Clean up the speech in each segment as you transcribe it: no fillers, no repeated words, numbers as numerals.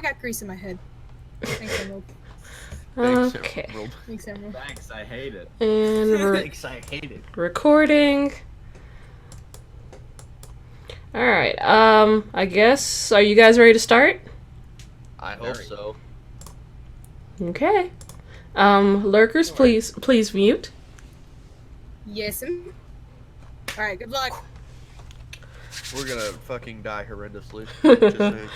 cat grease in my head. Thanks, Emerald. Okay. Thanks, Emerald. Thanks, I hate it. And Thanks, I hate it. recording. Alright, I guess, are you guys ready to start? I hope so. Okay. Lurkers, please mute. Yes. Alright, good luck. We're gonna fucking die horrendously. Just saying. Anyways.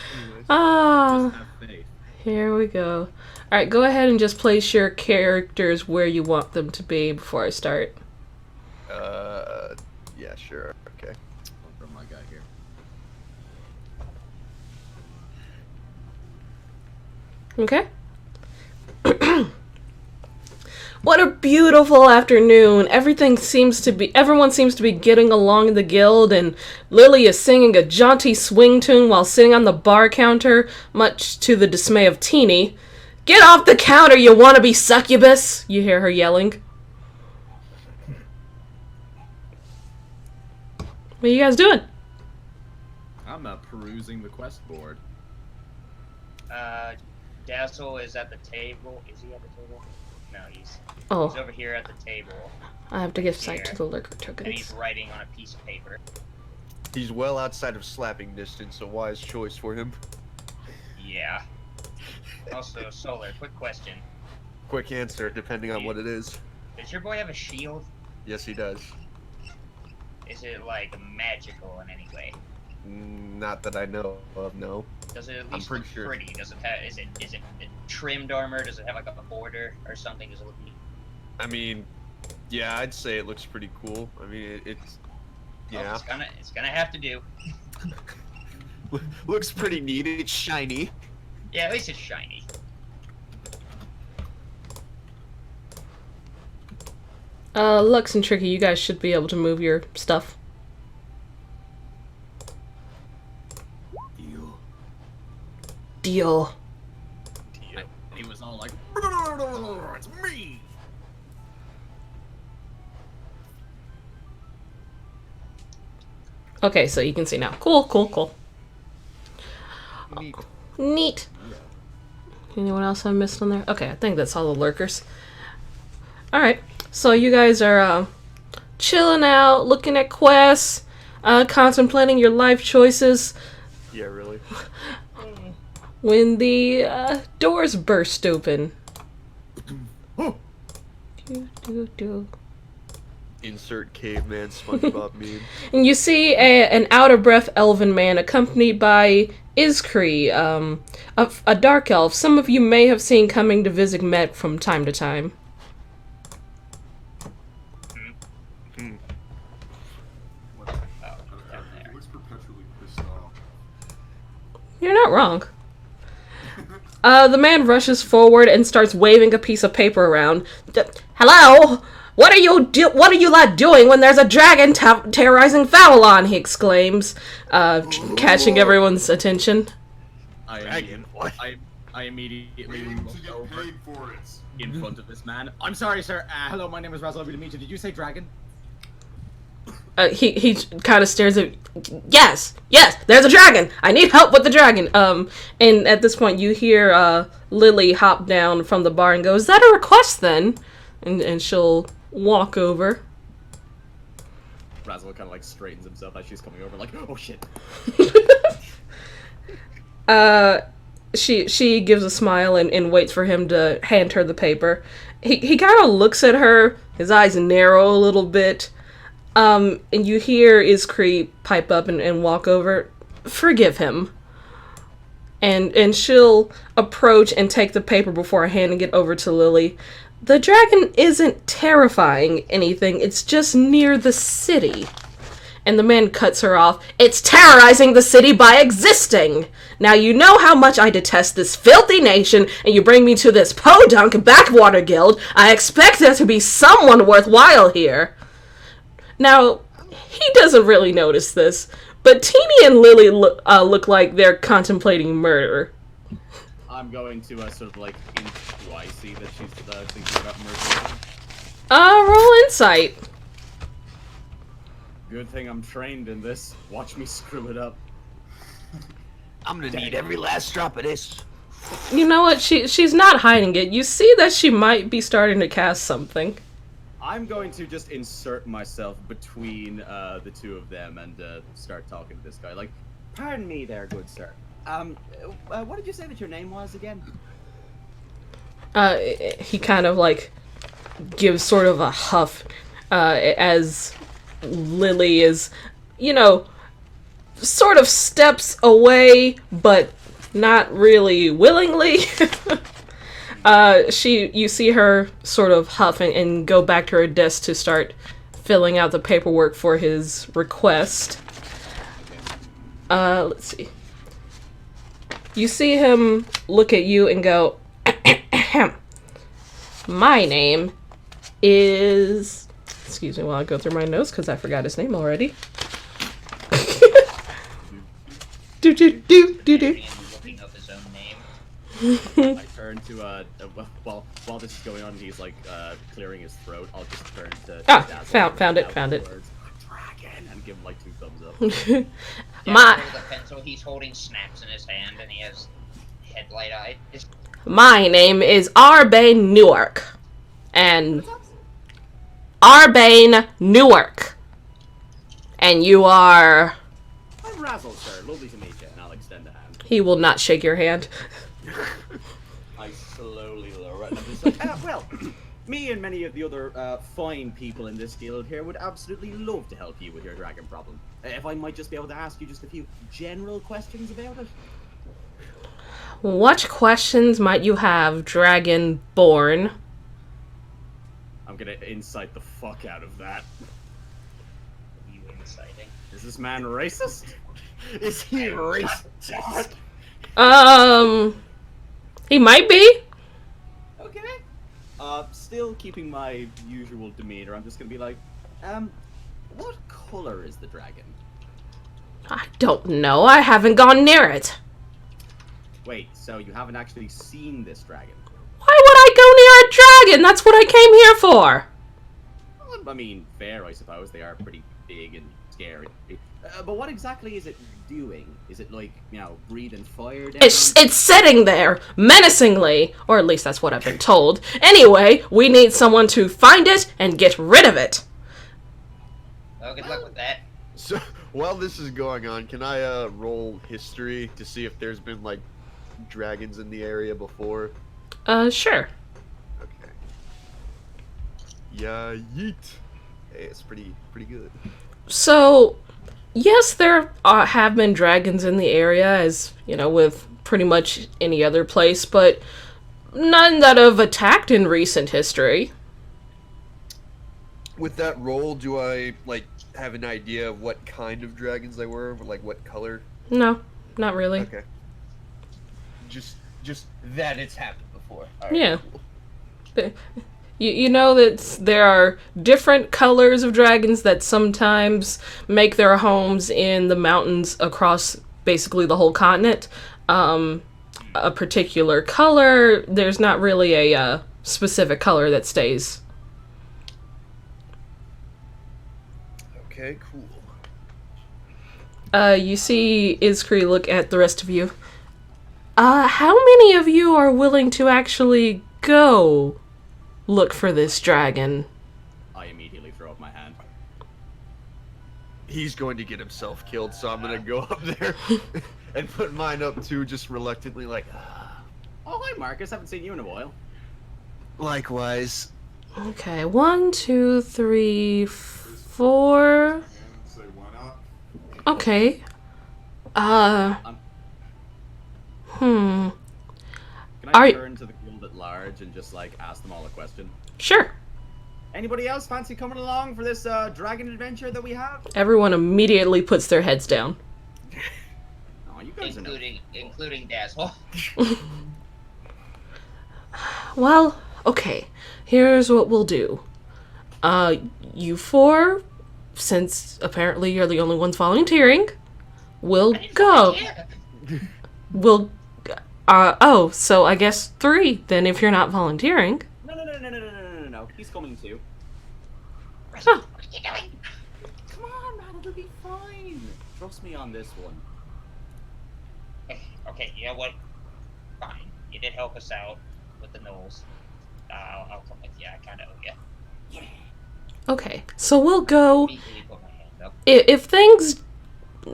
Ah, Just have faith. here we go. Alright, go ahead and just place your characters where you want them to be before I start. Yeah, sure. Okay. I'll throw my guy here. Okay. What a beautiful afternoon. Everyone seems to be getting along in the guild, and Lily is singing a jaunty swing tune while sitting on the bar counter, much to the dismay of Teeny. "Get off the counter, you wannabe succubus!" You hear her yelling. What are you guys doing? I'm perusing the quest board. Dazzle is at the table. Is he at the table? No, he's Oh, over here at the table, I have to give sight to the lurker and he's tokens. writing on a piece of paper. He's well outside of slapping distance, a wise choice for him. Yeah. Also, Solar, quick question. Quick answer, depending on what it is. Does your boy have a shield? Yes, he does. Is it, like, magical in any way? Not that I know of, no. Does it at I'm least pretty look sure. pretty? Does it have, is it trimmed armor? Does it have, like, a border or something? Does it look neat? I mean, yeah, I'd say it looks pretty cool. I mean, it's... Well, Yeah. it's gonna have to do. Looks pretty neat. It's shiny. Yeah, at least it's shiny. Lux and Tricky, you guys should be able to move your stuff. Deal. Deal. He was all like, "It's me." Okay, so you can see now. Cool. Neat. Neat. Anyone else I missed on there? Okay, I think that's all the lurkers. Alright, so you guys are chilling out, looking at quests, contemplating your life choices, Yeah, really. when the doors burst open. Do. Insert caveman SpongeBob meme. And you see an out-of-breath elven man accompanied by Iskri, a dark elf some of you may have seen coming to visit Met from time to time. Oh, down there. Looks perpetually pissed off. You're not wrong. The man rushes forward and starts waving a piece of paper around. Hello? What are you lot doing when there's a dragon terrorizing Fallon? He exclaims, catching everyone's attention. Dragon? What? I immediately Waiting to looked get over paid for it. in front of this man. I'm sorry, sir. Hello, my name is Razzle. Lovely to meet you. Did you say dragon? He kind of stares at. Yes, there's a dragon. I need help with the dragon. And at this point, you hear Lily hop down from the bar and go, "Is that a request then?" And she'll walk over. Razzle kind of like straightens himself as she's coming over, like, oh shit. She gives a smile and waits for him to hand her the paper. He kind of looks at her. His eyes narrow a little bit. And you hear Iskri pipe up and walk over. "Forgive him." And she'll approach and take the paper before handing it over to Lily. "The dragon isn't terrifying anything, it's just near the city." And the man cuts her off. "It's terrorizing the city by existing! Now you know how much I detest this filthy nation, and you bring me to this podunk backwater guild. I expect there to be someone worthwhile here." Now, he doesn't really notice this, but Teeny and Lily look like they're contemplating murder. I'm going to sort of like, do I see that she's thinking about murder? Roll insight. Good thing I'm trained in this. Watch me screw it up. I'm gonna need every last drop of this. You know what? She's not hiding it. You see that she might be starting to cast something. I'm going to just insert myself between the two of them and start talking to this guy. Like, pardon me there, good sir. What did you say that your name was again? He kind of like gives sort of a huff as Lily is, you know, sort of steps away, but not really willingly. You see her sort of huff and go back to her desk to start filling out the paperwork for his request. Let's see. You see him look at you and go, my name is... Excuse me while I go through my notes because I forgot his name already. do do do do do. Looking up his own name. I turn to while this is going on, he's like clearing his throat. I'll just turn to Dazzle found it. words, Dragon, and give him like 2 thumbs up. My The pencil he's holding snaps in his hand, and he has headlight eyes. my name is Arbane Newark, and Arbane Newark, and you are. I'm Razzle, sir. Lovely to meet you. And I'll extend a hand. He will not shake your hand. I slowly lower it. I'm just like, well, me and many of the other fine people in this guild here would absolutely love to help you with your dragon problem. If I might just be able to ask you just a few general questions about it. What questions might you have, Dragonborn? I'm gonna incite the fuck out of that. You inciting. Is this man racist? Is he racist? He might be. Okay. Still keeping my usual demeanor, I'm just gonna be like, what color is the dragon? I don't know. I haven't gone near it. Wait, so you haven't actually seen this dragon? Why would I go near a dragon? That's what I came here for. Well, I mean, fair, I suppose. They are pretty big and scary. But what exactly is it doing? Is it like, you know, breathing fire down? It's sitting there, menacingly. Or at least that's what I've been told. Anyway, we need someone to find it and get rid of it. Oh, good luck with that. So while this is going on, can I roll history to see if there's been like dragons in the area before? Sure. Okay. Yeah, yeet. Hey, it's pretty good. So, yes, there have been dragons in the area, as, you know, with pretty much any other place, but none that have attacked in recent history. With that roll, do I like have an idea of what kind of dragons they were, like what color? No, not really. Okay. Just that it's happened before. Yeah. You know that there are different colors of dragons that sometimes make their homes in the mountains across basically the whole continent. A particular color, there's not really a specific color that stays. Okay, cool. You see Iskri look at the rest of you. How many of you are willing to actually go look for this dragon? I immediately throw up my hand. He's going to get himself killed, so I'm gonna go up there and put mine up too, just reluctantly, like. Oh, hi, Marcus. Haven't seen you in a while. Likewise. Okay, 1, 2, 3, 4. Say why not? Okay. Can Are I you- turn to the guild at large and just, like, ask them all a question? Sure. Anybody else fancy coming along for this dragon adventure that we have? Everyone immediately puts their heads down. Oh, you guys are no... Including Dazzle. Well, okay. Here's what we'll do. You four, since apparently you're the only ones volunteering, will go. We'll... oh, so I guess 3, then, if you're not volunteering. No. He's coming too. Oh, What are you doing? Come on, man. It'll be fine. Trust me on this one. Okay, you know what? Fine. did help us out with the gnolls. I'll come with you. I kind of owe you. Okay, so we'll go. Immediately put my hand up. If things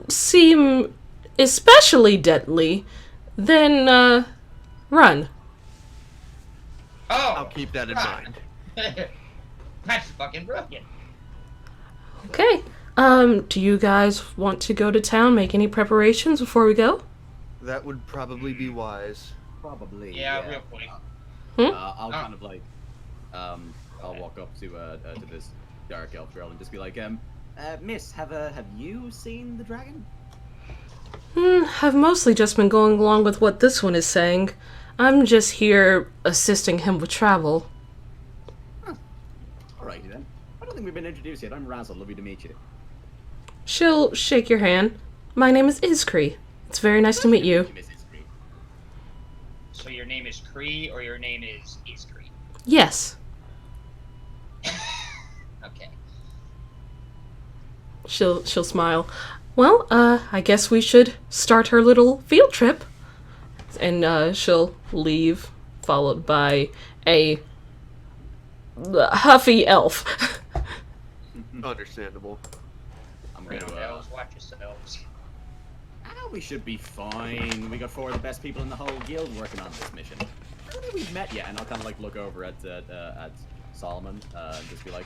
seem especially deadly, then run. I'll Oh, keep that in God. mind. That's fucking brilliant. Okay. Do you guys want to go to town? Make any preparations before we go? That would probably be wise. Probably. Yeah, real quick. I'll kind of like, I'll walk up to this dark elf girl and just be like, Miss, have you seen the dragon? I've mostly just been going along with what this one is saying. I'm just here assisting him with travel. Alrighty then. I don't think we've been introduced yet. I'm Razzle. Lovely to meet you. She'll shake your hand. My name is Iskri. It's very nice to meet you. Mrs. Green. So your name is Kree or your name is Kree? Yes. Okay. She'll smile. Well, I guess we should start her little field trip. And she'll leave, followed by a huffy elf. Understandable. I'm Real gonna, elves, watch yourselves. we should be fine. We got 4 of the best people in the whole guild working on this mission. I don't think we've met yet, and I'll kind of like look over at Solomon and just be like,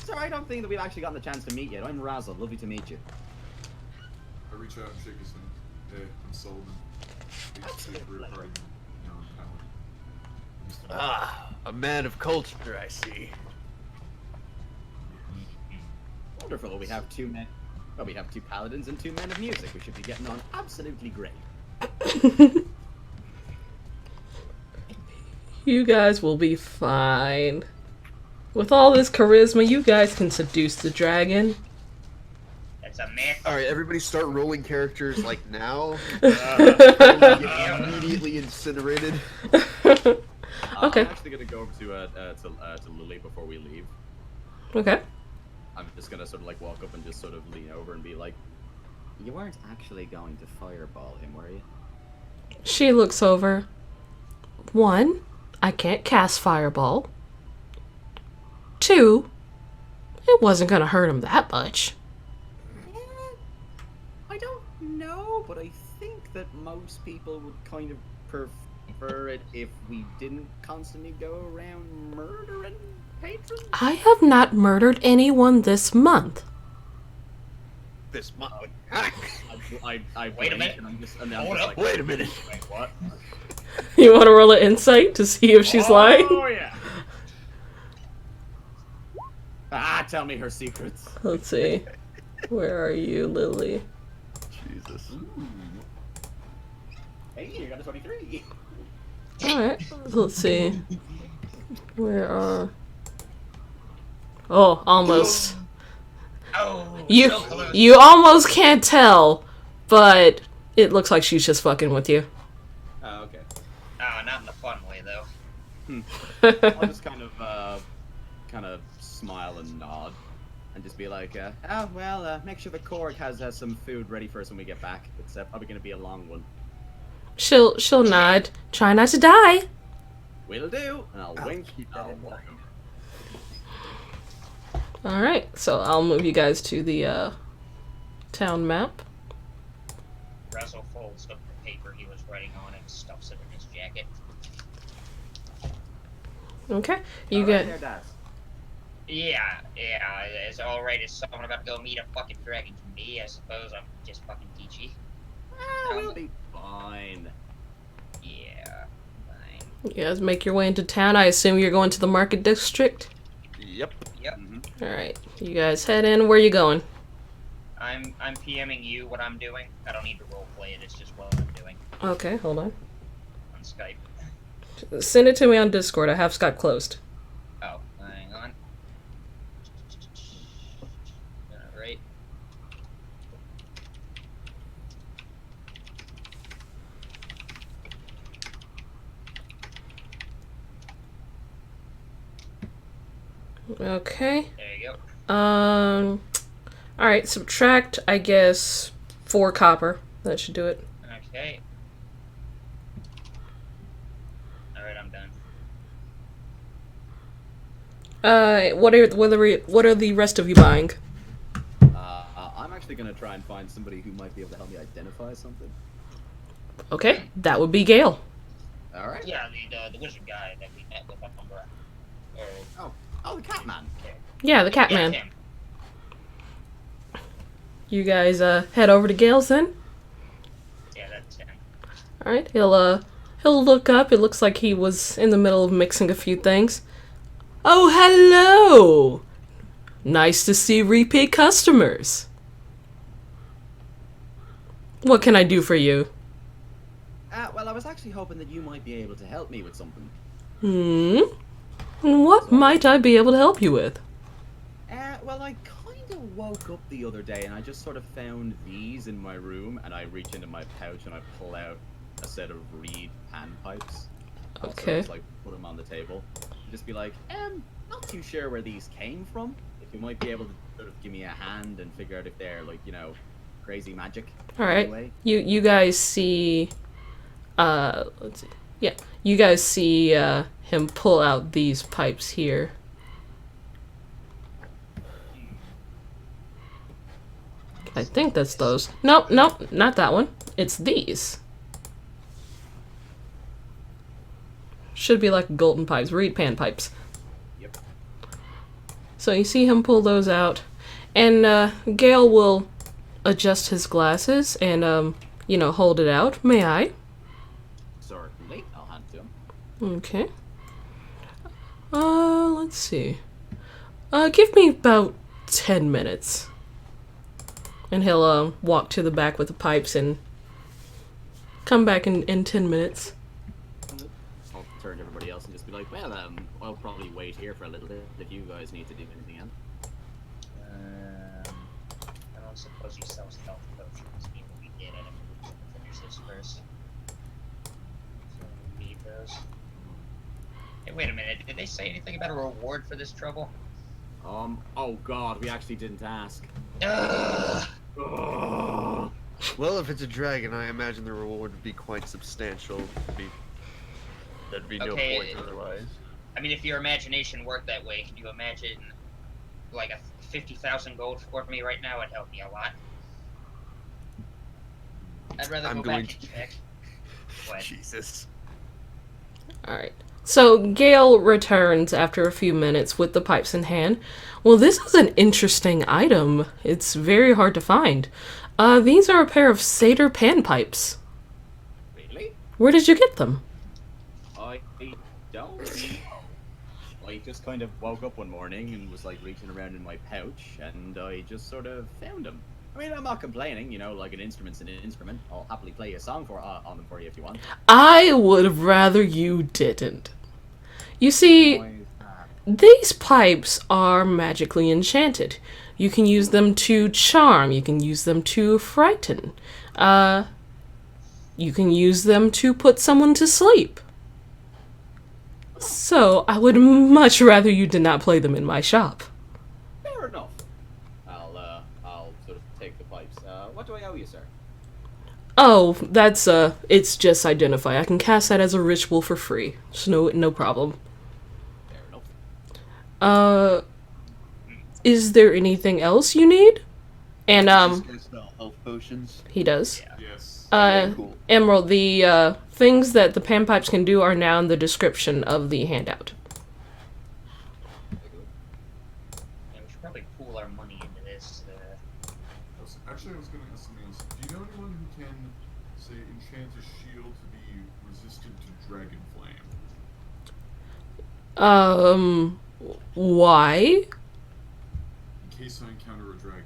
sorry, I don't think that we've actually gotten the chance to meet yet. I'm Razzle. Lovely to meet you. I reach out and shake his hand. Hey, I'm Solomon. We're partying, you know, in town. Used to know. Ah, a man of culture, I see. Wonderful. We have 2 men. Well, we have 2 paladins and 2 men of music. We should be getting on absolutely great. You guys will be fine. With all this charisma, you guys can seduce the dragon. That's a myth. All right, everybody, start rolling characters like now. Get immediately incinerated. Okay. I'm actually gonna go over to Lily before we leave. Okay. I'm just gonna sort of like walk up and just sort of lean over and be like, "You weren't actually going to fireball him, were you?" She looks over. 1, I can't cast fireball. 2, it wasn't gonna hurt him that much. I don't know, but I think that most people would kind of prefer it if we didn't constantly go around murdering patrons. I have not murdered anyone this month. This month. I Wait a minute. and I'm just, and I'm Hold just up. like, Wait a minute. Wait, what? You want to roll an insight to see if she's lying? Oh yeah. Tell me her secrets. Let's see. Where are you, Lily? Jesus. Hey, you got a 23. Alright, let's see. Where are... Oh, almost. Oh, You so close. you almost can't tell, but it looks like she's just fucking with you. Oh, okay. Oh, not in the fun way though. I'll just kind of smile and nod, and just be like, "Oh well, make sure the Korg has some food ready for us when we get back. It's probably gonna be a long one." She'll nod. Try not to die. Will do. And I'll wink. keep that I'll in walk mind. over. Alright, so I'll move you guys to the town map. Russell folds up the paper he was writing on and stuffs it in his jacket. Okay. You All get right there, Daz. Yeah, it's alright as someone about to go meet a fucking dragon to me. I suppose I'm just fucking teachy. We'll be fine. Yeah, fine. you guys make your way into town. I assume you're going to the market district. Yep. Yep. Alright. You guys head in. Where you going? I'm PMing you what I'm doing. I don't need to roleplay it, it's just what I'm doing Okay, hold on. on Skype. Send it to me on Discord. I have Skype closed. Oh, hang on. Alright. Okay. There you go. Alright, subtract, I guess, 4 copper. That should do it. Okay. Alright, I'm done. What are the rest of you buying? I'm actually gonna try and find somebody who might be able to help me identify something. Okay, that would be Gale. All right. Yeah, the wizard guy that we met with up on Umbra. Oh, the Catman. Yeah, the Yeah, Catman. him. You guys head over to Gale's then. Yeah, that's him. All right, he'll look up. It looks like he was in the middle of mixing a few things. Oh, hello! Nice to see repeat customers. What can I do for you? Well, I was actually hoping that you might be able to help me with something. What might I be able to help you with? Well, I kind of woke up the other day and I just sort of found these in my room, and I reach into my pouch and I pull out a set of reed panpipes. I'll sort of Okay. just, like, put them on the table and just be like, not too sure where these came from. If you might be able to sort of give me a hand and figure out if they're, like, you know, crazy magic. All right. Anyway. You guys see, let's see. Yeah, you guys see him pull out these pipes here. I think that's those. Nope, not that one. It's these. Should be like golden pipes, reed pan pipes. Yep. So you see him pull those out, and Gale will adjust his glasses and hold it out. May I? Certainly. I'll hand it to him. Okay. Let's see. Give me about 10 minutes. And he'll walk to the back with the pipes and come back in 10 minutes. I'll turn to everybody else and just be like, well, I'll probably wait here for a little bit if you guys need to do anything else. I don't suppose he sells health potions. Even if we did, I think we finish this first. So we need those. Hey, wait a minute. Did they say anything about a reward for this trouble? Oh god, we actually didn't ask. Ugh. Ugh. Well, if it's a dragon, I imagine the reward would be quite substantial. There'd be no Okay, point otherwise. I mean, if your imagination worked that way, can you imagine like a 50,000 gold for me right now? It'd help me a lot. I'd rather I'm go going back and check. What? Jesus. Alright. So Gale returns after a few minutes with the pipes in hand. Well, this is an interesting item. It's very hard to find. These are a pair of satyr panpipes. Really? Where did you get them? I don't know. I just kind of woke up one morning and was like reaching around in my pouch, and I just sort of found them. I mean, I'm not complaining, you know, like an instrument's an instrument. I'll happily play a song on them for you if you want. I would have rather you didn't. You see, Why is that? these pipes are magically enchanted. You can use them to charm, you can use them to frighten. You can use them to put someone to sleep. So, I would much rather you did not play them in my shop. Fair enough. I'll sort of take the pipes. What do I owe you, sir? Oh, that's, it's just Identify. I can cast that as a ritual for free. So no problem. Fair enough. Is there anything else you need? And, This guy sell health potions. he does. Yes. Cool. Emerald, the, things that the panpipes can do are now in the description of the handout. Yeah, we should probably pool our money into this. Actually, I was going to ask something else. Do you know anyone who can, say, enchant a shield to be resistant to dragon flame? Why? In case I encounter a dragon.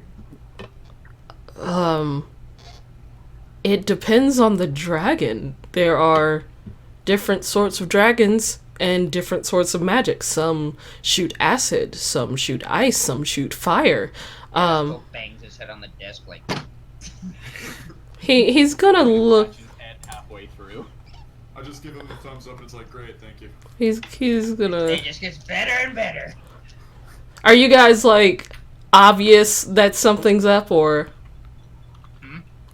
It depends on the dragon. There are different sorts of dragons and different sorts of magic. Some shoot acid, some shoot ice, some shoot fire. Go bangs his head on the desk like. He's gonna look. Scratch his head halfway through. I just give him the thumbs up and it's like, great, thank you. He's gonna. It just gets better and better. Are you guys like obvious that something's up, or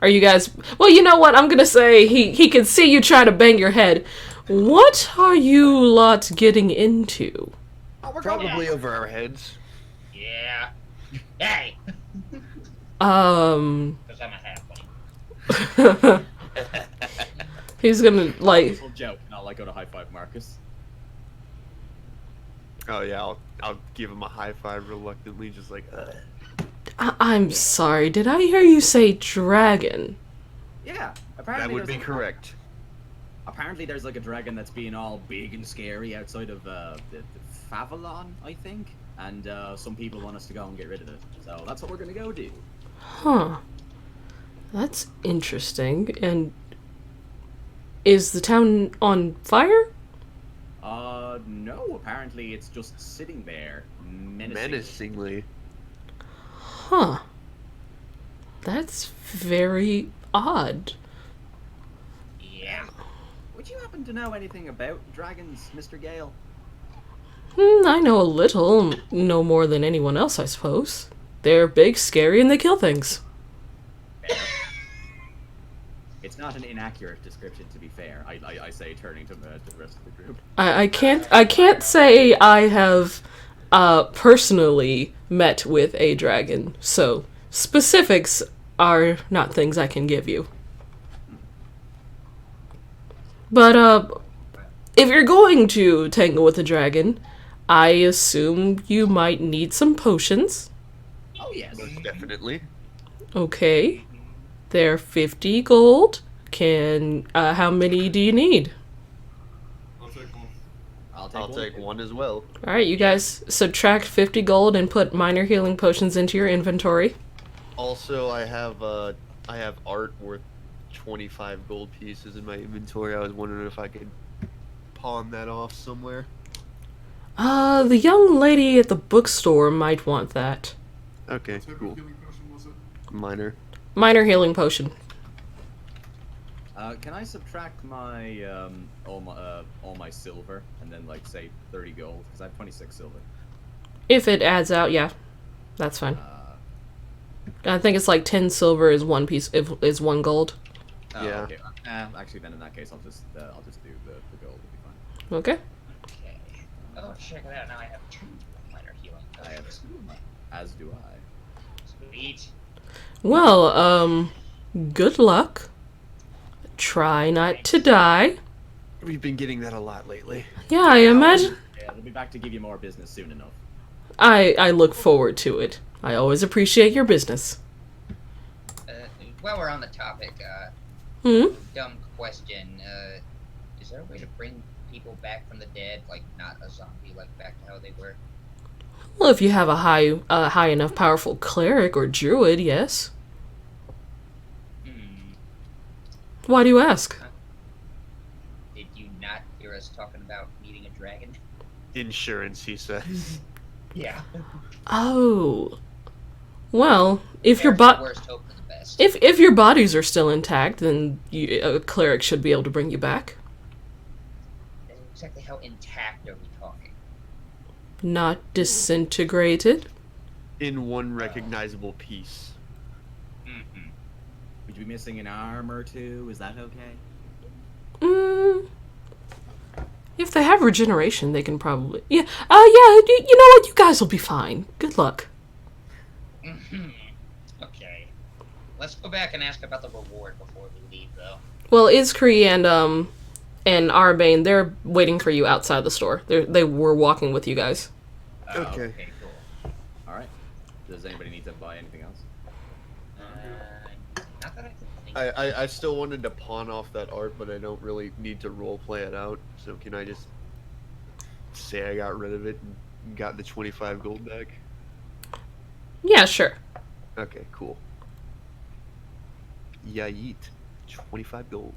are you guys? Well, you know what? I'm gonna say he can see you try to bang your head, What are you lot getting into? Oh, we're going Probably over our heads. Yeah. Hey! Um, Because I'm a halfling. he's gonna, like, little joke, and I'll like go to high five Marcus. Oh yeah, I'll give him a high five reluctantly, just like. I'm sorry, did I hear you say dragon? Yeah, apparently That would be there's, like, correct. Apparently there's like a dragon that's being all big and scary outside of the Favalon, I think, and some people want us to go and get rid of it. So that's what we're gonna go do. Huh. That's interesting. And is the town on fire? No, apparently it's just sitting there, menacing. Menacingly. Huh. That's very odd. Yeah. Would you happen to know anything about dragons, Mr. Gale? I know a little, no more than anyone else, I suppose. They're big, scary, and they kill things. It's not an inaccurate description, to be fair. I say, turning to the rest of the group. I can't say I have personally met with a dragon, so specifics are not things I can give you. But if you're going to tangle with a dragon, I assume you might need some potions. Oh yes. Most definitely. Okay. They're 50 gold. How many do you need? I'll take one. I'll Take one as well. Alright, you guys subtract 50 gold and put minor healing potions into your inventory. Also, I have art worth 25 gold pieces in my inventory. I was wondering if I could pawn that off somewhere. The young lady at the bookstore might want that. Okay, What type cool. of healing potion was it? Minor. Minor healing potion. Can I subtract my all my silver and then like say 30 gold because I have 26 silver. If it adds out, yeah. That's fine. I think it's like 10 silver is one piece, is 1 gold. Yeah. Okay. Actually, then in that case, I'll just do the gold. It'll be fine. Okay. Okay. Oh, check it out. Now I have 2 minor healing I have potions. as do I. Sweet. Well, good luck. Try not to die. We've been getting that a lot lately. Yeah, I imagine. Yeah, we'll be back to give you more business soon enough. I look forward to it. I always appreciate your business. While we're on the topic, dumb question. Is there a way to bring people back from the dead, like not a zombie, like back to how they were? Well, if you have a high enough powerful cleric or druid, yes. Why do you ask? Did you not hear us talking about meeting a dragon? Insurance, he says. Yeah. Oh. Well, if your There's the bot worst hope for the best. if your bodies are still intact, then a cleric should be able to bring you back. Exactly how intact are we talking? Not disintegrated. In one recognizable piece. Mm-hmm. Would you be missing an arm or two? Is that okay? If they have regeneration, they can probably. Yeah. You know what? You guys will be fine. Good luck. Mm-hmm. Okay. Let's go back and ask about the reward before we leave, though. Well, Iskri and Arbane, they're waiting for you outside the store. They were walking with you guys. Okay. Okay, cool. All right. Does anybody need to buy anything else? Not that I can think. I still wanted to pawn off that art, but I don't really need to roleplay it out. So can I just say I got rid of it and got the 25 gold back? Yeah, sure. Okay, cool. Yeah, yeet. 25 gold.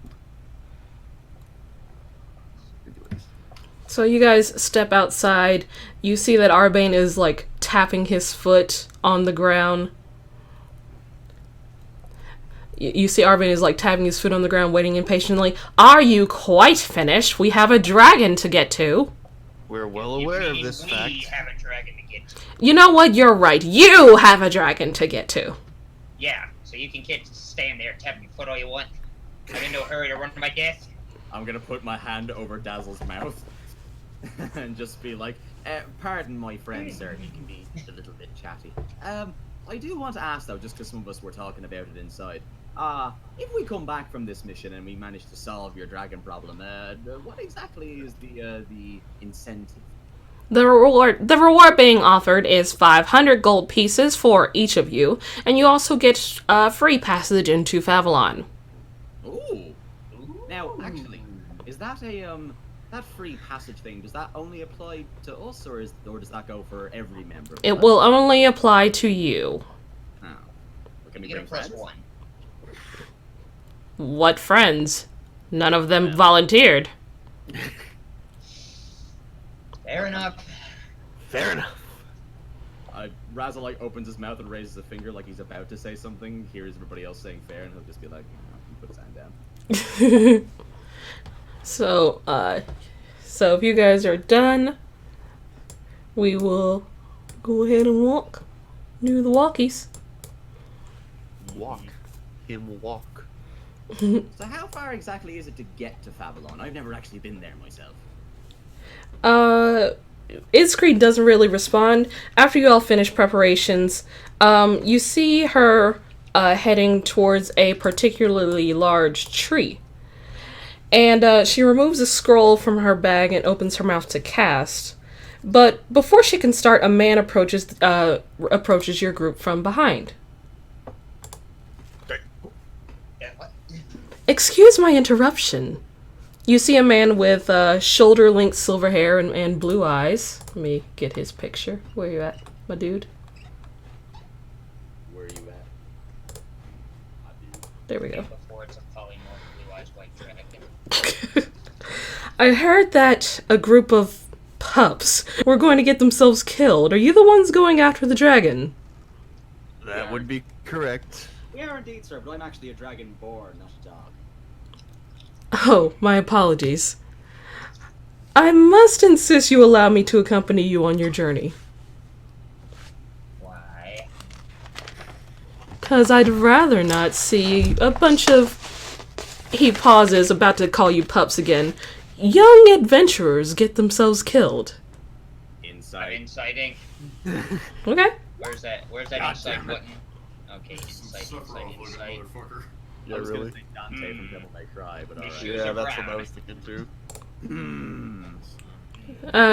Anyways. So you guys step outside. You see that Arbane is like tapping his foot on the ground. You see Arbane is like tapping his foot on the ground, waiting impatiently. Are you quite finished? We have a dragon to get to. We're well You aware of mean this we fact. have a dragon to get to. You know what? You're right. You have a dragon to get to. Yeah, so you can stand there tapping your foot all you want. I'm in no hurry to run to my death. I'm gonna put my hand over Dazzle's mouth and just be like, pardon my friend, sir. He can be a little bit chatty. I do want to ask though, just because some of us were talking about it inside. If we come back from this mission and we manage to solve your dragon problem, what exactly is the incentive? The reward being offered is 500 gold pieces for each of you, and you also get free passage into Favalon. Ooh. Now, actually, is that a that free passage thing? Does that only apply to us, or does that go for every member? It will only apply to you. Oh. Can we You get a bring plus friends? 1. What friends? None of them volunteered. Fair enough. Fair enough. Razzle like opens his mouth and raises a finger like he's about to say something. Hears everybody else saying fair, and he'll just be like, put his hand down. So if you guys are done, we will go ahead and do the walkies. Walk. Him walk. So how far exactly is it to get to Favalon? I've never actually been there myself. Iskri doesn't really respond. After you all finish preparations, you see her heading towards a particularly large tree. And she removes a scroll from her bag and opens her mouth to cast. But before she can start, a man approaches your group from behind. What? Excuse my interruption. You see a man with shoulder-length silver hair and blue eyes. Let me get his picture. Where you at, my dude? Where are you at? There we go. Before it's a polymorph blue eyes white dragon. I heard that a group of pups were going to get themselves killed. Are you the ones going after the dragon? That would be correct. We are indeed, sir, but I'm actually a dragonborn, not a dog. Oh, my apologies. I must insist you allow me to accompany you on your journey. Why? 'Cause I'd rather not see a bunch of... He pauses, about to call you pups again. Young adventurers get themselves killed. I'm Inside. inciting. Okay. Where's that God incite damn it. button? Okay, incite, Sephiroth looking incite. motherfucker. Yeah, I was really? gonna say Dante from Devil May Cry, but Make alright. sure- Yeah, that's what I was thinking too.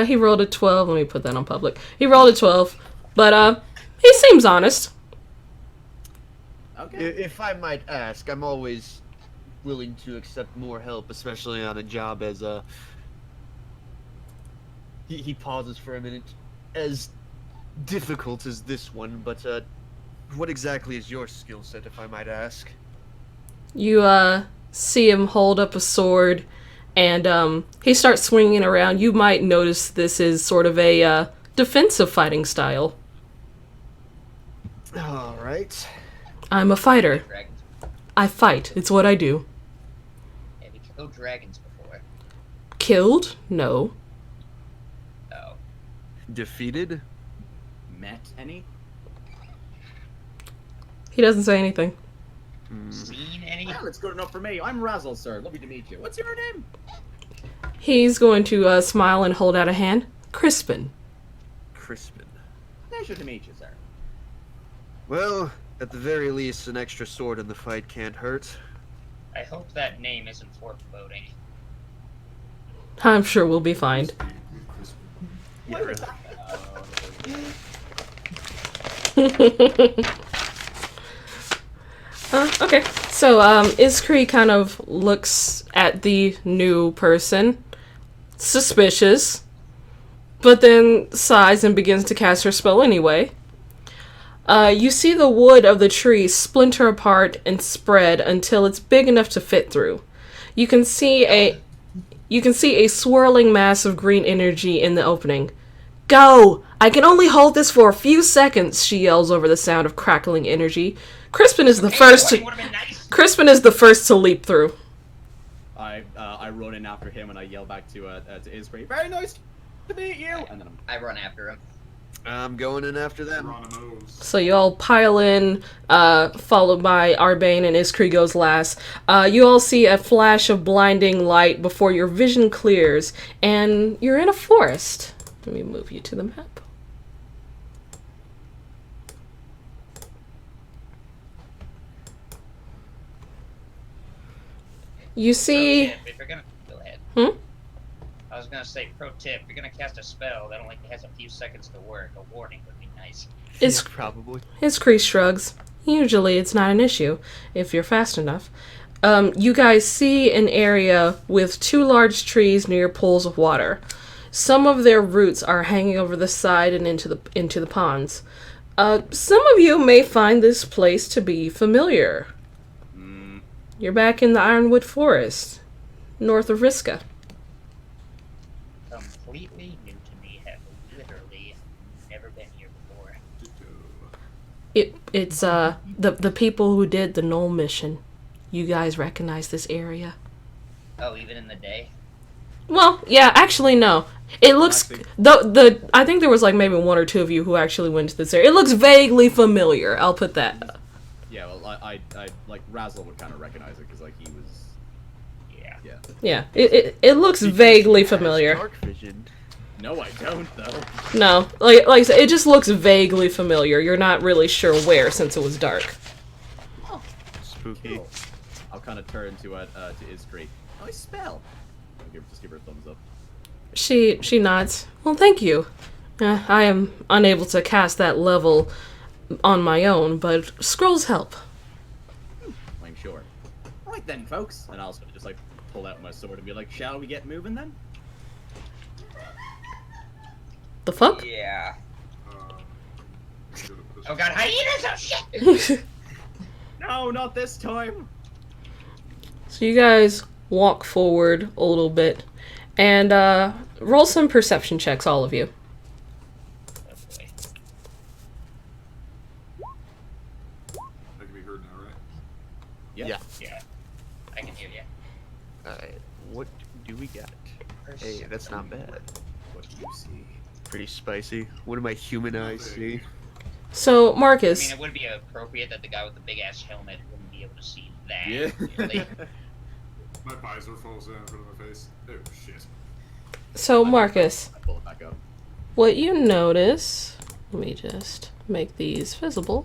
He rolled a 12. Let me put that on public. He rolled a 12. But, he seems honest. Okay. If I might ask, I'm always willing to accept more help, especially on a job as a... He pauses for a minute. As difficult as this one, but what exactly is your skill set, if I might ask? You, see him hold up a sword, and, he starts swinging around. You might notice this is sort of a, defensive fighting style. Alright. I'm a fighter. Dragons. I fight. It's what I do. Have you killed dragons before? Killed? No. No. Defeated? Met any? He doesn't say anything. Seen any? Well, it's good enough for me. I'm Razzle, sir. Lovely to meet you. What's your name? He's going to, smile and hold out a hand. Crispin. Crispin. Pleasure to meet you, sir. Well, at the very least, an extra sword in the fight can't hurt. I hope that name isn't foreboding. I'm sure we'll be fine. Yeah, really. Okay, so, Iskri kind of looks at the new person, suspicious, but then sighs and begins to cast her spell anyway. You see the wood of the tree splinter apart and spread until it's big enough to fit through. You can see a swirling mass of green energy in the opening. Go! I can only hold this for a few seconds, she yells over the sound of crackling energy. Crispin is the first to... Would've been nice. Crispin is the first to leap through. I run in after him and I yell back to Iskri, very nice to meet you! And then I run after him. I'm going in after them. Geronimo's. So you all pile in, followed by Arbane and Iskri goes last. You all see a flash of blinding light before your vision clears, and you're in a forest. Let me move you to the map. You see... Pro tip, if you're gonna go ahead. I was gonna say, pro tip: if you're gonna cast a spell that only has a few seconds to work, a warning would be nice. It's Probably. Iskri shrugs. Usually it's not an issue, if you're fast enough. You guys see an area with 2 large trees near pools of water. Some of their roots are hanging over the side and into the ponds. Some of you may find this place to be familiar. You're back in the Ironwood Forest, north of Riska. Completely new to me. Have literally never been here before. It's the people who did the Knoll mission. You guys recognize this area? Oh, even in the day. Well, yeah, actually no. It looks the I think there was like maybe 1 or 2 of you who actually went to this area. It looks vaguely familiar. I'll put that. Yeah, well, I like Razzle would kind of recognize it because like he was. Yeah. Yeah, it looks vaguely familiar. Dark vision. No, I don't though. No, like I said, it just looks vaguely familiar. You're not really sure where since it was dark. Spooky. Cool. I'll kind of turn to Iskri. Nice spell. Just give her a thumbs up. She nods. Well, thank you. I am unable to cast that level on my own, but scrolls help. I'm sure. Right then, folks. And I'll sort of just like pull out my sword and be like, "Shall we get moving then?" The fuck? Yeah. I'm good at this. Oh god, hyenas! Oh shit! No, not this time. So you guys walk forward a little bit, and roll some perception checks, all of you. Oh boy. That can be heard now, right? Yeah. Yeah. I can hear you. Alright, what do we got? Hey, that's not bad. What do you see? Pretty spicy. What do my human eyes see? So I mean, Marcus, it would be appropriate that the guy with the big ass helmet wouldn't be able to see that. Yeah. Really. My visor falls down in front of my face. Oh shit. so Marcus, I pull it back up. what you notice? Let me just make these visible.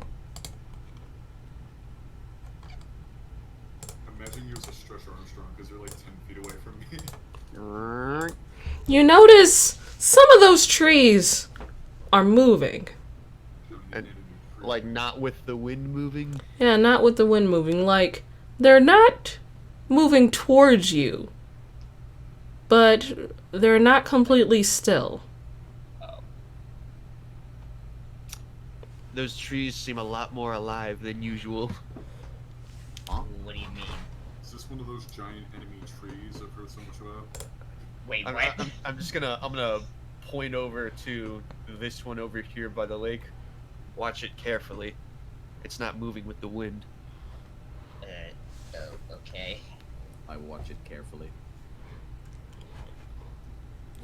Imagine you as a Stretch Armstrong because you're like 10 feet away from me. You notice some of those trees are moving. And, like, not with the wind moving? Yeah, not with the wind moving. Like, they're not moving towards you, but they're not completely still. Oh. Those trees seem a lot more alive than usual. What do you mean? Is this one of those giant enemy trees I've heard so much about? Wait, I'm, what? I'm just gonna point over to this one over here by the lake. Watch it carefully. It's not moving with the wind. Oh, okay. I watch it carefully.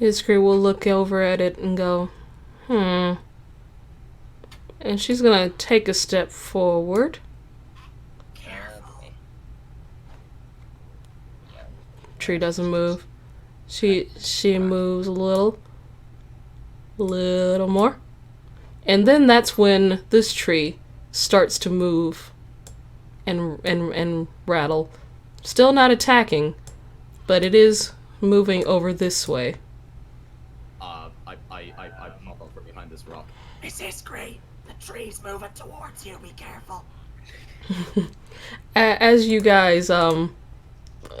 Iskri will look over at it and go, And she's gonna take a step forward. Okay. Yeah. Tree doesn't move. She moves a little more. And then that's when this tree starts to move and rattle. Still not attacking, but it is moving over this way. I pop over behind this rock. This is great. The tree's moving towards you. Be careful. As you guys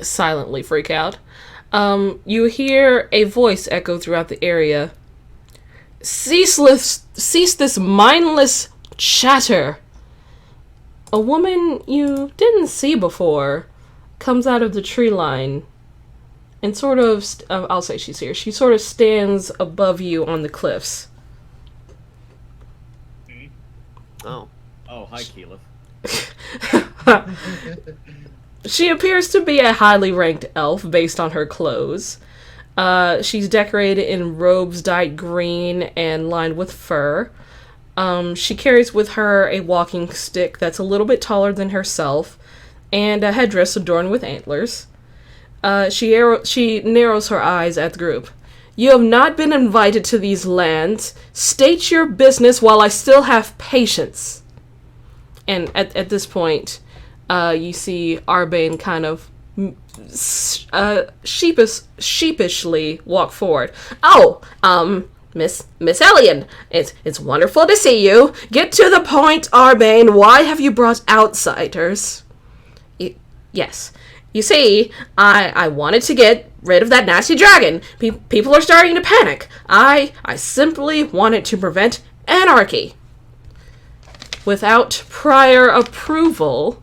silently freak out, you hear a voice echo throughout the area. Cease this mindless chatter. A woman you didn't see before comes out of the tree line and sort of, I'll say she's here. She sort of stands above you on the cliffs. Oh. Oh, hi, Keyleth. She appears to be a highly ranked elf based on her clothes. She's decorated in robes dyed green and lined with fur. She carries with her a walking stick that's a little bit taller than herself, and a headdress adorned with antlers. She narrows her eyes at the group. You have not been invited to these lands. State your business while I still have patience. And at this point, you see Arbane kind of sheepishly walk forward. Oh, Miss Elian, it's wonderful to see you. Get to the point, Arbane. Why have you brought outsiders? Yes. You see, I wanted to get rid of that nasty dragon. People are starting to panic. I simply wanted to prevent anarchy. Without prior approval,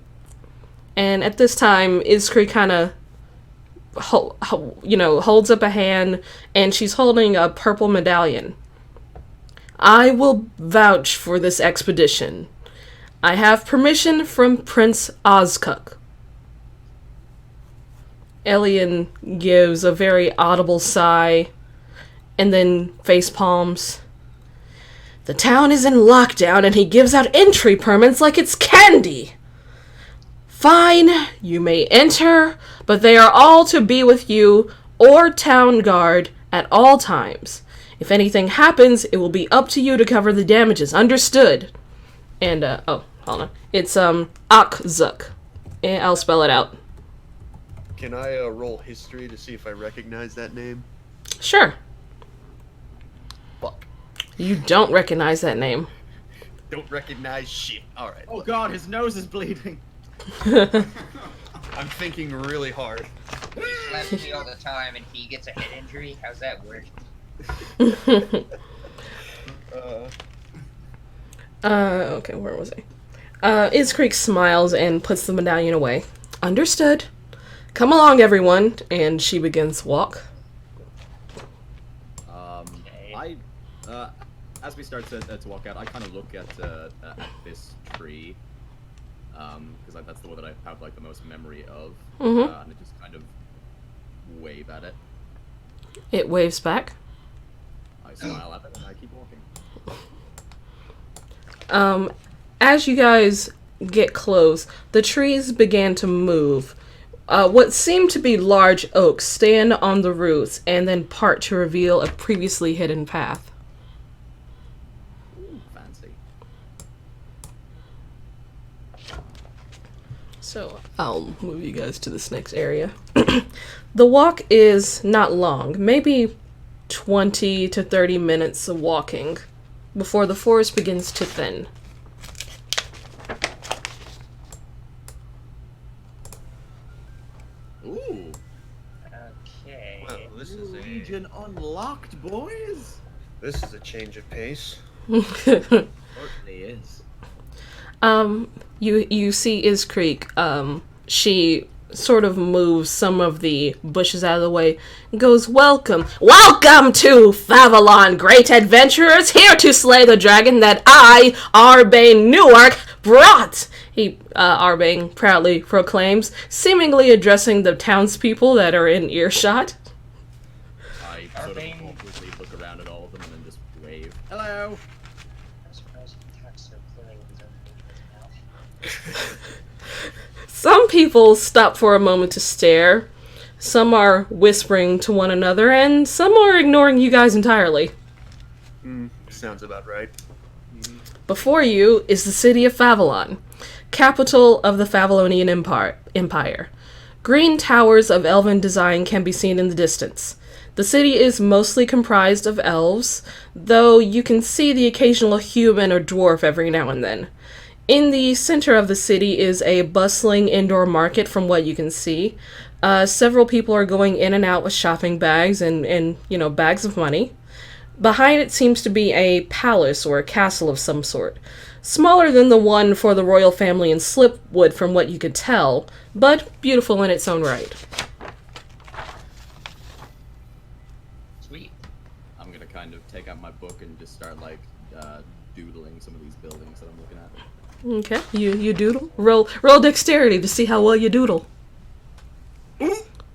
and at this time, Iskri kind of, holds up a hand, and she's holding a purple medallion. I will vouch for this expedition. I have permission from Prince Ozkuk. Elian gives a very audible sigh, and then face palms. The town is in lockdown, and he gives out entry permits like it's candy. Fine, you may enter, but they are all to be with you or town guard at all times. If anything happens, it will be up to you to cover the damages. Understood? And, hold on. It's, Akzuk. I'll spell it out. Can I roll history to see if I recognize that name? Sure. Fuck. You don't recognize that name. Don't recognize shit. Alright. Oh god, his nose is bleeding. I'm thinking really hard. He slaps me all the time and he gets a head injury. How's that work? Okay, where was I? Iskreek smiles and puts the medallion away. Understood. Come along, everyone. And she begins to walk. As we start to walk out, I kind of look at this tree, because that's the one that I have like the most memory of, and I just kind of wave at it. It waves back. I smile at it and I keep walking. As you guys get close, the trees began to move. What seemed to be large oaks stand on the roots and then part to reveal a previously hidden path. Ooh, fancy. So I'll move you guys to this next area. The walk is not long, maybe 20 to 30 minutes of walking before the forest begins to thin. Ooh, Okay. Well, this is region unlocked, boys. This is a change of pace. Certainly is. You see Iskreek, she sort of moves some of the bushes out of the way and goes, Welcome to Favalon, great adventurers, here to slay the dragon that I, Arbane Newark, brought, Arbane proudly proclaims, seemingly addressing the townspeople that are in earshot. I sort of awkwardly look around at all of them and then just wave. Hello. I'm surprised he talks so clearly with his own mouth. Some people stop for a moment to stare. Some are whispering to one another, and some are ignoring you guys entirely. Sounds about right. Before you is the city of Favalon, capital of the Favalonian Empire. Green towers of elven design can be seen in the distance. The city is mostly comprised of elves, though you can see the occasional human or dwarf every now and then. In the center of the city is a bustling indoor market from what you can see. Several people are going in and out with shopping bags and bags of money. Behind it seems to be a palace or a castle of some sort. Smaller than the one for the royal family in Slipwood from what you could tell, but beautiful in its own right. Sweet. I'm gonna kind of take out my book and just start like doodling some of these buildings that I'm looking at. Okay, you doodle? Roll dexterity to see how well you doodle.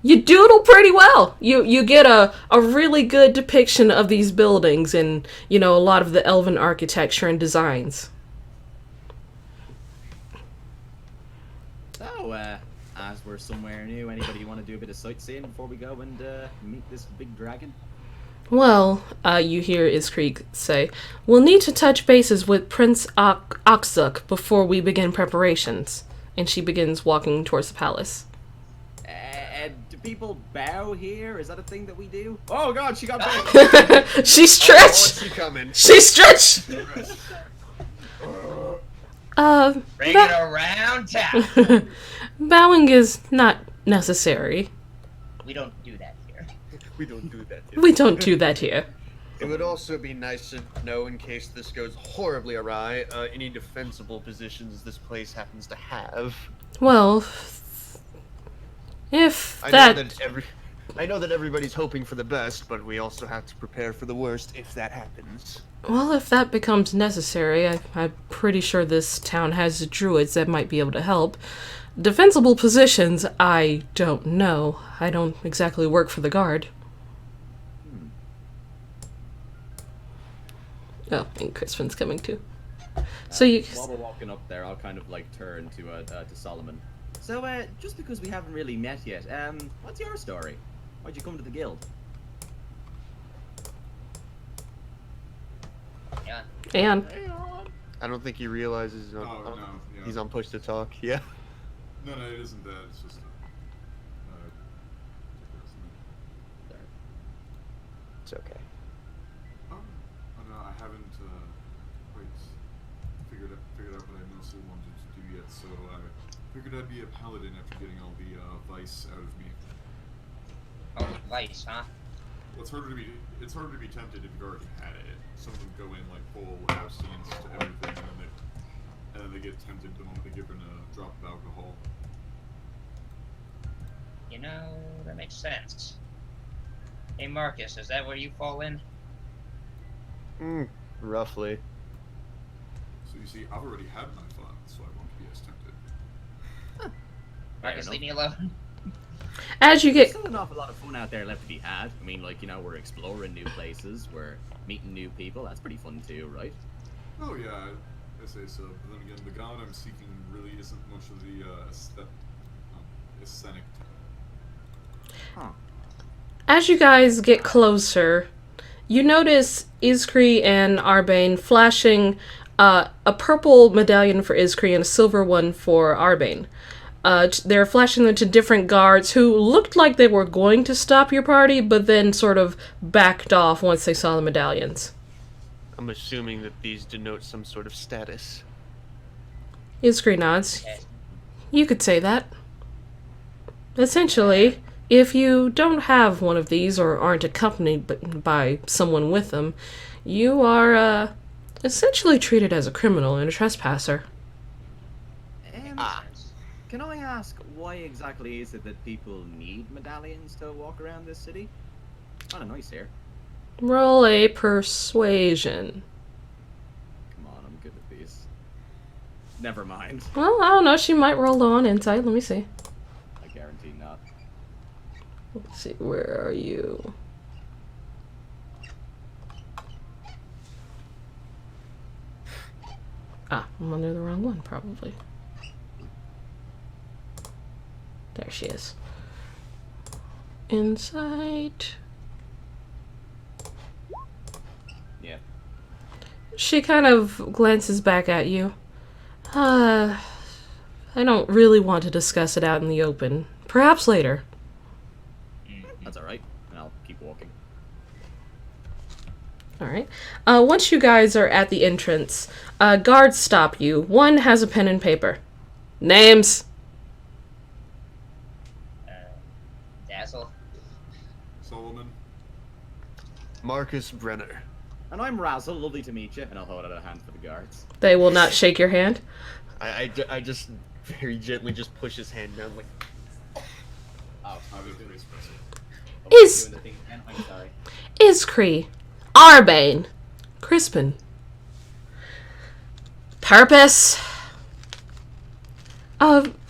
You doodle pretty well. You get a really good depiction of these buildings and, you know, a lot of the elven architecture and designs. So, as we're somewhere new, anybody want to do a bit of sightseeing before we go and meet this big dragon? Well, you hear Iskreek say, we'll need to touch bases with Prince Oxuk before we begin preparations. And she begins walking towards the palace. Do people bow here? Is that a thing that we do? Oh god, she got big! She Oh, stretched! she coming. She stretched! Bring it around town. Bowing is not necessary. We don't do that here. We don't do that. We don't do that here. It would also be nice to know, in case this goes horribly awry, any defensible positions this place happens to have. Well, if I know that everybody's hoping for the best, but we also have to prepare for the worst if that happens. Well, if that becomes necessary, I'm pretty sure this town has druids that might be able to help. Defensible positions, I don't know. I don't exactly work for the guard. Oh, and Crispin's coming too. So you... While we're walking up there, I'll kind of like turn to Solomon. So, just because we haven't really met yet, what's your story? Why'd you come to the guild? Yeah. And I don't think he realizes Oh, no, yeah. he's on push to talk. Yeah. No, it isn't that. It's just. It's okay. Oh, no, I haven't quite figured out what I mostly wanted to do yet. So I figured I'd be a paladin after getting all the vice out of me. Oh, vice, huh? Well, it's harder to be tempted if you've already had it. Some of them go in like full abstinence to everything, and then they get tempted the moment they give in a drop of alcohol. You know, that makes sense. Hey, Marcus, is that where you fall in? Roughly. So you see, I've already had my fun, so I won't be as tempted. Marcus, leave me alone. as you There's get... still an awful lot of fun out there left to be had. I mean, like, you know, we're exploring new places, we're meeting new people. That's pretty fun too, right? Oh yeah, I say so. But then again, the god I'm seeking really isn't much of the aesthetic. Huh. As you guys get closer, you notice Iskri and Arbane flashing a purple medallion for Iskri and a silver one for Arbane. They're flashing them to different guards who looked like they were going to stop your party, but then sort of backed off once they saw the medallions. I'm assuming that these denote some sort of status. Iskri nods. Yes. You could say that. Essentially, if you don't have one of these or aren't accompanied by someone with them, you are essentially treated as a criminal and a trespasser. Can I ask why exactly is it that people need medallions to walk around this city? Kinda nice here. Roll a persuasion. Come on, I'm good at these. Never mind. Well, I don't know. She might roll on insight. Let me see. I guarantee not. Let's see. Where are you? Ah, I'm under the wrong one, probably. There she is. Insight. Yeah. She kind of glances back at you. I don't really want to discuss it out in the open. Perhaps later. That's alright. And I'll keep walking. Alright. Once you guys are at the entrance, guards stop you. One has a pen and paper. Names! Dazzle. Solomon. Marcus Brenner. And I'm Razzle, lovely to meet you, and I'll hold out a hand for the guards. They will not shake your hand. I just very gently just push his hand down like. Oh, I was very expressive. Is- doing the thing again? I'm sorry. Iskri. Arbane. Crispin. Purpose?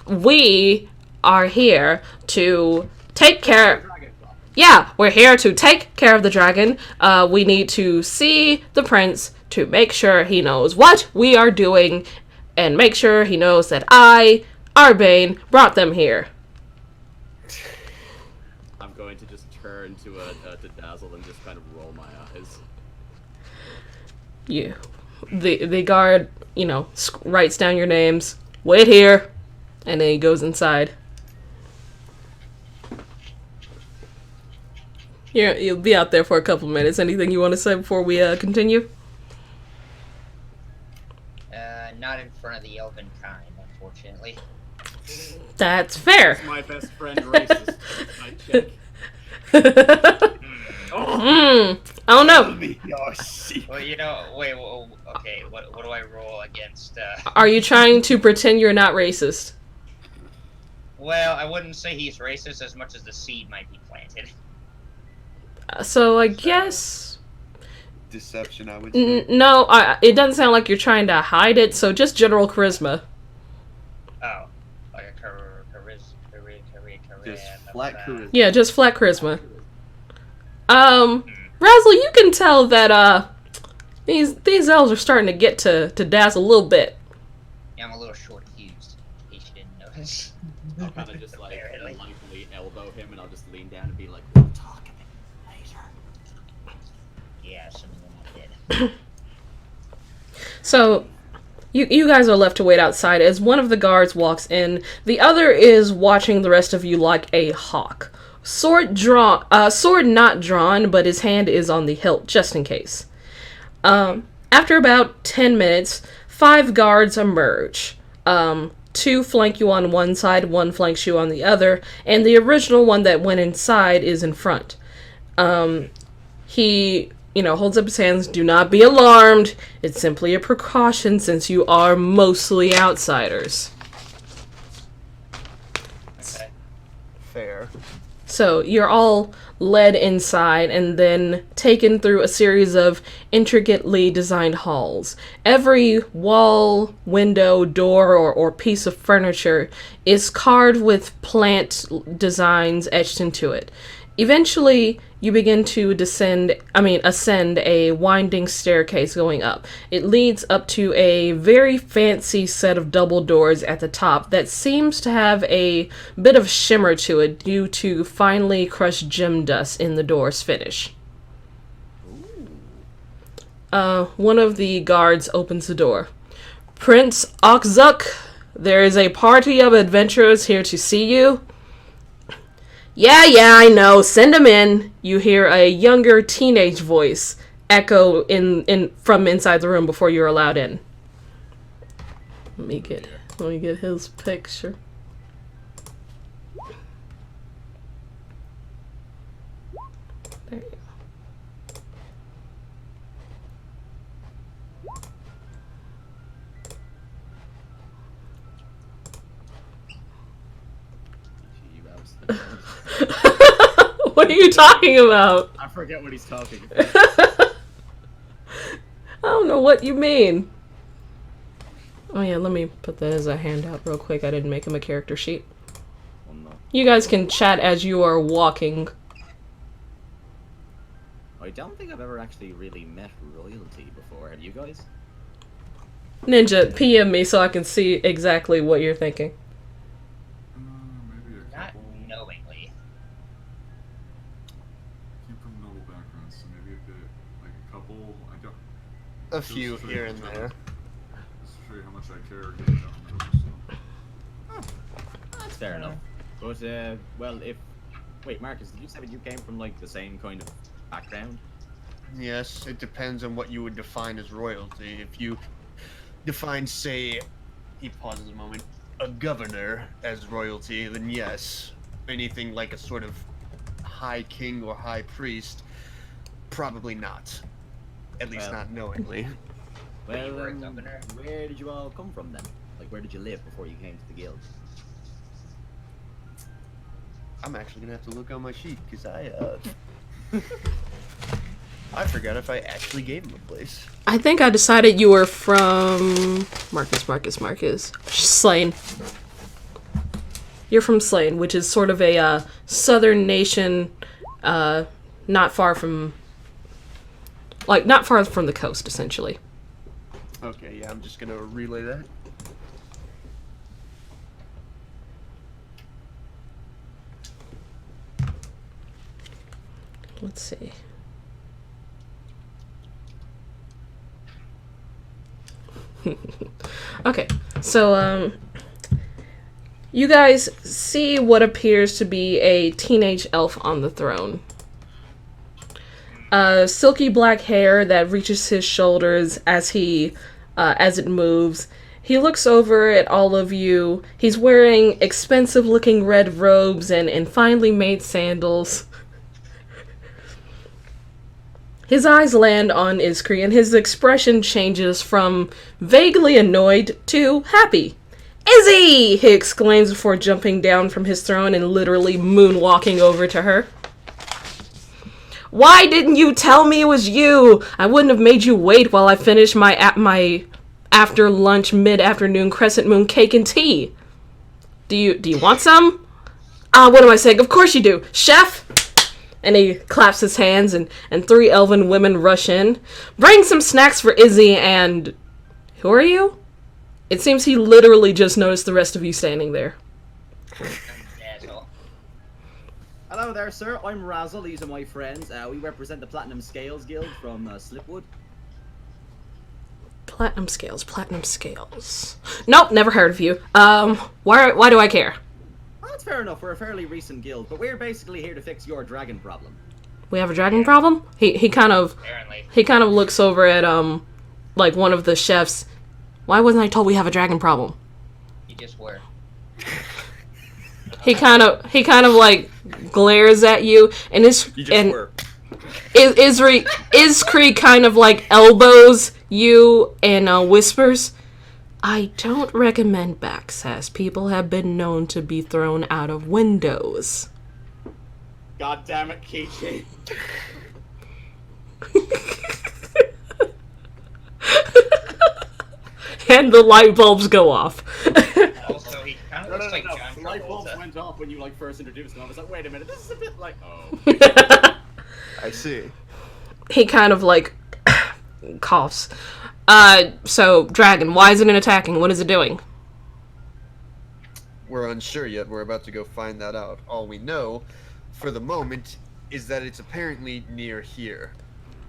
We are here to take care. Dragon problem. Yeah, we're here to take care of the dragon. We need to see the prince to make sure he knows what we are doing and make sure he knows that I, Arbane, brought them here. I'm going to just turn to Dazzle and just kind of roll my eyes. You, the guard, writes down your names. Wait here, and then he goes inside. You'll be out there for a couple minutes. Anything you want to say before we continue? Not in front of the elven kind, unfortunately. That's fair. My best friend racist. I check. I don't know. Well, wait, okay, what do I roll against, Are you trying to pretend you're not racist? Well, I wouldn't say he's racist as much as the seed might be planted. So I guess... Deception, I would say. No, it doesn't sound like you're trying to hide it, so just general charisma. Oh, like a Just flat charisma. Yeah, just flat charisma. Razzle, you can tell that, these elves are starting to get to Dazzle a little bit. Yeah, I'm a little short-fused, in case you didn't notice. I'll kind of just like Apparently. lightly elbow him, and I'll just lean down and be like, "We'll talk a bit later." Yeah, some of them I did. So, you guys are left to wait outside as one of the guards walks in. The other is watching the rest of you like a hawk. Sword not drawn, but his hand is on the hilt, just in case. After about 10 minutes, 5 guards emerge. 2 flank you on one side, 1 flanks you on the other, and the original one that went inside is in front. He, holds up his hands. Do not be alarmed. It's simply a precaution since you are mostly outsiders. Okay. Fair. So you're all led inside and then taken through a series of intricately designed halls. Every wall, window, door, or piece of furniture is carved with plant designs etched into it. Eventually, you begin to ascend a winding staircase going up. It leads up to a very fancy set of double doors at the top that seems to have a bit of shimmer to it due to finely crushed gem dust in the door's finish. One of the guards opens the door. Prince Okzuk, there is a party of adventurers here to see you. Yeah, I know. Send him in. You hear a younger teenage voice echo in from inside the room before you're allowed in. Let me get his picture. There you go. What are you talking about? I forget what he's talking about. I don't know what you mean. Oh yeah, let me put that as a handout real quick. I didn't make him a character sheet. Oh, no. You guys can chat as you are walking. I don't think I've ever actually really met royalty before. Have you guys? Ninja, PM me so I can see exactly what you're thinking. Maybe a Not couple. knowingly. Came from noble backgrounds, so maybe a bit, like a couple. I don't. A few Just to show you here how and much there. Just to show you how much I care getting down the so. That's fair enough. But well, wait, Marcus, did you say that you came from like the same kind of background? Yes, it depends on what you would define as royalty. If you define, say, he pauses a moment, a governor as royalty, then yes. Anything like a sort of high king or high priest, probably not. At least Well. not knowingly. Well, you were a governor? where did you all come from then? Like, where did you live before you came to the guild? I'm actually gonna have to look on my sheet, because I forgot if I actually gave him a place. I think I decided you were from Marcus. Slain. You're from Slane, which is sort of a southern nation, not far from the coast, essentially. Okay, yeah, I'm just gonna relay that. Let's see. Okay, so you guys see what appears to be a teenage elf on the throne. Silky black hair that reaches his shoulders as it moves. He looks over at all of you. He's wearing expensive looking red robes and finely made sandals. His eyes land on Iskri, and his expression changes from vaguely annoyed to happy. Izzy! He exclaims before jumping down from his throne and literally moonwalking over to her. Why didn't you tell me it was you? I wouldn't have made you wait while I finished my after lunch mid-afternoon crescent moon cake and tea. Do you want some? What am I saying? Of course you do. Chef! And he claps his hands, and 3 elven women rush in. Bring some snacks for Izzy and... Who are you? It seems he literally just noticed the rest of you standing there. Asshole. Hello there, sir. I'm Razzle. These are my friends. We represent the Platinum Scales Guild from Slipwood. Platinum Scales. Nope, never heard of you. Why do I care? Well, that's fair enough. We're a fairly recent guild, but we're basically here to fix your dragon problem. We have a dragon problem? He kind of Apparently. looks over at like one of the chefs. Why wasn't I told we have a dragon problem? You just were. He kind of like glares at you, and Iskri kind of like elbows you and whispers, I don't recommend backsass. People have been known to be thrown out of windows. God damn it, Kichi. And the light bulbs go off. Also, he kind of looks like John The light bulbs Travolta. went off when you first introduced him. I was like, wait a minute, this is a bit like, oh. I see. He kind of like coughs. So dragon, why isn't it attacking? What is it doing? We're unsure yet. We're about to go find that out. All we know, for the moment, is that it's apparently near here.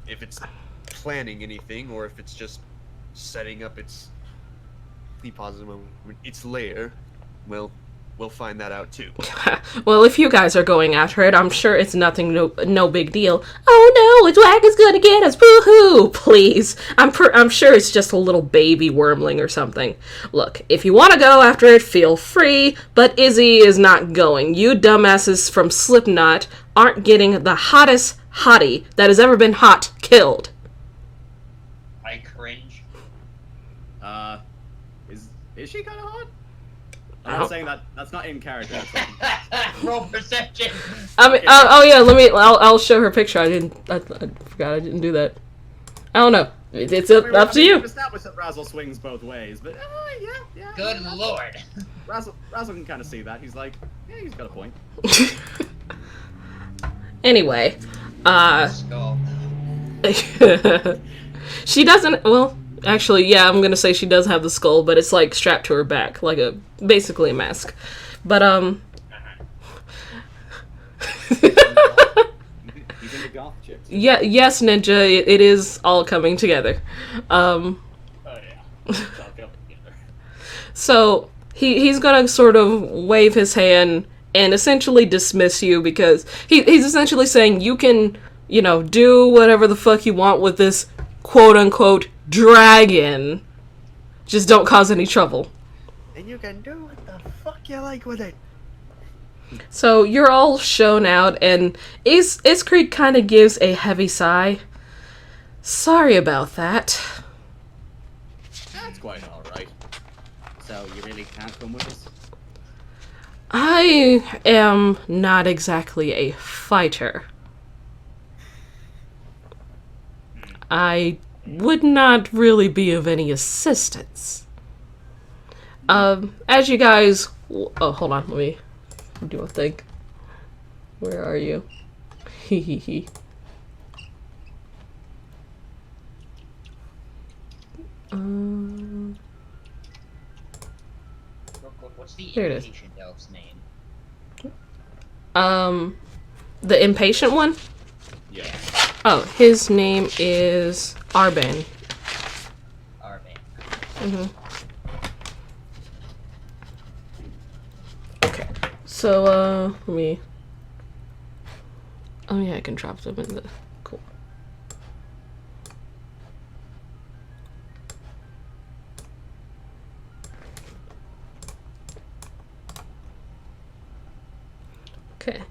If it's planning anything, or if it's just setting up its its lair, well, we'll find that out too. Well, if you guys are going after it, I'm sure it's nothing, no big deal. Oh no, a dragon's gonna get us! Boo-hoo! Please, I'm sure it's just a little baby wormling or something. Look, if you want to go after it, feel free. But Izzy is not going. You dumbasses from Slipknot aren't getting the hottest hottie that has ever been hot killed. I cringe. Is she kind of hot? I I'm don't- not saying that. That's not in character. That's Roll perception. I mean, Okay. oh yeah, I'll show her picture. I forgot I didn't do that. I don't know. It's up to you. We've established that Razzle swings both ways, but yeah. Good lord. Razzle can kind of see that. He's like, yeah, he's got a point. Anyway, Skull. she doesn't. Well, actually, yeah, I'm gonna say she does have the skull, but it's like strapped to her back, like basically a mask. But He's into goth chicks. yeah, yes, Ninja, it is all coming together. Oh yeah. It's all coming together. So he's gonna sort of wave his hand and essentially dismiss you because he's essentially saying you can, do whatever the fuck you want with this quote unquote dragon. Just don't cause any trouble. And you can do what the fuck you like with it. So you're all shown out, and Iskri kind of gives a heavy sigh. Sorry about that. That's quite alright. So, you really can't come with us? I am not exactly a fighter. I would not really be of any assistance. As you guys... Oh, hold on, let me do a think. Where are you? Hee hee hee. What's the Here it is. impatient elf's name? The impatient one? Yeah. Oh, his name is Arban. Arvin. Mm-hmm. Okay. So, let me... Oh yeah, I can drop them in the... Cool. Okay.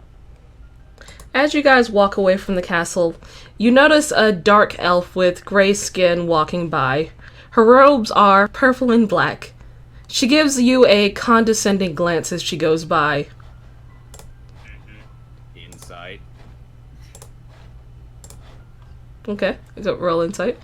As you guys walk away from the castle, you notice a dark elf with gray skin walking by. Her robes are purple and black. She gives you a condescending glance as she goes by. Inside. Okay, so roll insight.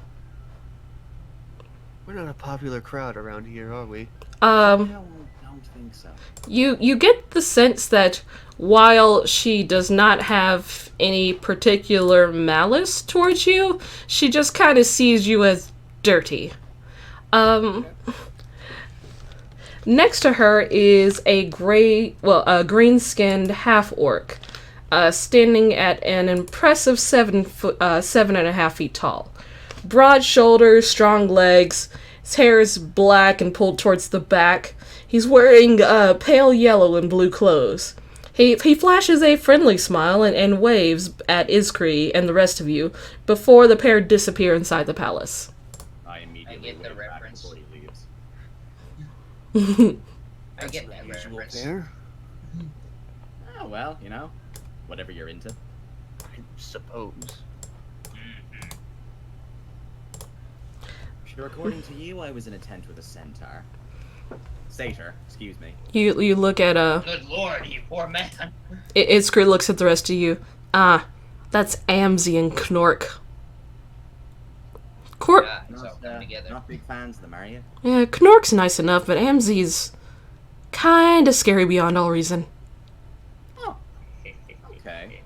We're not a popular crowd around here, are we? I don't think so. You get the sense that while she does not have any particular malice towards you, she just kind of sees you as dirty. Next to her is a green-skinned half-orc, standing at an impressive 7.5 feet tall. Broad shoulders, strong legs. His hair is black and pulled towards the back. He's wearing pale yellow and blue clothes. He flashes a friendly smile and waves at Iskri and the rest of you before the pair disappear inside the palace. I immediately get the wave back reference. before he leaves. I get that Unusual reference. pair, Oh, well, you know, whatever you're into. I suppose. Sure, according to you, I was in a tent with a centaur. Satyr, excuse me. You look at Good lord, you poor man. Iskri looks at the rest of you. Ah, that's Amzi and Knork. It's all Not, coming together. not big fans of them, are you? Yeah, Knork's nice enough, but Amzi's kinda scary beyond all reason. Oh, okay.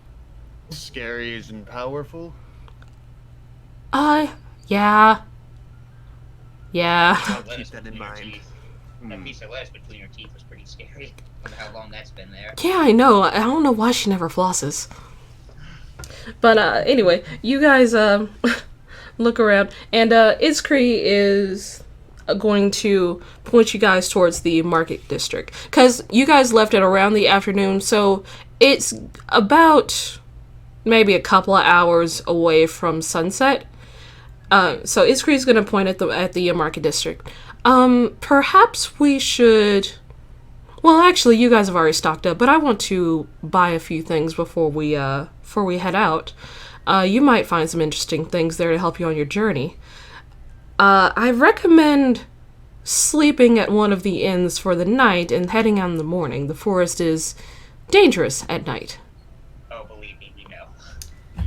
Scary and powerful. Yeah. Yeah. I'll Lettuce keep that in between your mind. teeth. That piece of lettuce between your teeth was pretty scary. Wonder how long that's been there. Yeah, I know. I don't know why she never flosses. But anyway, you guys look around, and Iskri is going to point you guys towards the market district, because you guys left it around the afternoon, so it's about maybe a couple of hours away from sunset. So Iskri's going to point at the market district. Perhaps we should... Well, actually, you guys have already stocked up, but I want to buy a few things before we head out. You might find some interesting things there to help you on your journey. I recommend sleeping at one of the inns for the night and heading out in the morning. The forest is dangerous at night. Oh, believe me, we know.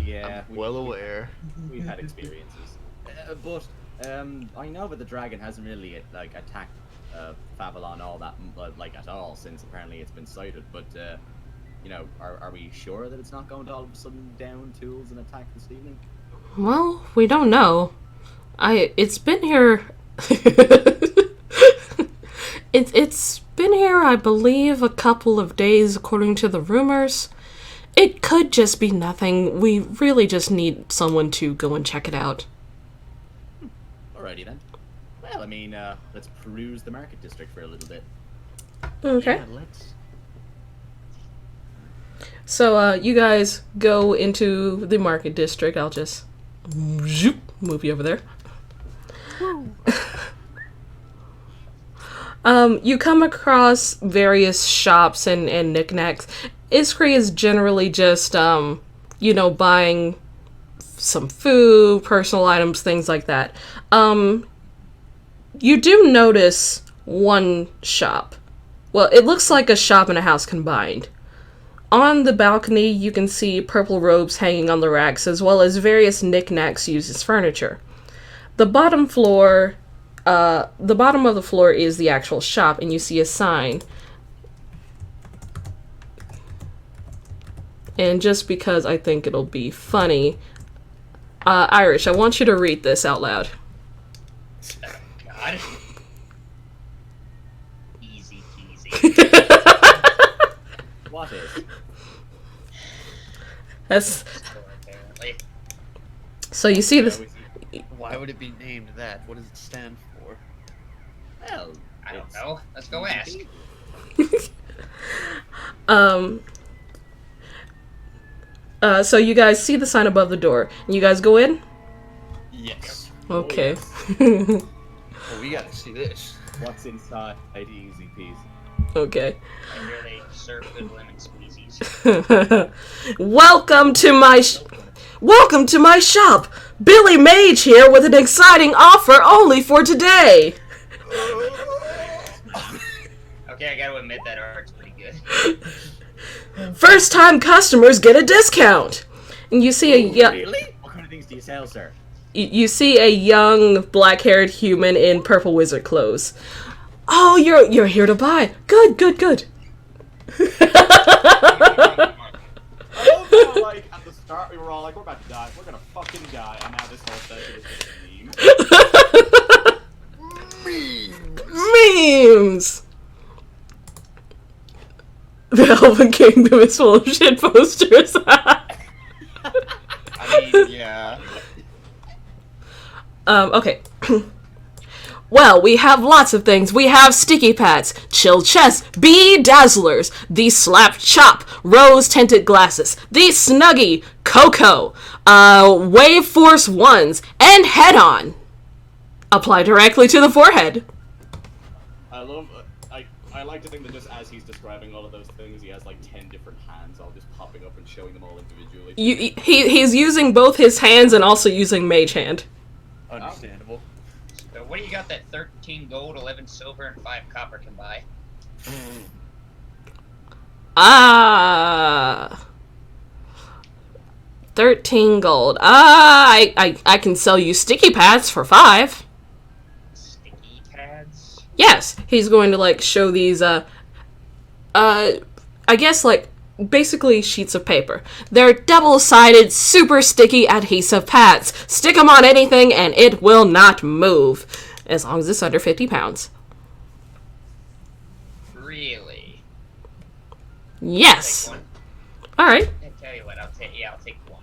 Yeah, Well aware. we've had experiences. But I know that the dragon hasn't really attacked Favalon all that at all since apparently it's been sighted. But you know, are we sure that it's not going to all of a sudden down tools and attack this evening? Well, we don't know. It's been here. It's been here, I believe, a couple of days, according to the rumors. It could just be nothing. We really just need someone to go and check it out. Alrighty then. Well, I mean, let's peruse the market district for a little bit. Okay. Yeah, let's. So, you guys go into the market district. I'll just zoop, move you over there. You come across various shops and knickknacks. Iskri is generally just, buying some food, personal items, things like that. You do notice one shop. Well, it looks like a shop and a house combined. On the balcony, you can see purple robes hanging on the racks, as well as various knickknacks used as furniture. The bottom of the floor is the actual shop, and you see a sign And just because I think it'll be funny, Irish, I want you to read this out loud. Oh, God. Easy peasy. What is? That's Apparently. so you see this. Why would it be named that? What does it stand for? Well, I don't it's know. Let's go ask. easy. So you guys see the sign above the door. You guys go in? Yes. Okay. Well, we gotta see this. What's inside? Easy peasy. Okay. I hear they serve good lemon squeezies. Welcome to my shop. Billy Mage here with an exciting offer only for today. Okay, I gotta admit that art's pretty good. First time customers get a discount. And you see Really? What kind of things do you sell, sir? you see a young black-haired human in purple wizard clothes. Oh, you're here to buy. Good. I love how, like, at the start we were all like, we're about to die, we're gonna fucking die, and now this whole session is just a meme. Memes. The Elven Kingdom is full of shit posters. I mean, yeah. Okay. Well, we have lots of things. We have sticky pads, chill chest, bee dazzlers, the slap chop, rose tinted glasses, the snuggie, cocoa, wave force ones, and head on. Apply directly to the forehead. I love, I like to think that just as he's describing all of those things, he has like 10 different hands all just popping up and showing them all individually. He's using both his hands and also using mage hand. Understandable. So what do you got that 13 gold, 11 silver, and 5 copper can buy? Ah. 13 gold. I can sell you sticky pads for 5. Sticky pads? Yes, he's going to like show these I guess like basically sheets of paper. They're double-sided, super sticky adhesive pads. Stick them on anything and it will not move as long as it's under 50 pounds. Really? Yes. Take one. All right. I tell you what, I'll take one.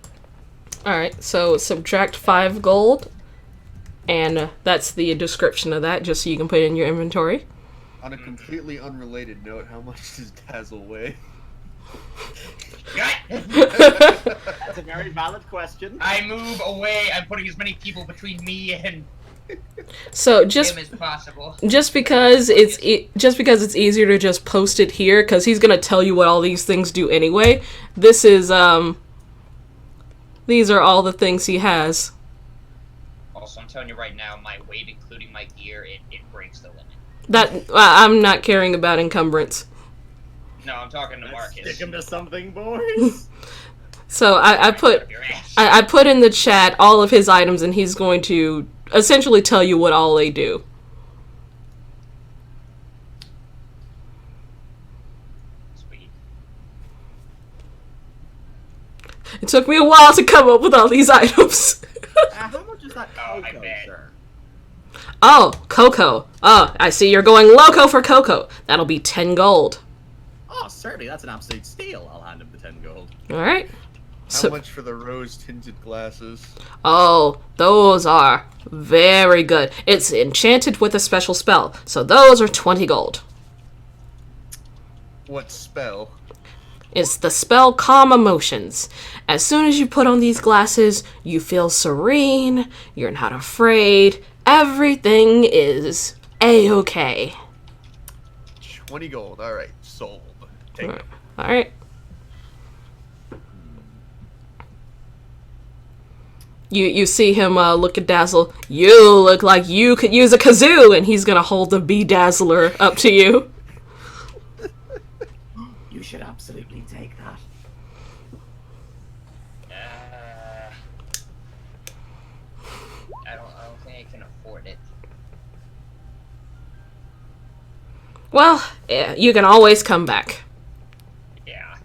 All right. So subtract 5 gold, and that's the description of that, just so you can put it in your inventory. On a completely unrelated note, how much does Dazzle weigh? That's a very valid question. I move away. I'm putting as many people between me and So just him as possible. because it's easier to just post it here, because he's gonna tell you what all these things do anyway. This is these are all the things he has. Also, I'm telling you right now, my weight, including my gear, it breaks the limit. That I'm not caring about encumbrance. No, I'm talking to Let's Marcus. stick him to something, boys. So I put Your ass. I put in the chat all of his items, and he's going to essentially tell you what all they do. Sweet. It took me a while to come up with all these items. How much is that Oh, I cocoa, bet. sir? Oh, cocoa. Oh, I see you're going loco for cocoa. That'll be 10 gold. Oh, certainly, that's an absolute steal. I'll hand him the 10 gold. All right. How So, much for the rose-tinted glasses? oh, those are very good. It's enchanted with a special spell, so those are 20 gold. What spell? It's the spell Calm Emotions. As soon as you put on these glasses, you feel serene, you're not afraid, everything is A-okay. 20 gold. Alright, sold. Take it. Alright. You see him look at Dazzle. You look like you could use a kazoo, and he's gonna hold the bee dazzler up to you. You should absolutely take that. I don't think I can afford it. Well, yeah, you can always come back. Yeah.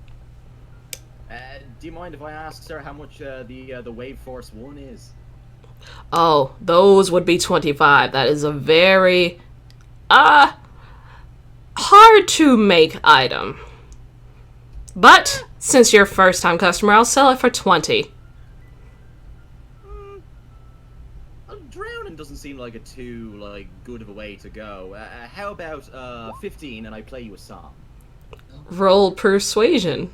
do you mind if I ask, sir, how much the Wave Force 1 is? Oh, those would be 25. That is a very hard to make item. But since you're a first time customer, I'll sell it for 20. Drowning doesn't seem like a too good of a way to go. How about 15 and I play you a song? Roll persuasion.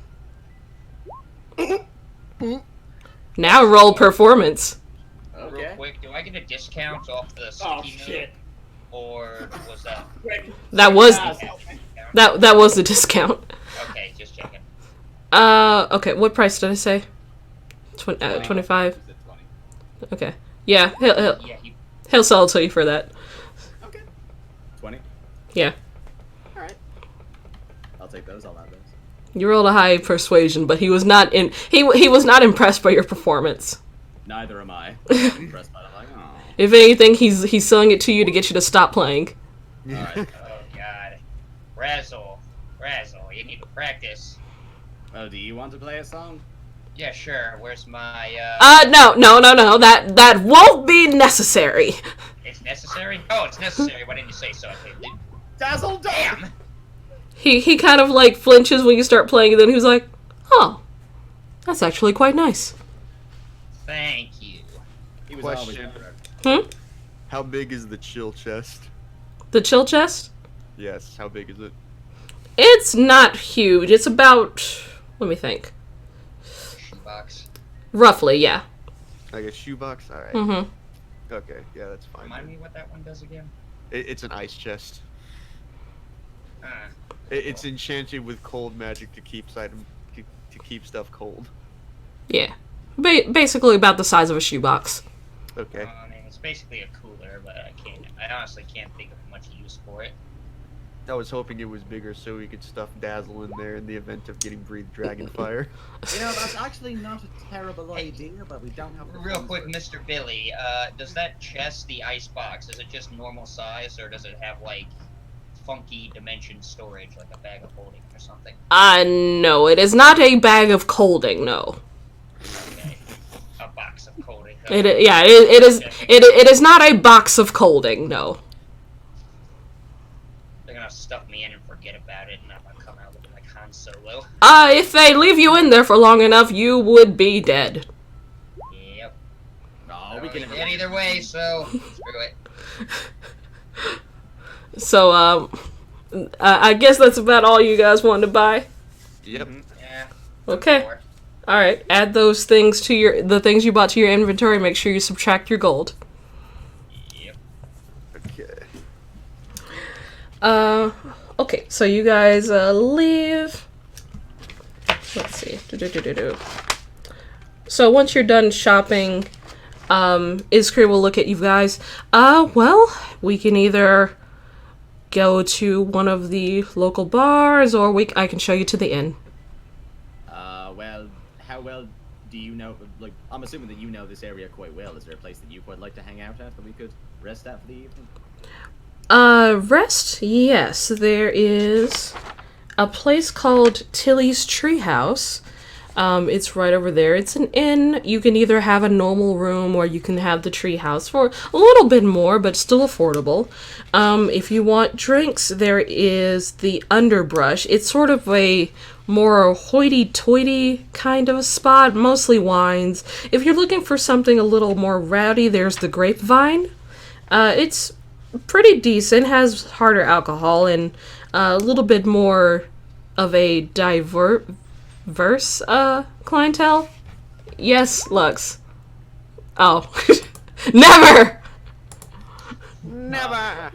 Now roll performance. Real Okay. quick, do I get a discount off the Oh sticky note? shit. Or was that... That was discount? that was the discount. Okay, just checking. Okay, what price did I say? 25. Is it 20? Okay. Yeah, he'll Yeah, he'll sell it to you for that. Okay. 20? Yeah. Alright. I'll take those, I'll add those. You rolled a high persuasion, but he was not not impressed by your performance. Neither am I. I'm impressed by it. I'm like, oh. If anything, he's selling it to you to get you to stop playing. Alright. oh god. Razzle, you need to practice. Oh, do you want to play a song? Yeah, sure. Where's my, No. That won't be necessary. It's necessary? Oh, it's necessary. Why didn't you say so? Dazzle Damn! He kind of like flinches when you start playing, and then he was like, "Oh, that's actually quite nice." Thank you. He was Question. always Hmm? How big is the chill chest? The chill chest? Yes, how big is it? It's not huge. It's about, let me think. Shoebox. Roughly, yeah. Like a shoebox? Alright. Mm-hmm. Okay, yeah, that's fine. Remind me what that one does again? It's an ice chest. Uh, It's enchanted with cold magic to keep to keep stuff cold. Yeah. Basically about the size of a shoebox. Okay. I mean, it's basically a cooler, but I honestly can't think of much use for it. I was hoping it was bigger so we could stuff Dazzle in there in the event of getting breathed dragon fire. You know, that's actually not a terrible idea, but we don't have the Real funds quick, for it. Mr. Billy, does that chest, the ice box, is it just normal size, or does it have, like, funky dimension storage, like a bag of holding or something? No, it is not a bag of colding, no. Okay. A box of colding. It is not a box of colding, no. They're gonna stuff me in and forget about it, and I'm gonna come out looking like Han Solo. If they leave you in there for long enough, you would be dead. Yep. No, we can. Dead either way, so screw it. So, I guess that's about all you guys wanted to buy. Yep. Yeah. Okay. Or- Alright, add those things to the things you bought to your inventory, make sure you subtract your gold. Yep. Okay. Okay, so you guys, leave. Let's see. Do-do-do-do-do. So once you're done shopping, Iskri will look at you guys. Well, we can either go to one of the local bars, or I can show you to the inn. Well, how well do you know? Like, I'm assuming that you know this area quite well. Is there a place that you quite like to hang out at that we could rest at for the evening? Rest? Yes, there is a place called Tilly's Treehouse. It's right over there. It's an inn. You can either have a normal room or you can have the treehouse for a little bit more, but still affordable. If you want drinks, there is the Underbrush. It's sort of a more hoity-toity kind of spot, mostly wines. If you're looking for something a little more rowdy, there's the Grapevine. It's pretty decent, has harder alcohol and a little bit more of a diverse clientele. Yes, Lux. Oh. Never! Never!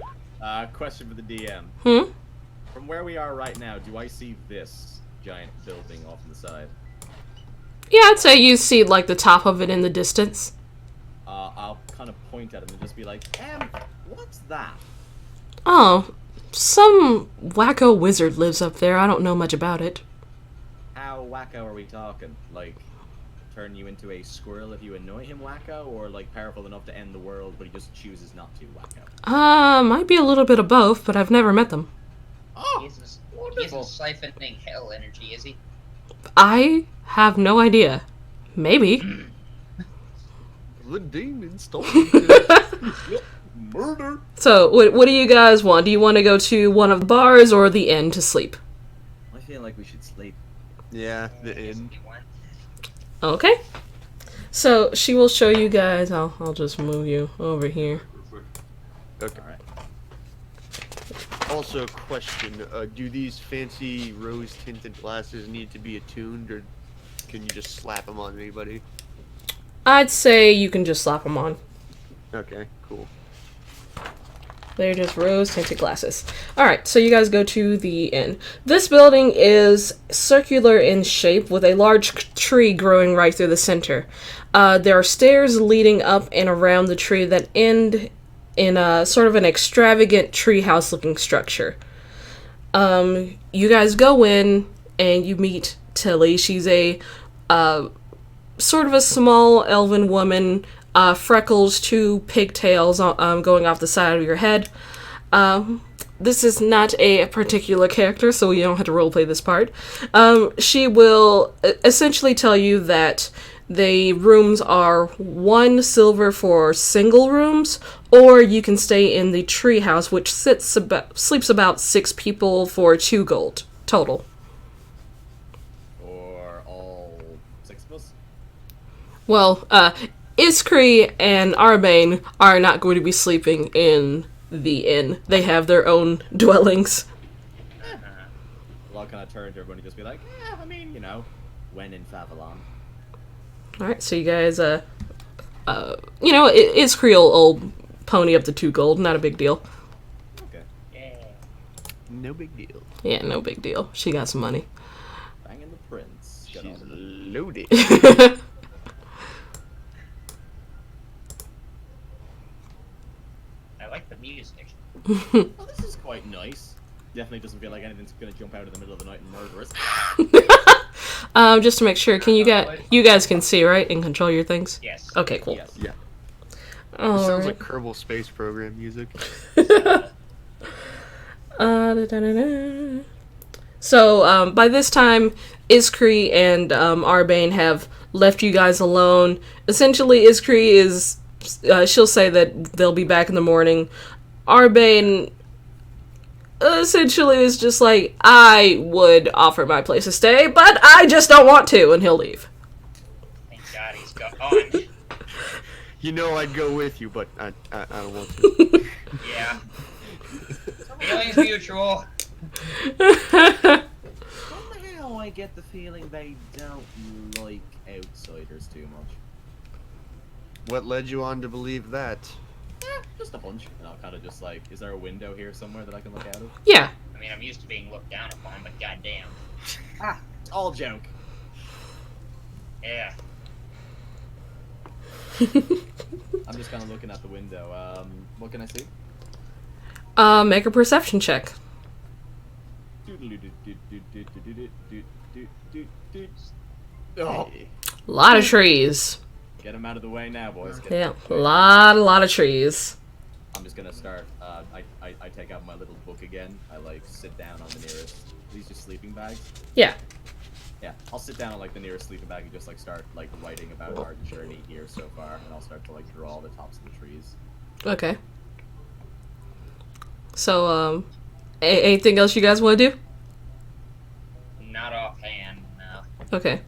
Question for the DM. From where we are right now, do I see this giant building off on the side? Yeah, I'd say you see, like, the top of it in the distance. I'll kind of point at him and just be like, what's that? Oh, some wacko wizard lives up there. I don't know much about it. How wacko are we talking? Like, turn you into a squirrel if you annoy him wacko? Or, like, powerful enough to end the world, but he just chooses not to wacko? Might be a little bit of both, but I've never met them. Oh, He isn't wonderful. siphoning hell energy, is he? I have no idea. Maybe. The demon stole it. Murder. So, what do you guys want? Do you want to go to one of the bars or the inn to sleep? I feel like we should sleep. Yeah, the I guess inn. if you want. Okay. So, she will show you guys. I'll just move you over here. Real quick. Okay. All right. Also, question: do these fancy rose-tinted glasses need to be attuned, or can you just slap them on anybody? I'd say you can just slap them on. Okay, cool. They're just rose-tinted glasses. Alright, so you guys go to the inn. This building is circular in shape with a large tree growing right through the center. There are stairs leading up and around the tree that end in a sort of an extravagant treehouse-looking structure. You guys go in and you meet Tilly. She's a sort of a small elven woman, freckles, 2 pigtails going off the side of your head. This is not a particular character, so you don't have to roleplay this part. She will essentially tell you that the rooms are 1 silver for single rooms, or you can stay in the treehouse, which sleeps about 6 people for 2 gold total. Or all 6 of us. Well, Iskri and Arbane are not going to be sleeping in the inn. They have their own dwellings. Well, I'll kind of turn to everybody and just be like, yeah, I mean, you know, when in Favalon. Alright, so you guys, Iskri will pony up the 2 gold, not a big deal. Okay. Yeah. No big deal. Yeah, no big deal. She got some money. Banging the prince. Get She's on with it. loaded. I like the music. Oh, this is quite nice. Definitely doesn't feel like anything's gonna jump out in the middle of the night and murder us. Just to make sure, you guys can see, right, and control your things? Yes. Okay, cool. Yes. Yeah. Alright. Sounds like Kerbal Space Program music. Da-da-da-da. So, by this time, Iskri and Arbane have left you guys alone. Essentially, Iskri is... she'll say that they'll be back in the morning. Arbane essentially is just like, I would offer my place to stay, but I just don't want to, and he'll leave. Thank God he's gone. You know I'd go with you, but I don't want to. Yeah. Feelings mutual. Somehow I get the feeling they don't like outsiders too much. What led you on to believe that? Just a hunch. And I'll kind of just like, is there a window here somewhere that I can look out of? Yeah. I mean, I'm used to being looked down upon, but goddamn. It's all joke. Yeah. I'm just kind of looking at the window. What can I see? Make a perception check. Oh, A lot of trees. get him out of the way now, boys. Get Yeah, him out of a the way. lot of trees. I'm just gonna start. I take out my little book again. I like sit down on the nearest. These just sleeping bags. Yeah. Yeah, I'll sit down on like the nearest sleeping bag and just like start like writing about our journey here so far, and I'll start to like draw the tops of the trees. Okay. So, anything else you guys want to do? Not offhand, no. Okay.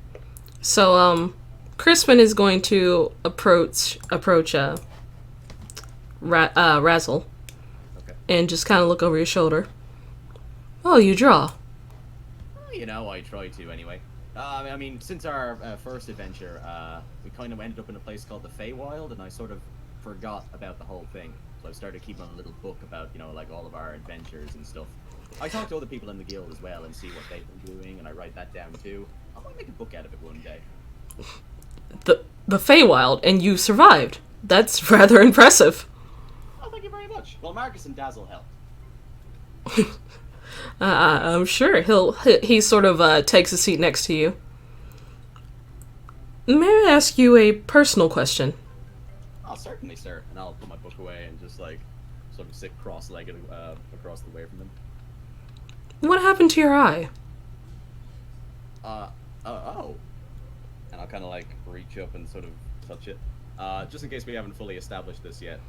So, Crispin is going to approach, Razzle. Okay. And just kind of look over your shoulder. Oh, you draw. You know, I try to anyway. I mean, since our first adventure, we kind of ended up in a place called the Feywild, and I sort of forgot about the whole thing. So I started keeping a little book about, you know, like all of our adventures and stuff. I talk to other people in the guild as well and see what they've been doing, and I write that down too. I might make a book out of it one day. The Feywild, and you survived. That's rather impressive. Oh, thank you very much. Well, Marcus and Dazzle helped. I'm sure he sort of takes a seat next to you. May I ask you a personal question? Oh, certainly, sir. And I'll put my book away and just like sort of sit cross-legged across the way from him. What happened to your eye? Oh. And I'll kind of like reach up and sort of touch it. Just in case we haven't fully established this yet.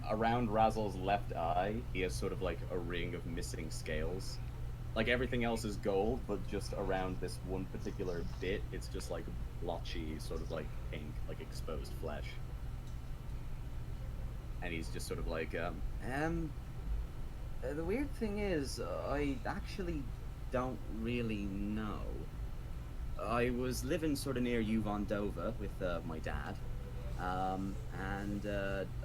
Around Razzle's left eye, he has sort of like a ring of missing scales. Like everything else is gold, but just around this one particular bit, it's just like blotchy, sort of like pink, like exposed flesh. And he's just sort of like, the weird thing is, I actually don't really know. I was living sort of near Uvondova with my dad, and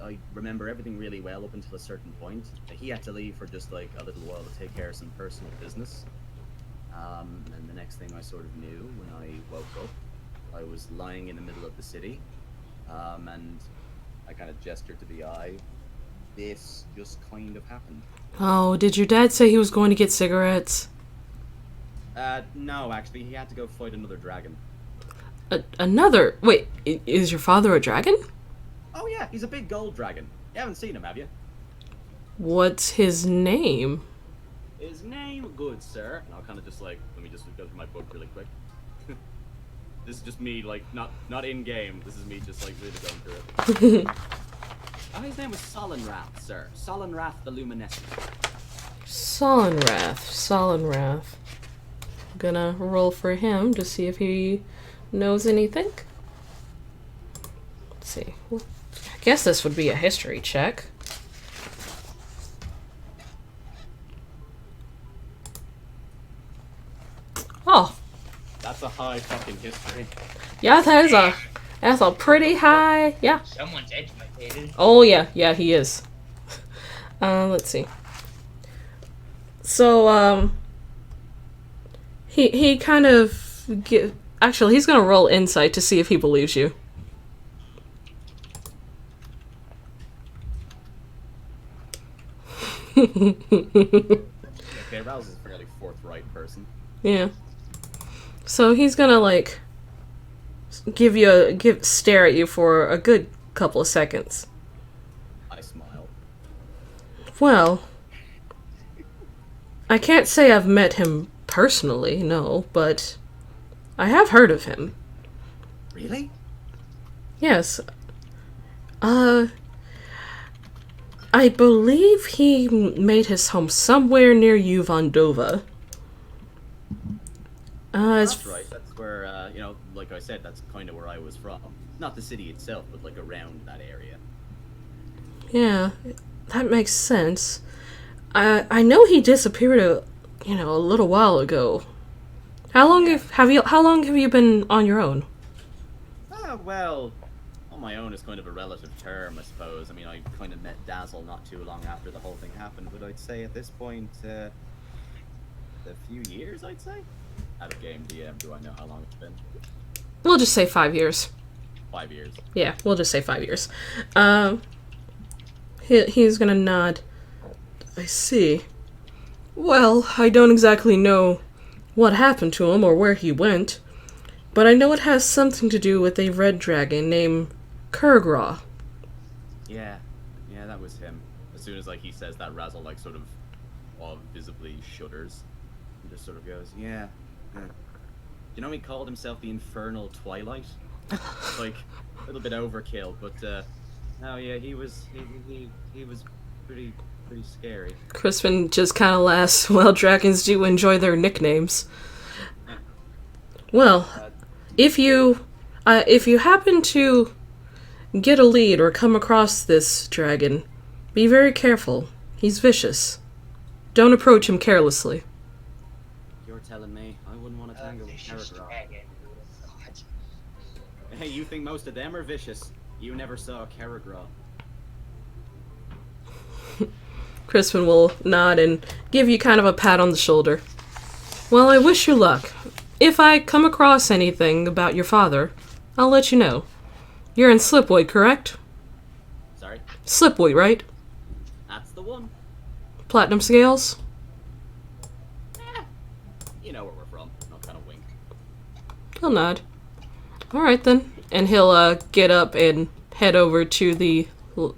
I remember everything really well up until a certain point. He had to leave for just like a little while to take care of some personal business. And the next thing I sort of knew when I woke up, I was lying in the middle of the city, and I kind of gestured to the eye. This just kind of happened. Oh, did your dad say he was going to get cigarettes? No, actually, he had to go fight another dragon. Another? Wait, is your father a dragon? Oh yeah, he's a big gold dragon. You haven't seen him, have you? What's his name? His name, good sir. And I'll kind of just like, let me just go through my book really quick. This is just me, like, not in game. This is me just like really going through it. Oh, his name was Solenrath, sir. Solenrath the Luminescent. Solenrath. I'm gonna roll for him to see if he knows anything. Let's see. Well, I guess this would be a history check. Oh, That's a high fucking history. yeah, that's a pretty high. Yeah. Someone's educated. Oh yeah, he is. Let's see. So he kind of actually he's gonna roll insight to see if he believes you. Okay, Rouse is a fairly forthright person. Yeah. So he's gonna like stare at you for a good couple of seconds. I smile. Well, I can't say I've met him personally, no, but I have heard of him. Really? Yes. I believe he made his home somewhere near Uvondova. That's right. That's where, like I said, that's kind of where I was from. Not the city itself, but like around that area. Yeah, that makes sense. I know he disappeared a little while ago. How long have you been on your own? Well, on my own is kind of a relative term, I suppose. I mean, I kind of met Dazzle not too long after the whole thing happened, but I'd say at this point, a few years, I'd say. Out of game DM, do I know how long it's been? We'll just say 5 years. 5 years. Yeah, we'll just say 5 years. He's gonna nod. I see. Well, I don't exactly know what happened to him or where he went, but I know it has something to do with a red dragon named Kurgraw. Yeah, that was him. As soon as like he says that, Razzle like sort of visibly shudders and just sort of goes, yeah. You know he called himself the Infernal Twilight? Like a little bit overkill, but no, yeah, he was pretty scary. Crispin just kind of laughs. Well, dragons do enjoy their nicknames. Well, if you happen to get a lead or come across this dragon, be very careful. He's vicious. Don't approach him carelessly. You're telling me I wouldn't want to tangle with Vicious Carrot dragon. God. Hey, you think most of them are vicious? You never saw Carragraw. Crispin will nod and give you kind of a pat on the shoulder. Well, I wish you luck. If I come across anything about your father, I'll let you know. You're in Slipwood, correct? Sorry? Slipwood, right? That's the one. Platinum scales? You know where we're from. I'll kind of wink. He'll nod. Alright then. And he'll get up and head over to the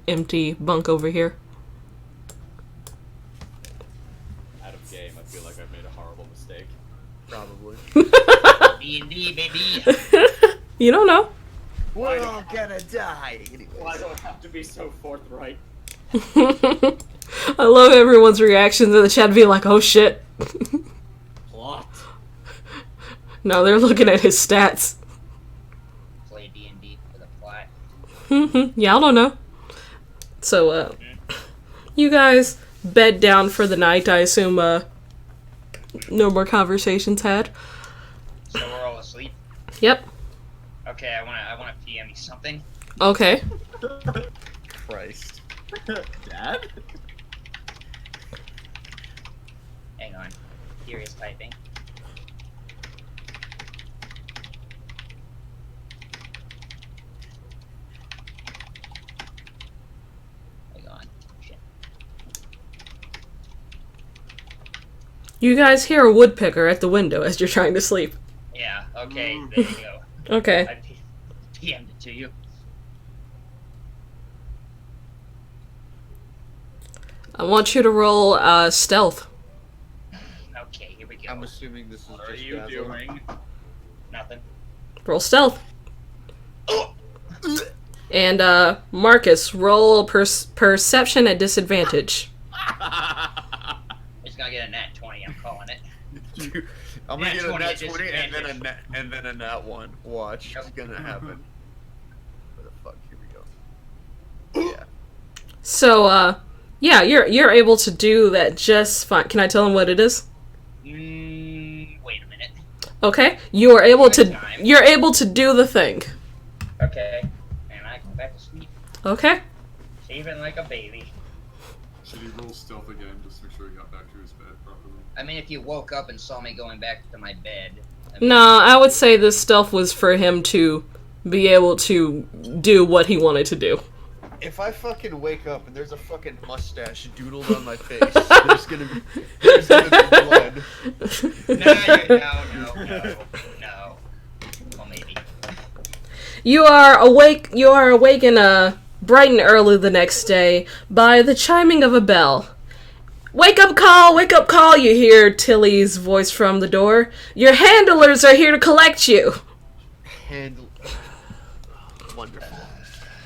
empty bunk over here. Out of game, I feel like I've made a horrible mistake. Probably. D&D, baby. You don't know. Why We're do- all gonna die. Why do I have to be so forthright? I love everyone's reactions in the chat being like, oh shit. Plot. No, they're looking at his stats. Play D&D for the plot. Y'all don't know. So, you guys bed down for the night. I assume, no more conversations had. So we're all asleep. Yep. Okay, I wanna PM you something. Okay. Christ. Dad? Hang on. Furious typing. Hang on. Shit. You guys hear a woodpecker at the window as you're trying to sleep. Yeah, okay, there you go. Okay. I PM'd it to you. I want you to roll, stealth. Okay, here we go. I'm assuming this is What are just you Basil. doing? Nothing. Roll stealth. And, Marcus, roll perception at disadvantage. It's gonna get a nat 20, I'm calling it. I'm gonna Nat get a 20 nat at 20 and then a disadvantage. nat, and then a nat 1. Watch. It's Yep. gonna happen. Where the fuck? Here we go. Yeah. So, yeah, you're able to do that just fine. Can I tell him what it is? Wait a minute. Okay. You are able to, Good time. you're able to do the thing. Okay. And I go back to sleep, Okay. saving like a baby. Should he roll stealth again just to make sure he got back to his bed properly? I mean, if you woke up and saw me going back to my bed. I mean, No, I would say this stealth was for him to be able to do what he wanted to do. If I fucking wake up and there's a fucking mustache doodled on my face, there's gonna be blood. No. Well, maybe. You are awakened bright and early the next day by the chiming of a bell. Wake up call, you hear Tilly's voice from the door. Your handlers are here to collect you. Handle. Wonderful.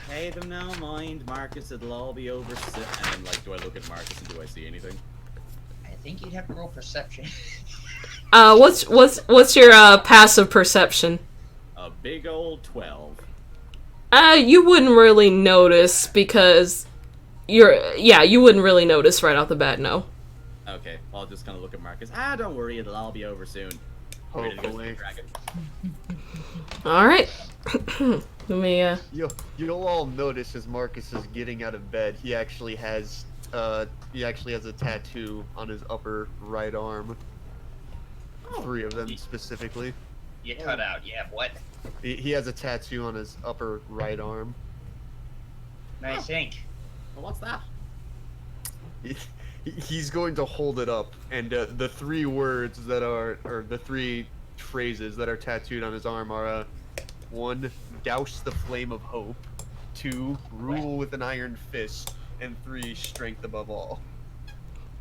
Pay them no mind, Marcus. It'll all be over soon. And like, do I look at Marcus and do I see anything? I think you'd have to roll perception. What's your passive perception? A big old 12. You wouldn't really notice because you wouldn't really notice right off the bat, no. Okay, I'll just kind of look at Marcus. Don't worry, it'll all be over soon. Ready to go see the Hopefully. dragon. Alright. Let me, You'll all notice as Marcus is getting out of bed, he actually has a tattoo on his upper right arm. 3 of them specifically. You cut out. You have what? He has a tattoo on his upper right arm. Nice ink. Well, what's that? He's going to hold it up, and the 3 words that are, or the 3 phrases that are tattooed on his arm are, 1, douse the flame of hope, 2, rule with an iron fist, and 3, strength above all.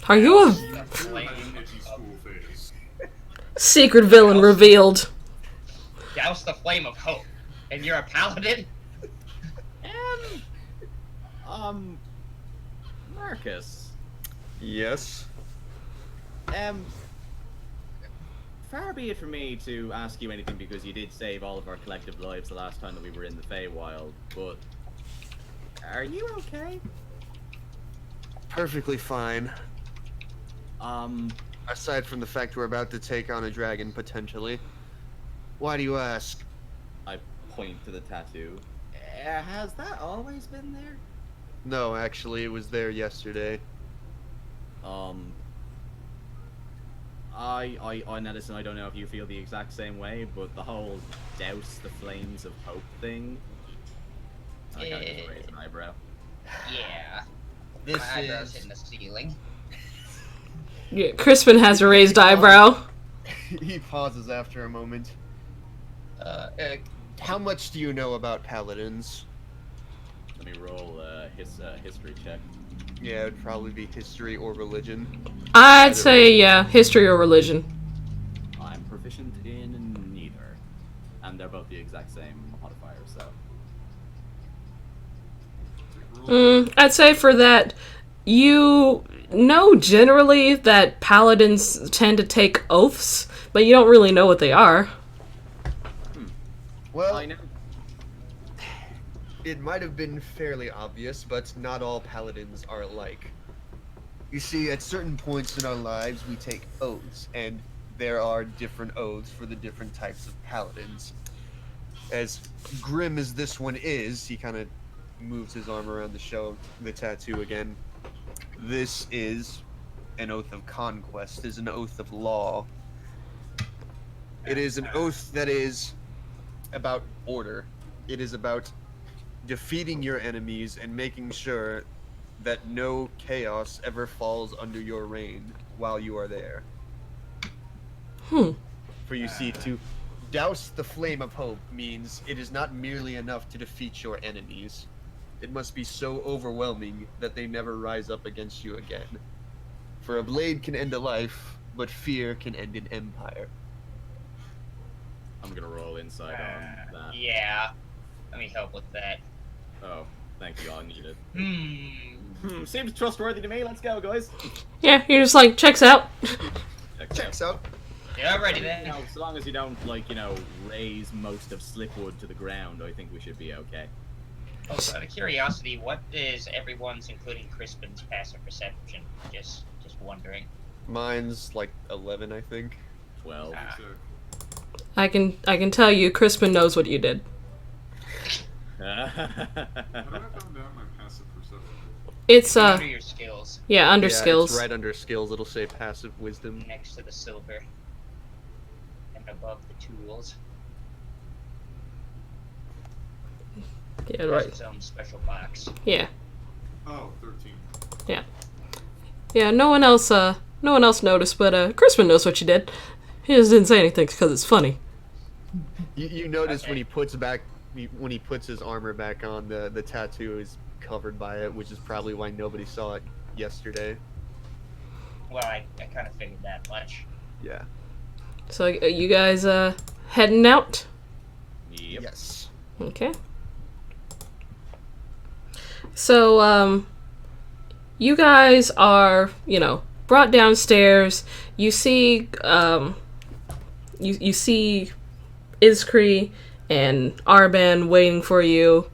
are you a The flame Edgy school phase. secret villain revealed? Douse the flame of hope. And you're a paladin? Marcus. Yes. Far be it from me to ask you anything because you did save all of our collective lives the last time that we were in the Feywild, but are you okay? Perfectly fine. Um, Aside from the fact we're about to take on a dragon, potentially. Why do you ask? I point to the tattoo. Has that always been there? No, actually, it was there yesterday. Nelson, I don't know if you feel the exact same way, but the whole douse the flames of hope thing. I kind of just raise an eyebrow. Yeah. This My eyebrows is- hitting the ceiling. Yeah, Crispin has a raised eyebrow. He pauses after a moment. How much do you know about paladins? Let me roll his history check. Yeah, it would probably be history or religion. I'd say, yeah, history or religion. I'm proficient in neither. and they're both the exact same modifier. So I'd say for that, you know generally that paladins tend to take oaths, but you don't really know what they are. Well, I know. it might have been fairly obvious, but not all paladins are alike. You see, at certain points in our lives, we take oaths, and there are different oaths for the different types of paladins. As grim as this one is, he kind of moves his arm around to show the tattoo again. This is an oath of conquest, is an oath of law. It is an oath that is about order. It is about defeating your enemies and making sure that no chaos ever falls under your reign while you are there. For you see, to douse the flame of hope means it is not merely enough to defeat your enemies. It must be so overwhelming that they never rise up against you again. For a blade can end a life, but fear can end an empire. I'm gonna roll insight on that. Yeah. Let me help with that. Oh, thank you. I need it. Hmm. Seems trustworthy to me. Let's go, guys. Yeah, you're just like, checks out. Checks out. Yeah, alrighty You then. know, so long as you don't, like, raise most of Slipwood to the ground, I think we should be okay. Also, out of curiosity, what is everyone's, including Crispin's, passive perception? Just wondering. Mine's like 11, I think. 12. Ah. I can tell you, Crispin knows what you did. How do I find out my passive perception? It's Under your skills, yeah, under Yeah, skills. It's right under skills. It'll say passive wisdom. next to the silver, and above the tools. Yeah, There's right. its own special box. Yeah. Oh, 13. Yeah, no one else noticed, but Crispin knows what you did. He just didn't say anything because it's funny. You notice Okay. when he puts his armor back on, the tattoo is covered by it, which is probably why nobody saw it yesterday. Well, I kind of figured that much. Yeah. So you guys heading out? Yep. Yes. Okay. So you guys are, brought downstairs. You see you see Iskri and Arban waiting for you.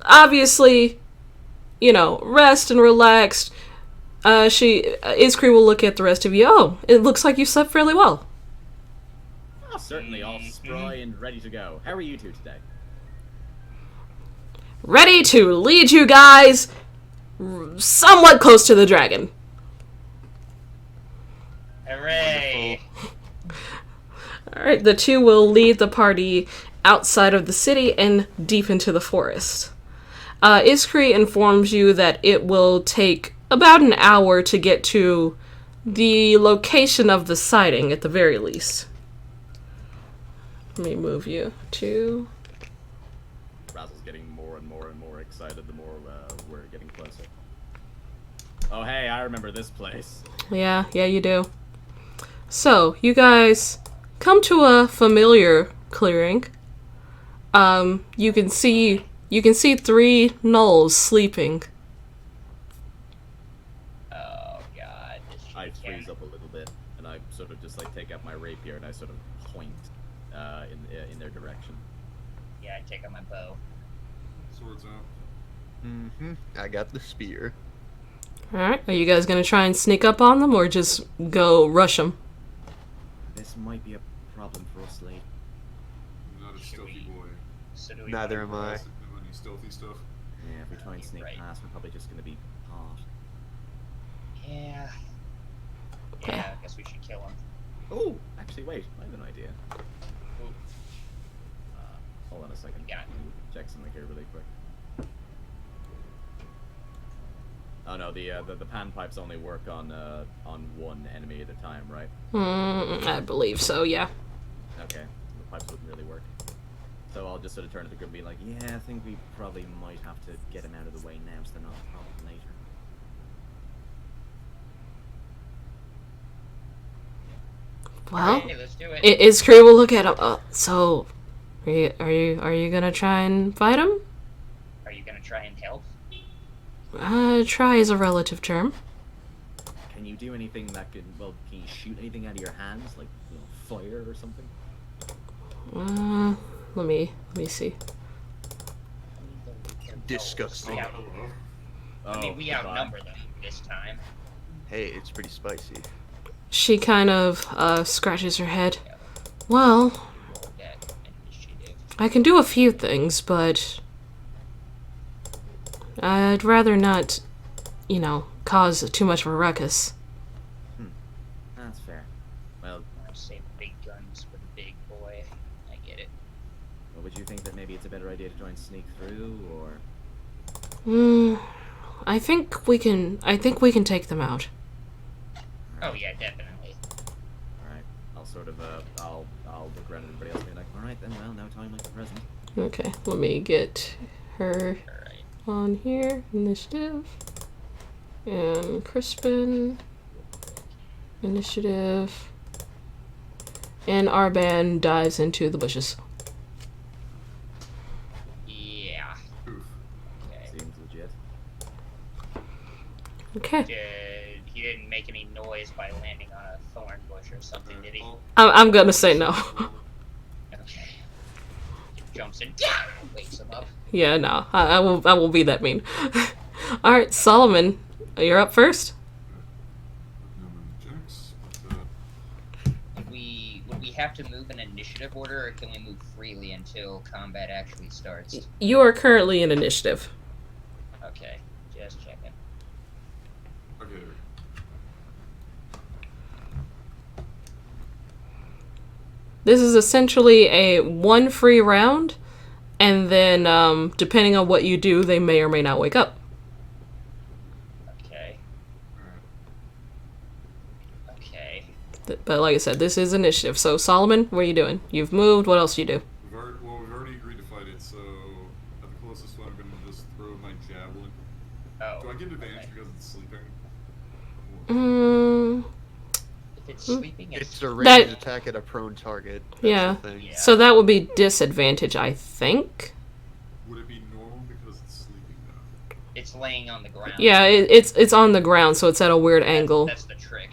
Obviously, rest and relaxed. Iskri will look at the rest of you. Oh, it looks like you slept fairly well. Oh, certainly all spry and ready to go. How are you two today? Ready to lead you guys somewhat close to the dragon. Hooray! Alright, the two will lead the party outside of the city and deep into the forest. Iskri informs you that it will take about an hour to get to the location of the sighting, at the very least. Let me move you to... Razzle's getting more and more and more excited the more we're getting closer. Oh, hey, I remember this place. Yeah, you do. So, you guys come to a familiar clearing. You can see 3 gnolls sleeping. Oh god, this shit I can't. freeze up a little bit, and I sort of just, take out my rapier and I sort of point in their direction. Yeah, I take out my bow. Swords out. Mm-hmm. I got the spear. Alright, are you guys gonna try and sneak up on them, or just go rush them? This might be a problem for us, late. I'm not a Should stealthy we- boy. So do we Neither wanna- am I. Any stealthy stuff? Yeah, if we try and sneak Right. past, we're probably just gonna be hot. Yeah. Yeah, I guess we should kill him. Oh, actually, wait, I have an idea. Ooh. Hold on a second. Yeah. Let me check something here really quick. Oh no, the pan pipes only work on one enemy at a time, right? I believe so, yeah. Okay, the pipes wouldn't really work. So I'll just sort of turn to the group and be like, yeah, I think we probably might have to get him out of the way now so they're not a problem later. Well, Hey, let's do it. Iskri will look at him. So, are you gonna try and fight him? Are you gonna try and help? Try is a relative term. Can you do anything that can, well, can you shoot anything out of your hands, like fire or something? Let me see. Disgusting. Yeah. I mean, we goodbye. outnumber them this time. Hey, it's pretty spicy. She kind of scratches her head. Well, That initiative. I can do a few things, but I'd rather not, cause too much of a ruckus. That's fair. Well, I say big guns for the big boy. I get it. well, would you think that maybe it's a better idea to try and sneak through, or? I think we can take them out. Oh yeah, definitely. Alright, I'll sort of, I'll look around at everybody else and be like, alright then, well, no time like the present. Okay, let me get her Alright. on here. Initiative. And Crispin. Initiative. And Arban dives into the bushes. Yeah. Oof. Okay. Seems legit. Okay. He didn't make any noise by landing on a thorn bush or something, did he? I'm gonna say no. Okay. He jumps in. Yeah! Wakes him up. Yeah, no. I will be that mean. Alright, Solomon, you're up first. No many checks, but Would we have to move in initiative order, or can we move freely until combat actually starts? You are currently in initiative. Okay, just checking. okay. This is essentially a one free round, and then depending on what you do, they may or may not wake up. Okay. Alright. Okay. But like I said, this is initiative. So Solomon, what are you doing? You've moved. What else do you do? We've already agreed to fight it, so at the closest one, I'm gonna just throw my javelin. Oh. Do I get advantage okay. because it's sleeping? Mm, If it's sleeping, It's it's a ranged That- attack at a prone target. That's Yeah. the thing. Yeah. so that would be disadvantage, I think. Would it be normal because it's sleeping though? it's laying on the ground. Yeah, it's on the ground, so it's at a weird angle. That's the trick.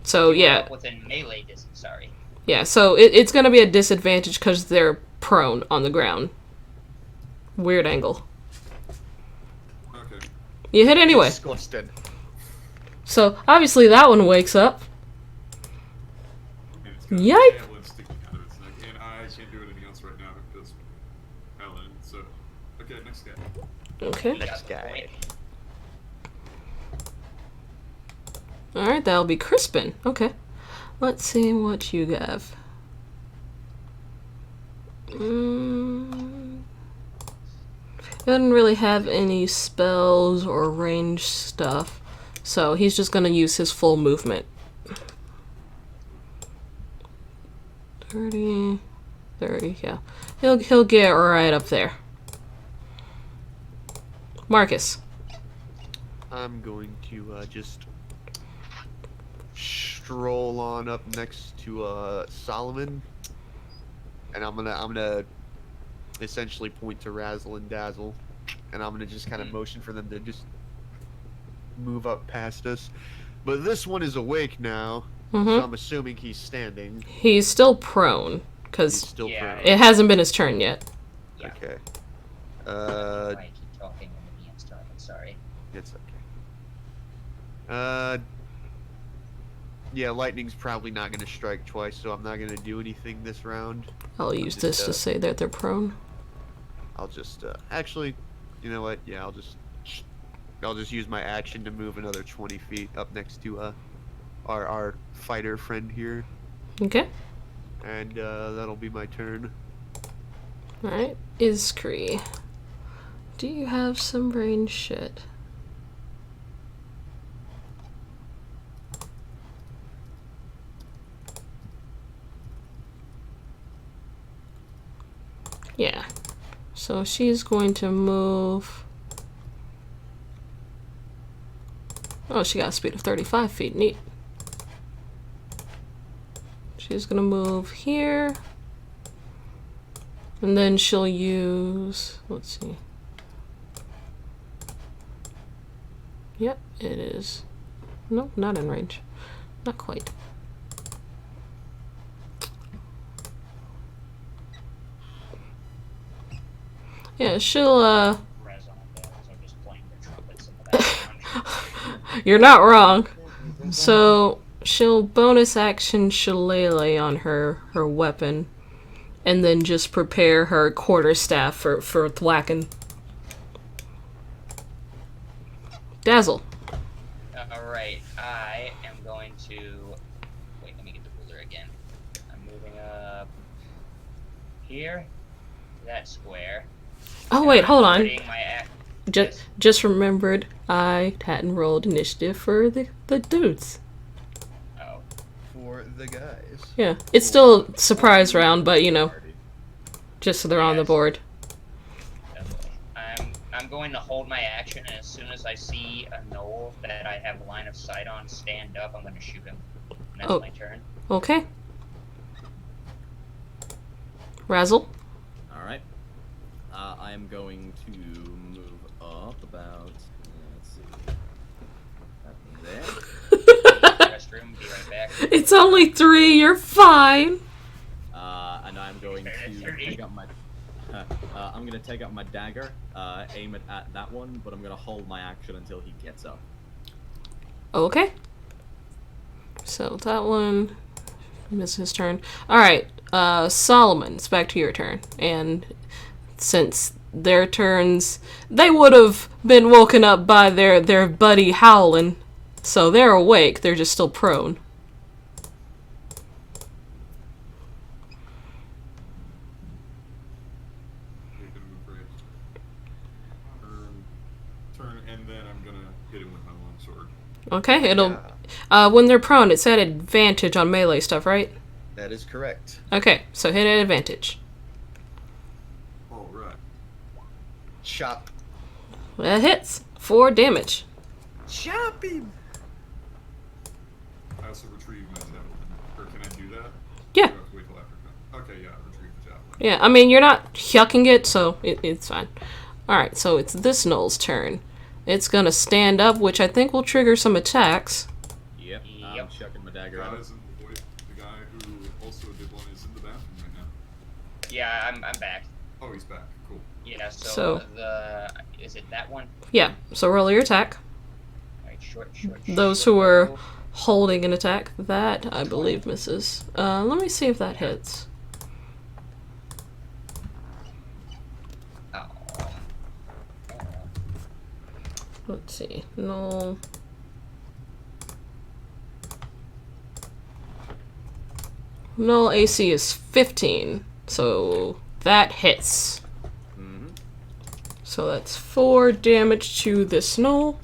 So yeah, Within melee distance. Sorry. yeah. So it's gonna be a disadvantage because they're prone on the ground. Weird angle. Okay. You hit anyway. Disgusted. So obviously that one wakes up. And it's got Yipe. a javelin sticking out of its neck, and I can't do anything else right now because Paladin. So, okay, next guy. Okay. Next guy. All right, that'll be Crispin. Okay. Let's see what you have. Doesn't really have any spells or range stuff, so he's just gonna use his full movement. 30, yeah. He'll get right up there. Marcus. I'm going to just stroll on up next to Solomon, and I'm gonna essentially point to Razzle and Dazzle, and I'm gonna just kind of motion for them to just move up past us. But this one is awake now, so I'm assuming he's standing. He's still prone, He's because still Yeah. prone. it hasn't been his turn yet. Yeah. Okay. I keep talking when the DM's talking. Sorry. It's okay. Yeah, lightning's probably not gonna strike twice, so I'm not gonna do anything this round. I'll use this to say that they're prone. I'll just, actually, you know what? Yeah, I'll just use my action to move another 20 feet up next to, our fighter friend here, Okay. and, that'll be my turn. Alright. Iskri. Do you have some range shit? Yeah. So she's going to move. Oh, she got a speed of 35 feet. Neat. she's gonna move here. And then she'll use, let's see. Yep, it is. Nope, not in range. Not quite. Yeah, she'll, Res on those. I'm just playing the trumpets in the background. you're not wrong. So, she'll bonus action Shillelagh on her weapon. And then just prepare her quarterstaff for thwacking. Dazzle. Alright, I am going to... Wait, let me get the ruler again. I'm moving up here, that square. Oh wait, hold on. Putting my Just remembered I hadn't rolled initiative for the dudes. Oh. For the guys. Yeah, it's still a surprise round, but you know, just so they're on the Yes. board. Definitely. I'm going to hold my action, and as soon as I see a knoll that I have line of sight on stand up, I'm going to shoot him. And that's Oh. my turn. Okay. Razzle. All right. I am going to move up about. Let's see. Up there. Restroom, be right back. It's only 3. You're fine. And I'm going to take up my. I'm going to take up my dagger, aim it at that one, but I'm going to hold my action until he gets up. Okay. So that one missed his turn. All right, Solomon. It's back to your turn, and since their turns, they would have been woken up by their buddy howling, so they're awake. They're just still prone. Make him move right. Turn, and then I'm gonna hit him with my longsword. Okay, it'll when they're prone, it's at advantage on melee stuff, right? That is correct. Okay, so hit at advantage. All right. Chop. That hits 4 damage. Chop him! I also retrieve my javelin. Or can I do that? Yeah. Do I have to wait till after? Okay, yeah, retrieve the javelin. Yeah, I mean, you're not yucking it, so it's fine. Alright, so it's this Knoll's turn. It's gonna stand up, which I think will trigger some attacks. Yep. I'm Yep. chucking my dagger at him. Guys, and the guy who also did one is in the bathroom right now. Yeah, I'm back. Oh, he's back. Cool. Yeah, So- so is it that one? Yeah, so roll your attack. Alright, short. Those who were holding an attack, that, I believe, misses. Let me see if that hits. Oh. Let's see. Knoll. Knoll AC is 15, so that hits. Mm-hmm. So that's 4 damage to this Knoll.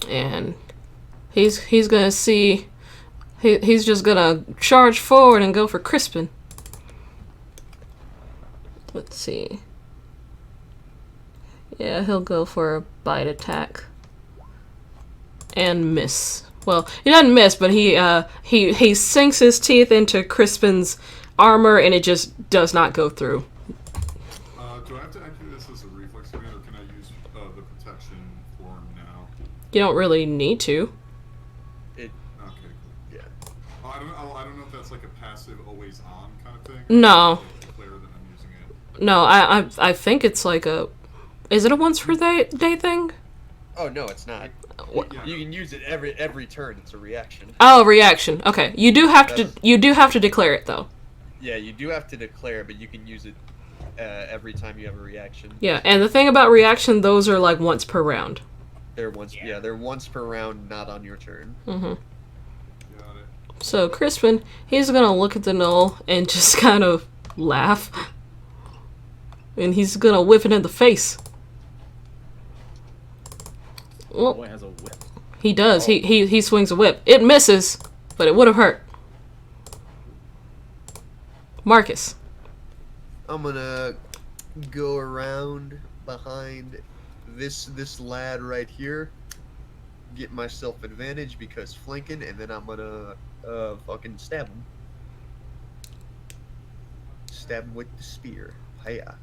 And he's gonna see. He's just gonna charge forward and go for Crispin. Let's see. Yeah, he'll go for a bite attack. And miss. Well, he doesn't miss, but he sinks his teeth into Crispin's armor and it just does not go through. Do I have to activate this as a reflex command, or can I use the protection form now? You don't really need to. Okay, cool. Yeah. I don't know if that's like a passive, always on kind of thing. No. Like declare that I'm using it. No, I think it's like a... Is it a once per day thing? Oh no, it's not. What? Yeah. You can use it every turn. It's a reaction. Oh, reaction. Okay, you do have to declare it though. Yeah, you do have to declare, but you can use it every time you have a reaction. Yeah, and the thing about reaction, those are like once per round. They're once per round, not on your turn. Mm-hmm. Got it. So Crispin, he's gonna look at the Knoll and just kind of laugh, and he's gonna whip it in the face. Well, Boy has a whip. he does. He swings a whip. It misses, but it would have hurt. Marcus. I'm gonna go around behind this lad right here, get myself advantage because flanking, and then I'm gonna fucking stab him. Stab him with the spear. Hiya.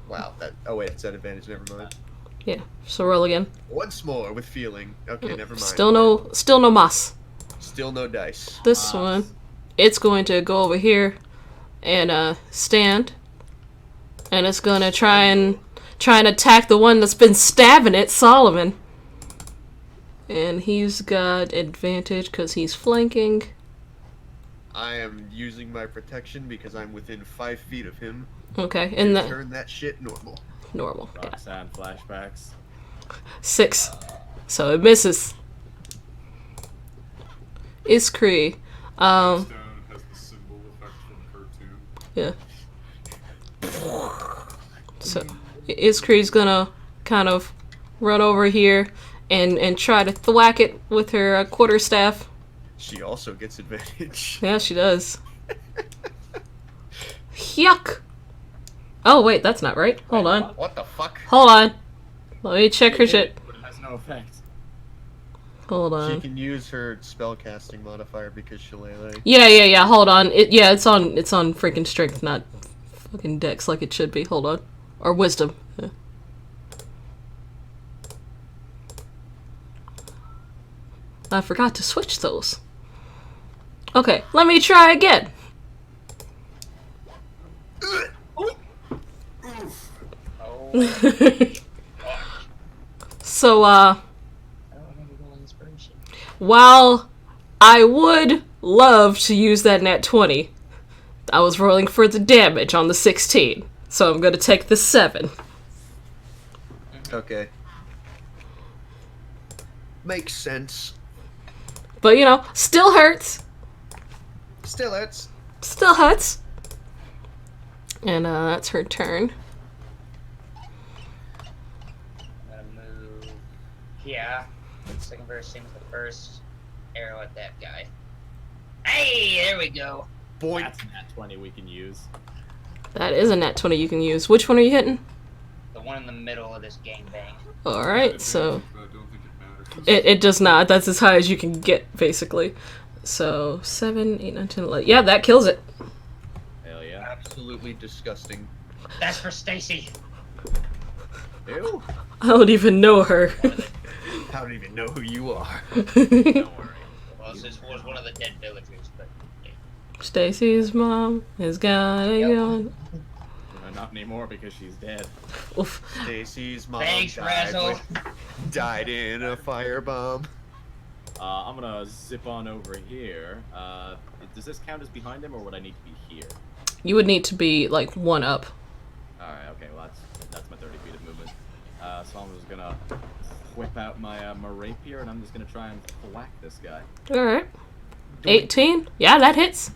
Wow. That. Oh wait, it's at advantage. Never mind. Yeah. So roll again. Once more with feeling. Okay, never mind. Still no mas. Still no dice. This one, it's going to go over here and stand, and it's gonna try and attack the one that's been stabbing it, Solomon. And he's got advantage because he's flanking. I am using my protection because I'm within 5 feet of him. Okay, and the Turn that shit normal. normal. Yeah. Roxanne flashbacks. 6. So it misses. Iskri. Stone has the symbol effect from cartoon. Yeah. So Iskri's gonna kind of run over here and try to thwack it with her quarterstaff. She also gets advantage. Yeah, she does. Yuck! Oh, wait, that's not right. Hold on. What the fuck? Hold on. Let me check her shit. But it has no effect. Hold She on. can use her spellcasting modifier because Shillelagh. Yeah, hold on. It's on freaking strength, not fucking dex like it should be. Hold on. Or wisdom. Yeah. I forgot to switch those. Okay, let me try again. Oh, So, I don't remember rolling inspiration. while I would love to use that nat 20, I was rolling for the damage on the 16. So I'm gonna take the 7. Okay. Makes sense. But, still hurts. Still, it's Still hurts. And, that's her turn. I'm gonna move here. Second verse, same as the first. Arrow at that guy. Hey, there we go. boink. That's nat 20 we can use. That is a nat 20 you can use. Which one are you hitting? The one in the middle of this gangbang. Alright, so... But I don't think it matters. It does not. That's as high as you can get, basically. So, 7, 8, 9, 10, 11. Yeah, that kills it. Hell yeah. Absolutely disgusting. That's for Stacy. Ew. I don't even know her. I don't even know who you are. Don't worry. Well, this was one of the dead villagers, but yeah. Stacy's mom has got a Yep. gun. Not anymore because she's dead. Oof. Stacy's mom Thanks, Razzle. died in a firebomb. I'm gonna zip on over here. Does this count as behind him, or would I need to be here? You would need to be, like, 1 up. Alright, okay, well that's my 30 feet of movement. So I'm just gonna whip out my rapier, and I'm just gonna try and whack this guy. Alright. 18? Yeah, that hits.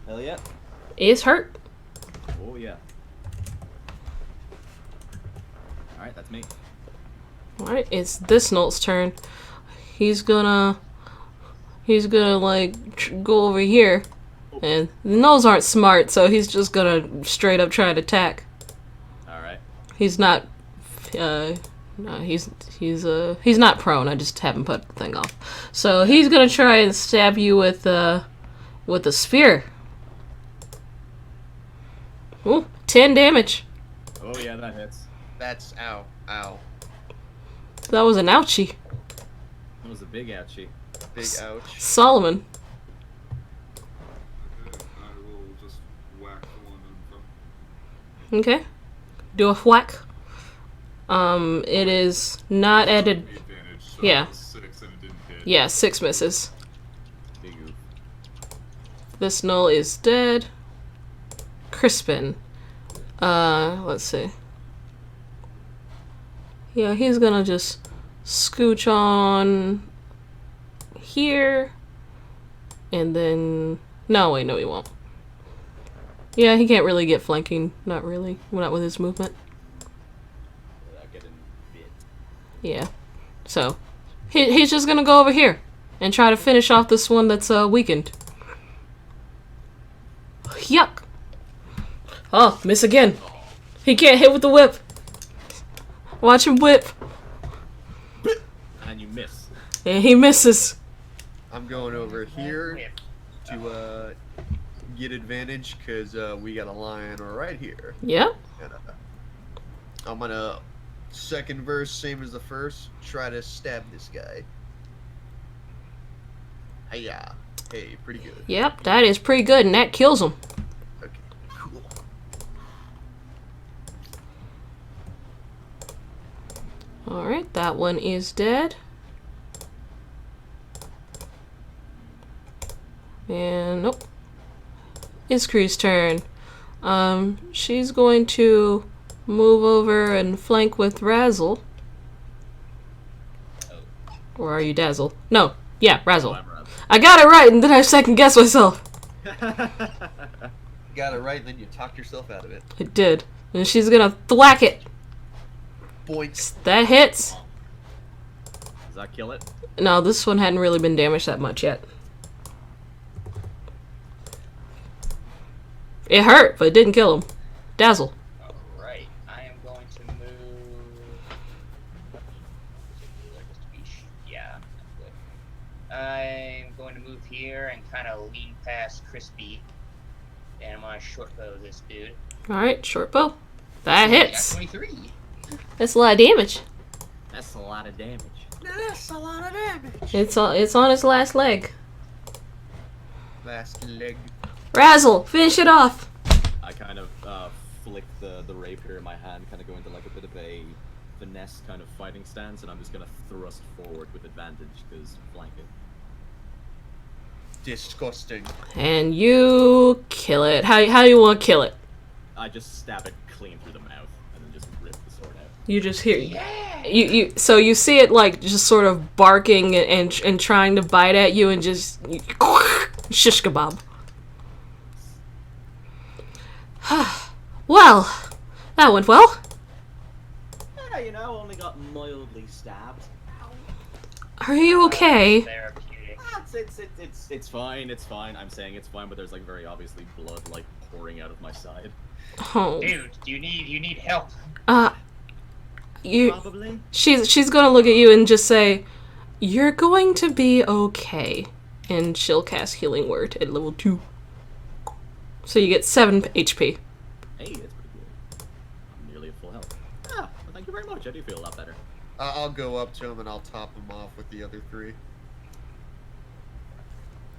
Hell yeah. Is hurt. Oh yeah. Alright, that's me. Alright, it's this Nolt's turn. He's gonna, like, go over here. And the Nolts aren't smart, so he's just gonna straight up try to attack. Alright. He's not, no, he's not prone. I just haven't put the thing off. So he's gonna try and stab you with a spear. Ooh, 10 damage. Oh yeah, that hits. That's ow. That was an ouchie. That was a big ouchie. Big ouch. Solomon. Okay, I will just whack the one in front. Okay. Do a whack. It is not added. The advantage, so Yeah. it was 6 and it didn't hit. Yeah, 6 misses. Big oof. This Null is dead. Crispin. Let's see. Yeah, he's gonna just scooch on here. And then... No, wait, no he won't. Yeah, he can't really get flanking. Not really. Not with his movement. Without getting bit. Yeah. So, he's just gonna go over here and try to finish off this one that's weakened. Yuck! Oh, miss again. He can't hit with the whip. Watch him whip. And you miss. And he misses. I'm going over here to get advantage because we got a lion right here. Yep. And, I'm gonna second verse, same as the first. Try to stab this guy. Hiya. Hey, pretty good. Yep, that is pretty good, and that kills him. Okay, cool. Alright, that one is dead. And nope. Iskri's turn. She's going to move over and flank with Razzle. Or are you Dazzle? No. Yeah, Razzle. I got it right, and then I second guess myself. Got it right, then you talked yourself out of it. I did. And she's gonna thwack it. Points. That hits. Does that kill it? No, this one hadn't really been damaged that much yet. It hurt, but it didn't kill him. Dazzle. Alright, I am going to move. Yeah, good. I'm going to move here and kind of lean past Crispy. And I'm gonna short bow this dude. Alright, short bow. That hits. 23. That's a lot of damage. That's a lot of damage. That's a lot of damage. It's on his last leg. Last leg. Razzle, finish it off. I kind of flick the rapier in my hand, kind of go into like a bit of a finesse kind of fighting stance, and I'm just gonna thrust forward with advantage because flanking. Disgusting. And you kill it. How do you want to kill it? I just stab it clean through the mouth, and then just rip the sword out. You just hear so you see it like just sort of barking and trying to bite at you, and just shish kebab. Well, that went well. Yeah, you know, only got mildly stabbed. Are you okay? Therapeutic. It's fine. It's fine. I'm saying it's fine, but there's like very obviously blood like pouring out of my side. Oh. Dude, you need help. Probably. She's gonna look at you and just say, "You're going to be okay," and she'll cast Healing Word at level 2. So you get 7 HP. Hey, that's pretty good. I'm nearly at full health. Ah, well, thank you very much. I do feel a lot better. I'll go up to him and I'll top him off with the other 3.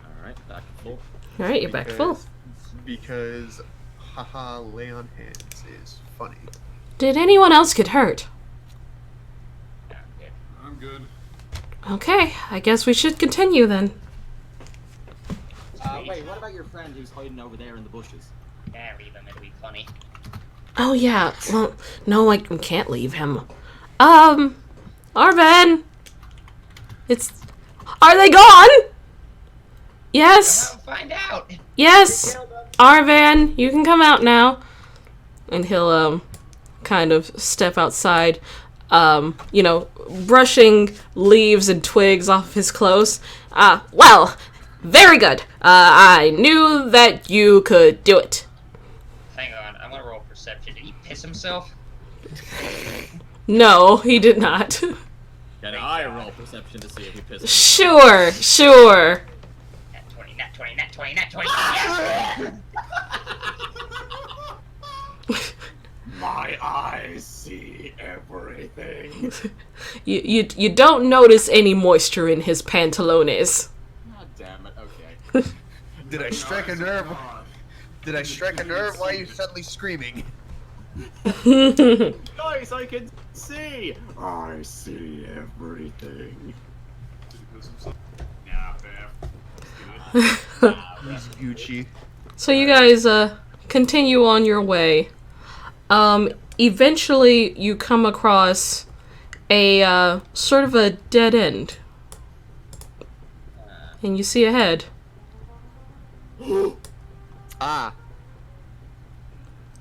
All right, back to full. All right, you're back full. Because, haha, lay on hands is funny. Did anyone else get hurt? Yeah, good. I'm good. Okay, I guess we should continue then. Wait, what about your friend who's hiding over there in the bushes? Yeah, leave him. It'll be funny. Oh yeah, well, no, I can't leave him. Arven! Are they gone? Yes! I'll find out. Yes! Arvan, you can come out now. And he'll, kind of step outside, brushing leaves and twigs off his clothes. Well, very good. I knew that you could do it. Hang on, I'm gonna roll perception. Did he piss himself? No, he did not. Can I roll perception to see if he pisses? Sure. Nat 20, nat 20, nat 20, nat 20. Yes! My eyes see everything. You don't notice any moisture in his pantalones. God damn it. Okay. Did I strike a nerve? Did I strike a nerve? Why are you suddenly screaming? Guys, I can see. I see everything. Did he piss himself? Nah, Beth. He's Gucci. So you guys continue on your way. Eventually you come across a sort of a dead end. And you see ahead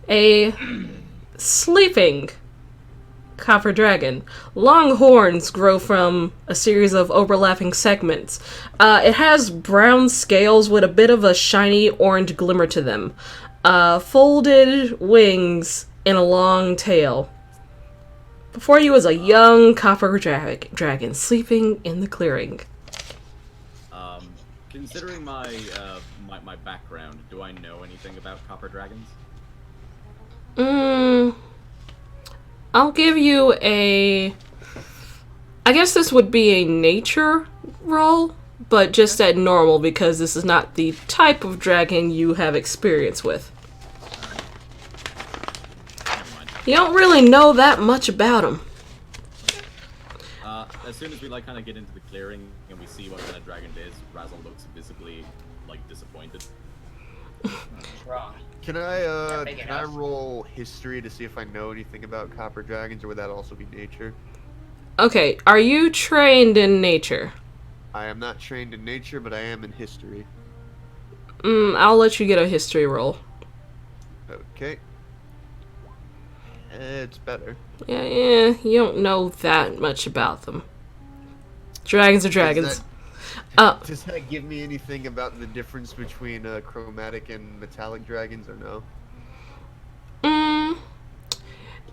a sleeping copper dragon. Long horns grow from a series of overlapping segments. It has brown scales with a bit of a shiny orange glimmer to them. Folded wings and a long tail. Before you was a young copper dragon sleeping in the clearing. Considering my background, do I know anything about copper dragons? I'll give you a... I guess this would be a nature roll, but just at normal because this is not the type of dragon you have experience with. Never mind. You don't really know that much about them. As soon as we kind of get into the clearing and we see what kind of dragon it is, Razzle looks visibly disappointed. What's wrong? Can Not big I enough. roll history to see if I know anything about copper dragons, or would that also be nature? Okay, are you trained in nature? I am not trained in nature, but I am in history. I'll let you get a history roll. Okay. It's better. Yeah, you don't know that much about them. Dragons are dragons. Does that give me anything about the difference between chromatic and metallic dragons, or no?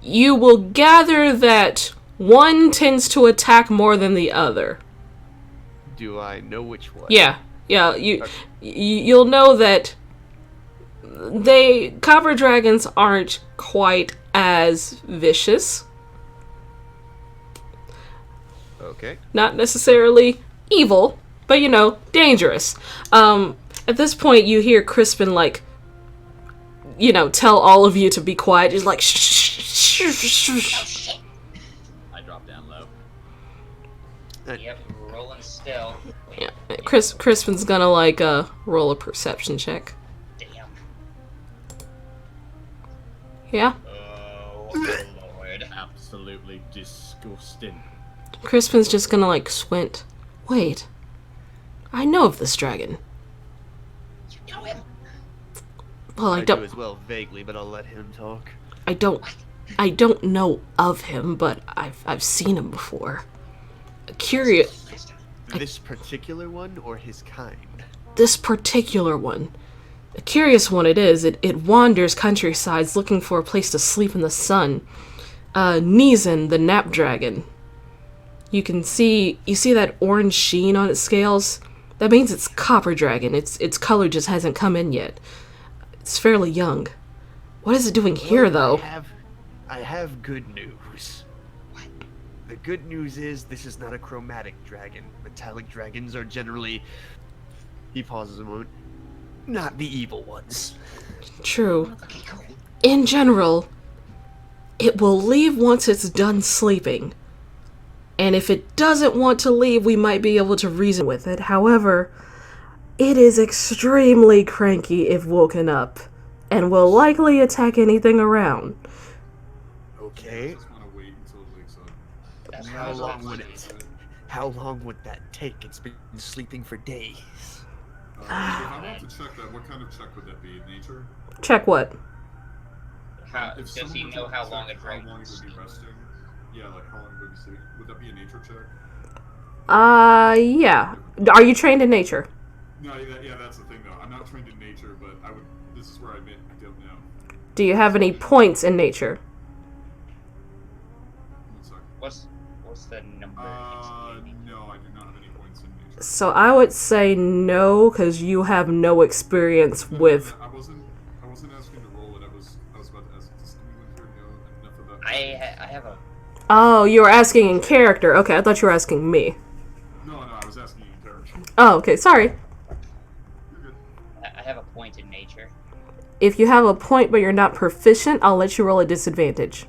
You will gather that one tends to attack more than the other. Do I know which one? Yeah, you'll know that copper dragons aren't quite as vicious. Okay. Not necessarily evil, but dangerous. At this point, you hear Crispin tell all of you to be quiet. He's like, shh. I drop down low. Yep, rolling still. Wait, Yeah, Crispin's gonna roll a perception check. Damn. Yeah, Oh, Lord. Absolutely disgusting. Crispin's just gonna squint. Wait, I know of this dragon. You know him? Well, I do don't. as well, vaguely, but I'll let him talk. I don't know of him, but I've seen him before. Curious. This particular one, or his kind? This particular one. A curious one it is. It wanders countrysides looking for a place to sleep in the sun. Nizan, the nap dragon. You see that orange sheen on its scales? That means it's copper dragon. Its color just hasn't come in yet. It's fairly young. What is it doing here, though? I have good news. The good news is this is not a chromatic dragon. Metallic dragons are generally... He pauses a moment. Not the evil ones. True. In general, it will leave once it's done sleeping. And if it doesn't want to leave, we might be able to reason with it. However, it is extremely cranky if woken up, and will likely attack anything around. I Okay. just want to wait until it wakes up. That's How what I was long gonna would say. it? How long would that take? It's been sleeping for days. If I want to check that, what kind of check would that be? Nature? Check what? If Does someone he were to know how check long a how dragon long it is would be resting? Yeah, how long it would be sleeping. Would that be a nature check? Yeah. Are you trained in nature? No, yeah, that's the thing though. I'm not trained in nature, but I would. This is where I admit I don't know. Do you have any points in nature? 1 second. What's the number? No, I do not have any points in nature. So I would say no, because you have no experience No, with... I wasn't asking to roll it. I was about to ask. Does anyone here know enough of that? I have a. Oh, you were asking in character. Okay, I thought you were asking me. No, I was asking you in character. Oh, okay, sorry. You're good. I have a point in nature. If you have a point but you're not proficient, I'll let you roll a disadvantage.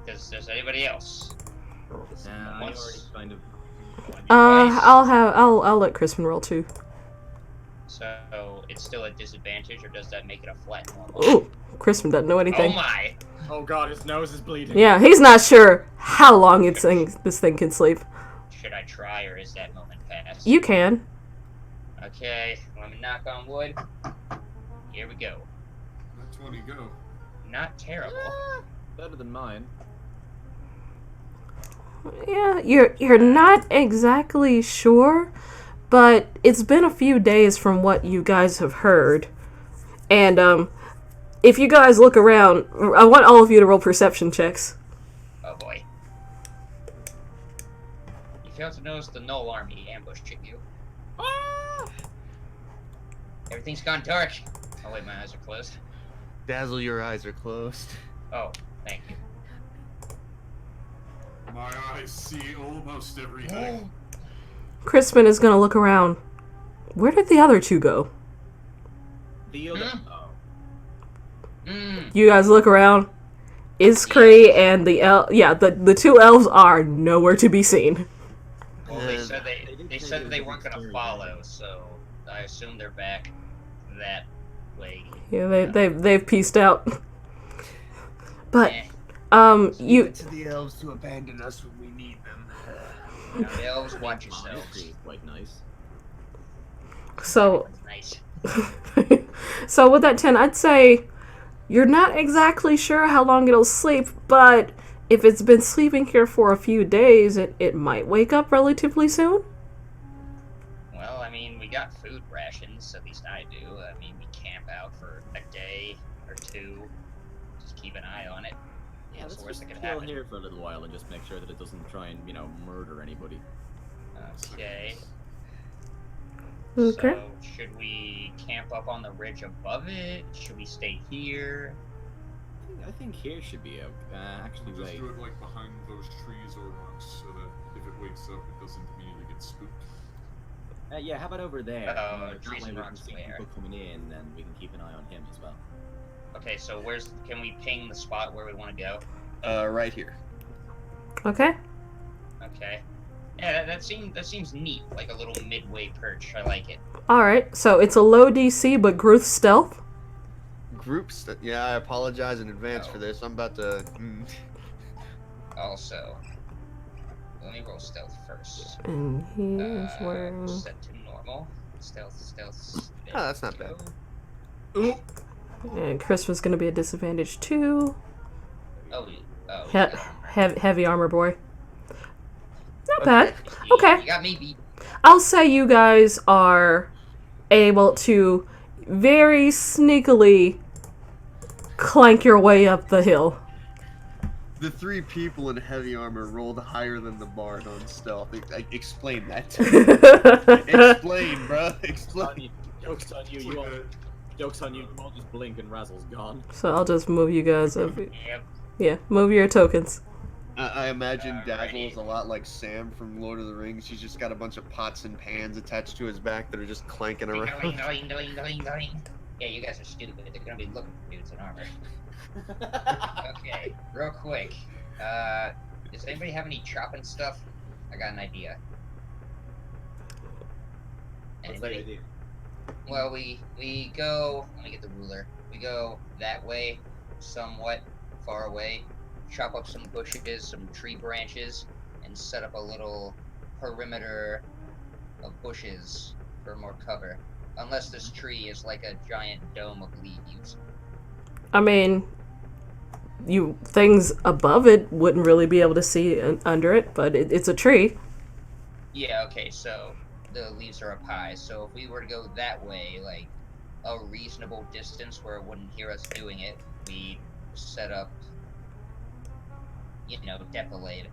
Does anybody else? I already kind of. Nice. I'll let Crispin roll too. So it's still a disadvantage, or does that make it a flat normal? Ooh, Crispin doesn't know Oh anything. my! Oh god, his nose is bleeding. Yeah, he's not sure how long this thing can sleep. Should I try, or is that moment past? You can. Okay, let me knock on wood. Here we go. Not 20, go. Not terrible. Better than mine. Yeah, you're not exactly sure, but it's been a few days from what you guys have heard. And if you guys look around, I want all of you to roll perception checks. Oh boy. You failed to notice the Null army ambushing you. Everything's gone dark. Oh wait, my eyes are closed. Dazzle, your eyes are closed. Oh, thank you. My eyes see almost everything. Crispin is gonna look around. Where did the other two go? The other. Hmm? Oh. You guys look around. Iskri and the two elves are nowhere to be seen. Well, Uh, they said they they say said they they were weren't gonna very follow, so I assume they're back that way. Yeah, they've pieced out. But Eh, Leave you it to the elves to abandon us when we need them. now the elves watch Honestly, yourselves. it's quite nice. so Nice. so with that 10, I'd say you're not exactly sure how long it'll sleep, but if it's been sleeping here for a few days, it might wake up relatively soon. Well, I mean, we got food rations, at least I do. I mean, we camp out for a day or two. Just keep an eye on it. Yeah, What's let's the worst just that could chill happen? here for a little while and just make sure that it doesn't try and, murder anybody. Okay. Okay. So, should we camp up on the ridge above it? Should we stay here? I think here should be actually Just wait. do it like behind those trees or rocks so that if it wakes up, it doesn't immediately get spooked. Yeah, how about over there? That trees way and we can rocks see where? people coming in, and we can keep an eye on him as well. Okay, so can we ping the spot where we want to go? Right here. Okay. Okay. Yeah, that seems neat, like a little midway perch. I like it. Alright, so it's a low DC, but Gruth stealth. Groups. Yeah, I apologize in advance Oh. for this. I'm about to. Also, let me roll stealth first. And here's where... Set to normal. Stealth. There Oh, that's not we bad. go. And Crispin's gonna be a disadvantage too. Oh, Heavy armor boy. Not bad. Okay. You got me beat. I'll say you guys are able to very sneakily clank your way up the hill. The three people in heavy armor rolled higher than the bard on stealth. Explain that. Explain, bro. Explain. Joke's on you. You all. Joke's on you. You all just blink and Razzle's gone. So I'll just move you guys up. Yep. Yeah, move your tokens. I imagine Alrighty. Dazzle is a lot like Sam from Lord of the Rings. He's just got a bunch of pots and pans attached to his back that are just clanking around. Doing. Yeah, you guys are stupid. They're gonna be looking for dudes in armor. Okay, real quick. Does anybody have any chopping stuff? I got an idea. What's that Anybody? idea? Well, we go. Let me get the ruler. We go that way, somewhat far away. Chop up some bushes, some tree branches, and set up a little perimeter of bushes for more cover. Unless this tree is like a giant dome of leaves. I mean, things above it wouldn't really be able to see under it, but it's a tree. Yeah. Okay. So the leaves are up high. So if we were to go that way, like a reasonable distance where it wouldn't hear us doing it, we'd set up, defilade.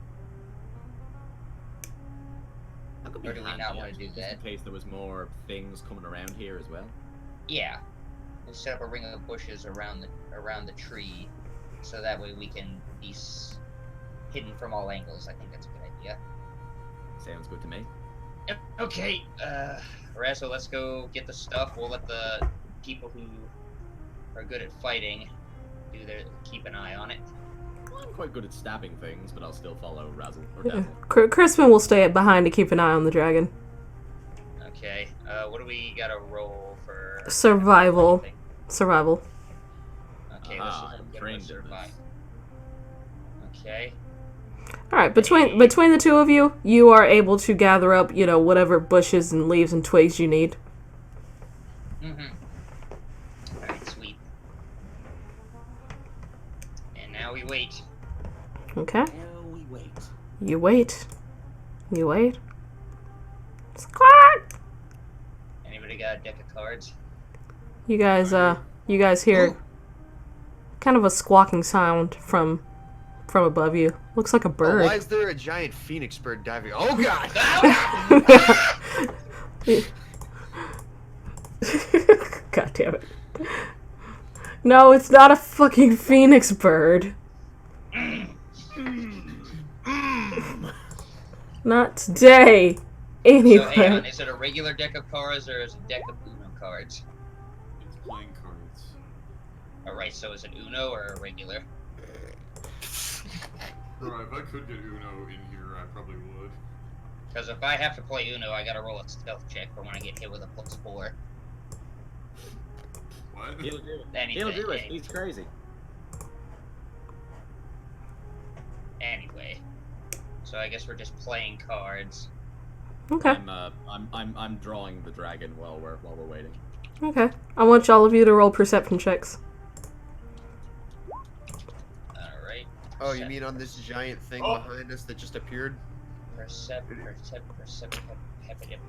That could be Or do we handy, not wanna actually, do just that? in case there was more things coming around here as well. Yeah. We set up a ring of bushes around the tree, so that way we can be hidden from all angles. I think that's a good idea. Sounds good to me. Yep. Okay. Razzo, let's go get the stuff. We'll let the people who are good at fighting keep an eye on it. Well, I'm quite good at stabbing things, but I'll still follow Razzle or Dazzle. Crispin will stay behind to keep an eye on the dragon. Okay. What do we gotta roll for Survival. anything? Survival. Okay. Ah, let's I'm just trained in survive. this. Okay. All right, between the two of you, you are able to gather up, whatever bushes and leaves and twigs you need. Alright, sweet. And now we wait. Okay. Now we wait. You wait. You wait. Squawk! Anybody got a deck of cards? You guys hear kind of a squawking sound from from above you. Looks like a Oh, bird. why is there a giant phoenix bird diving? Oh god! God damn it. No, it's not a fucking phoenix bird. Not today. So Anyway. hang on, is it a regular deck of cards or is it a deck of Uno cards? It's playing cards. Alright, so is it Uno or a regular? Bro, if I could get Uno in here, I probably would. Because if I have to play Uno, I gotta roll a stealth check for when I get hit with a +4. What? He'll do it. Anything, He'll do it. anything. He's crazy. Anyway. So I guess we're just playing cards. Okay. I'm drawing the dragon while we're waiting. Okay. I want all of you to roll perception checks. Alright. Oh, you mean on this giant thing behind us that just appeared? Perception.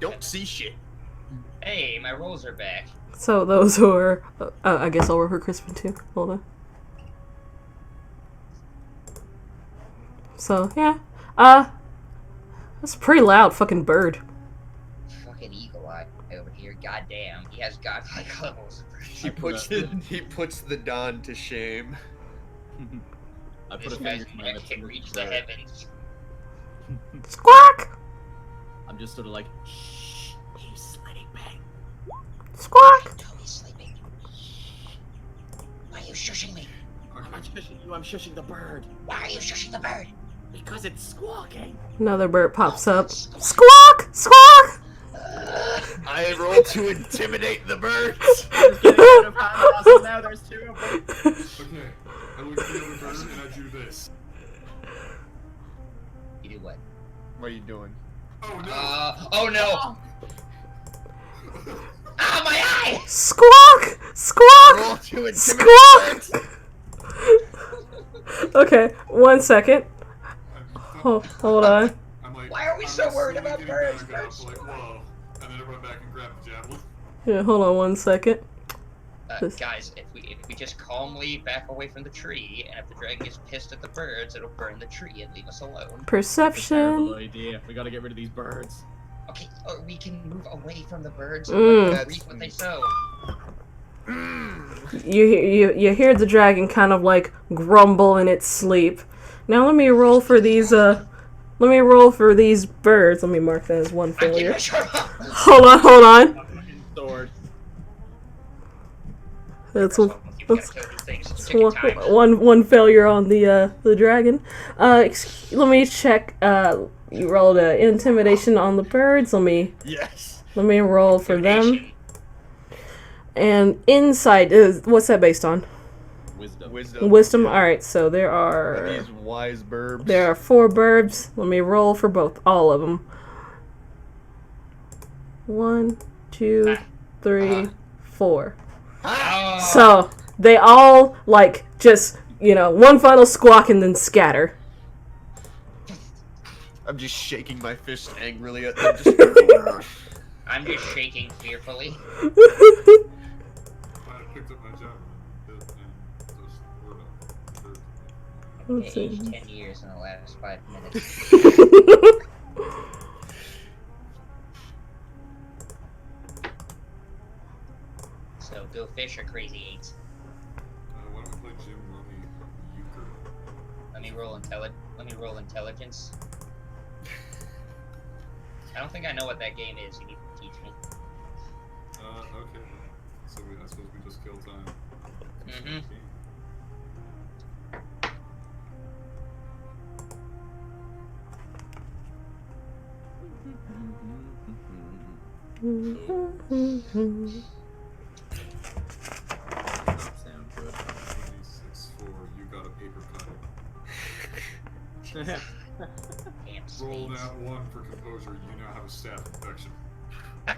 Don't see shit. Hey, my rolls are back. So those who are, I guess I'll roll for Crispin too. Hold on. So yeah, that's a pretty loud fucking bird. Fucking eagle eye over here. Goddamn, he has godlike levels. He puts the Don to shame. I put This a guy's finger to my neck lips can and reach the look. heavens. Squawk! I'm just sort of like, shh, he's sleeping. Squawk! I'm totally sleeping. Why are you shushing me? I'm not shushing you, I'm shushing the bird. Why are you shushing the bird? Because it's squawking. Another bird pops up. Squawk! Squawk! I roll to intimidate the birds. Just getting out of hand, also now there's two of them. Okay, I look at the other bird and I do this. You do what? What are you doing? Oh no! Oh no! Ah, my eye! Squawk! Squawk! Roll to intimidate Squawk! birds. Okay, 1 second. Hold on. I'm like, Why are we I'm so worried slowly about getting birds back up, first? like, whoa. And then I run back and grab the javelin. Yeah, hold on 1 second. Guys, if we just calmly back away from the tree, and if the dragon gets pissed at the birds, it'll burn the tree and leave us alone. Terrible Perception. idea. We gotta get rid of these birds. Okay, or we can move away from the birds Mm. and let them reap what they sow. You hear the dragon kind of like grumble in its sleep. Now let me roll for these birds. Let me mark that as one I'm getting failure. my shirt off! Hold on. Sword. That's You've got that's to kill these things. It's one, taking time. one failure on the dragon. Let me check. You rolled intimidation on the birds. Let me Yes. roll for them. And insight is what's that based on? Wisdom. Wisdom. All right. So there are These wise burbs. 4 birds. Let me roll for all of them. 1, 2, 3, 4. Oh, So they all like just one final squawk and then scatter. I'm just shaking my fist angrily at them. Just... I'm just shaking fearfully. I picked up my javelin and just word up. Let's I see. aged 10 years in the last 5 minutes. So go fish or crazy 8. Why don't we play Jim Rummy Euchre? Let me roll intelligence. I don't think I know what that game is. You need to teach me. Okay. So I suppose we just kill time. Mm-hmm. Sound good. 26-4, you got a paper cut. Damn Roll spades. that 1 for composure, you now have a staph infection. Oh,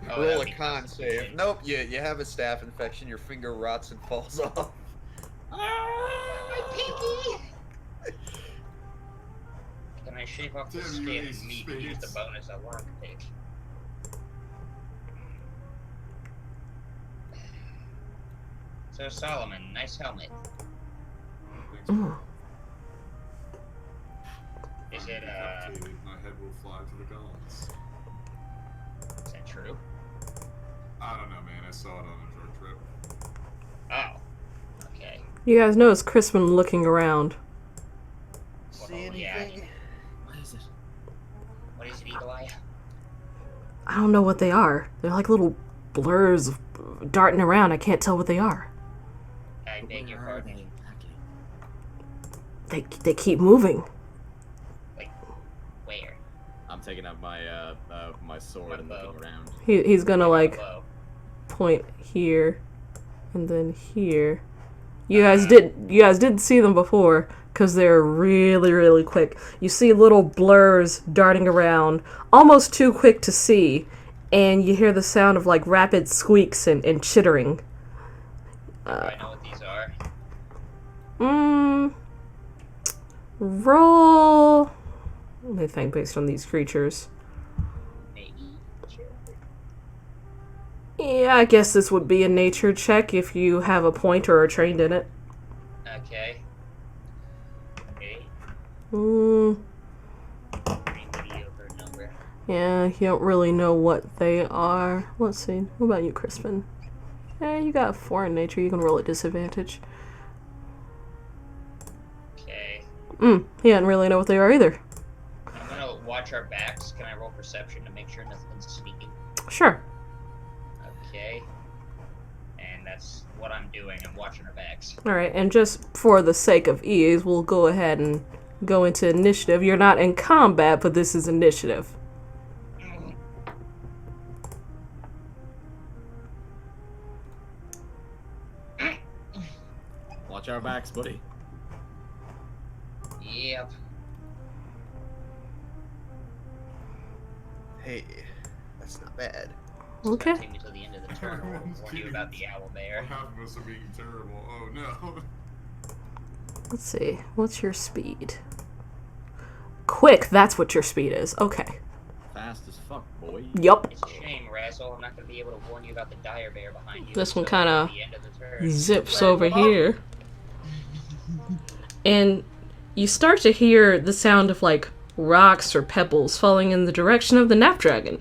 that Roll would a be con save. constitution. Nope, you have a staph infection. Your finger rots and falls off. My pinky! Can I shave off the Damn you, skin ace and of meat and use the spades. bone as a lockpick? So Solomon, nice helmet. Thanks. Is I'm it, decapitated, my head will fly to the gods. is that true? I don't know, man. I saw it on a drug trip. Oh. Okay. You guys notice Crispin looking around. See Well, yeah. anything? What is it? What is it, Eagle Eye? I don't know what they are. They're like little blurs darting around. I can't tell what they are. I beg your Where are pardon. they exactly? They keep moving. Like, where? I'm taking out my my sword and Bow. looking around. He's gonna like Hello. point here and then here. You guys didn't see them before because they're really quick. You see little blurs darting around, almost too quick to see, and you hear the sound of like rapid squeaks and chittering. Do I know what these are? Roll. Let me think based on these creatures. Nature. Yeah, I guess this would be a nature check if you have a point or are trained in it. Okay. Okay. Pretty mediocre number. Yeah, you don't really know what they are. Let's see. What about you, Crispin? You got 4 in nature. You can roll at disadvantage. Okay. He doesn't really know what they are either. I'm gonna watch our backs. Can I roll perception to make sure nothing's sneaking? Sure. Okay. And that's what I'm doing. I'm watching our backs. Alright, and just for the sake of ease, we'll go ahead and go into initiative. You're not in combat, but this is initiative. Watch our backs, buddy. Yep. Hey, that's not bad. Okay. Take me till the end of the turn. I'll warn you about the owl bear. Half of us are being terrible. Oh no. Let's see. What's your speed? Quick, that's what your speed is. Okay. Fast as fuck, boy. Yup. It's a shame, Razzle. I'm not gonna be able to warn you about the dire bear behind you. This one until kinda the end of the turn. Zips over here. And you start to hear the sound of like rocks or pebbles falling in the direction of the nap dragon.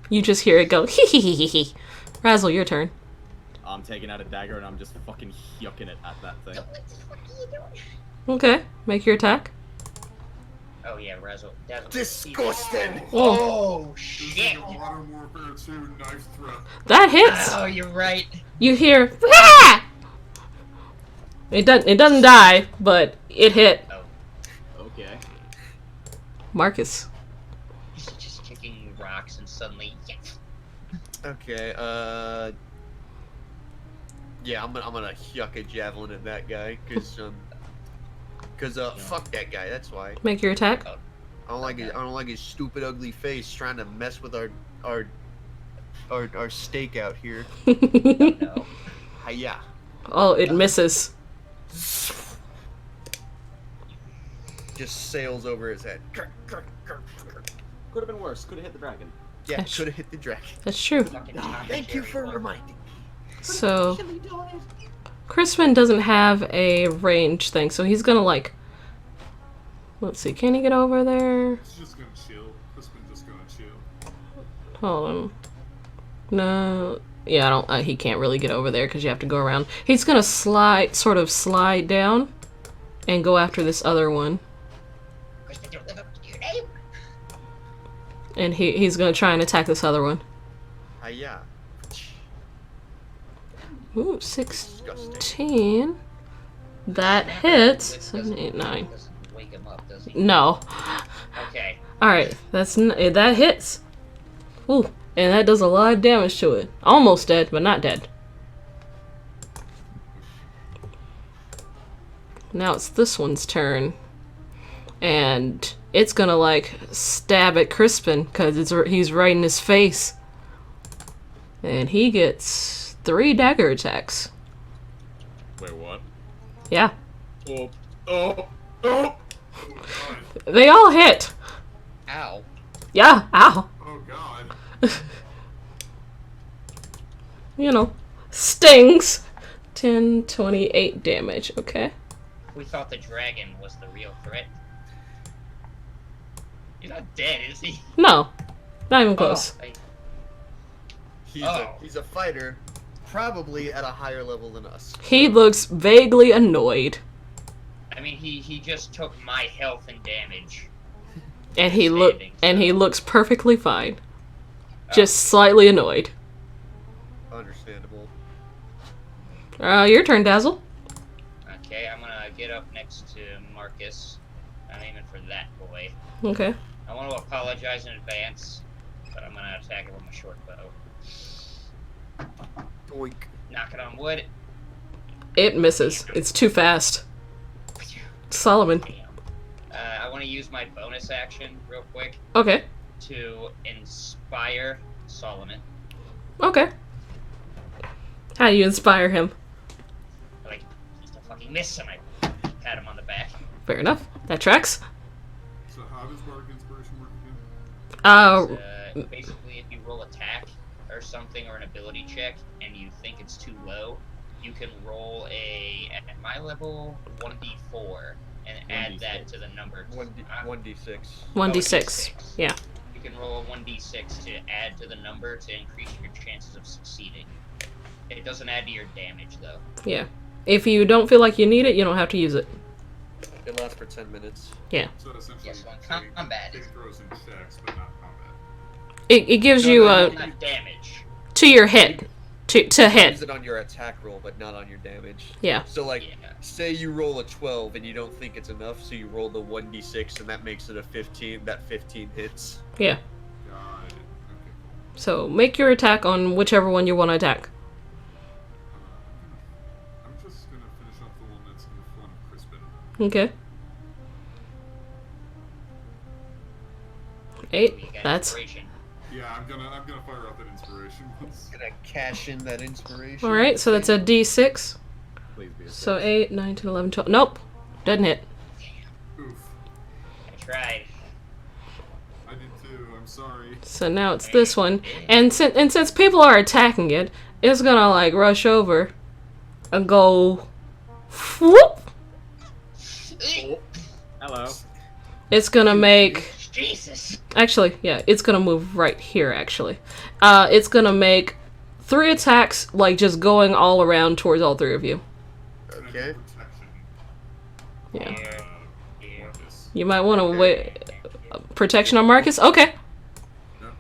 You just hear it go hee hee hee hee hee. Razzle, your turn. I'm taking out a dagger and I'm just fucking yucking it at that thing. Okay, make your attack. Oh yeah, Razzle. Disgusting! Oh, This Shit. is like a Modern Warfare 2 knife throw. that hits. Oh, you're right. You hear ah! It doesn't die, but it hit. Okay. Marcus. He's just kicking rocks and suddenly, yes. Okay, yeah, I'm gonna yuck a javelin at that guy, cause fuck that guy. That's why Make your attack. I don't like his stupid, ugly face trying to mess with our stake out here. No. Hiya. Oh, it misses. Just sails over his head. Could have been worse. Could have hit the dragon. Yeah, Gosh. could have hit the dragon. That's true. Fucking Tom Thank you and for Jerry. reminding me. So, Crispin doesn't have a range thing, so he's gonna like. Let's see, can he get over there? He's just gonna chill. Crispin's just gonna chill. Hold on. No. Yeah, I don't. He can't really get over there because you have to go around. He's gonna sort of slide down, and go after this other one. Crispin, don't live up to your name. And he's gonna try and attack this other one. Hiya. Ooh, Disgusting. 16. That hits. 7, 8, 9. Doesn't wake him up, does he? No. Okay. Alright, that hits. Ooh, and that does a lot of damage to it. Almost dead, but not dead. Now it's this one's turn. And it's gonna like stab at Crispin because he's right in his face. And he gets 3 dagger attacks. Wait, what? Yeah. Oh. Oh god. They all hit. Ow. Yeah, ow. Oh god. You know, stings. 10, 28 damage, okay. We thought the dragon was the real threat. He's not dead, is he? No, not even close. Oh, He's a fighter, probably at a higher level than us. He looks vaguely annoyed, I mean, he just took my health and damage. and he Standing, so- looks perfectly fine, just slightly annoyed. Understandable. Your turn, Dazzle. Okay, I'm gonna get up next to Marcus. I'm aiming for that boy. Okay. I want to apologize in advance, but I'm gonna attack him with my short bow. Doink. Knock it on wood. It misses. It's too fast. Solomon. Damn. I want to use my bonus action real quick Okay. to inspire Solomon. Okay. How do you inspire him? Like, he's a fucking miss, and I pat him on the back. Fair enough. That tracks. So how does Bardic Inspiration work again? Basically, if you roll attack or something or an ability check and you think it's too low, you can roll at my level 1d4 and add that to the number. 1d6. 1d6. Yeah. You can roll a 1d6 to add to the number to increase your chances of succeeding. It doesn't add to your damage though. Yeah. If you don't feel like you need it, you don't have to use it. It lasts for 10 minutes. Yeah. So essentially, Yes, well, combat take is- throws and checks, but not combat. It gives you Not damage. to your hit. To Use hit. it on your attack roll, but not on your damage. Yeah. So like, Yeah. say you roll a 12 and you don't think it's enough, so you roll the 1d6 and that makes it a 15. That 15 hits. Yeah. Got it. Okay, cool. So make your attack on whichever one you want to attack. I'm just gonna finish off the one that's in front of Crispin. Okay. You 8. got That's inspiration. Yeah, I'm gonna fire off that inspiration once. Gonna cash in that inspiration. all right. So that's a D6. Please be a So six. 8, 9, 10, 11, 12. Nope. Doesn't hit. Oof. I tried. I did too. I'm sorry. So now it's this one, and since people are attacking it, it's gonna like rush over and go, whoop. Hello. It's gonna make Jesus. actually, yeah, it's gonna move right here. Actually, it's gonna make 3 attacks, like just going all around towards all 3 of you. Can I Okay. do protection? Yeah, Here. Marcus. you might want to wait. Protection on Marcus. Okay, Yep.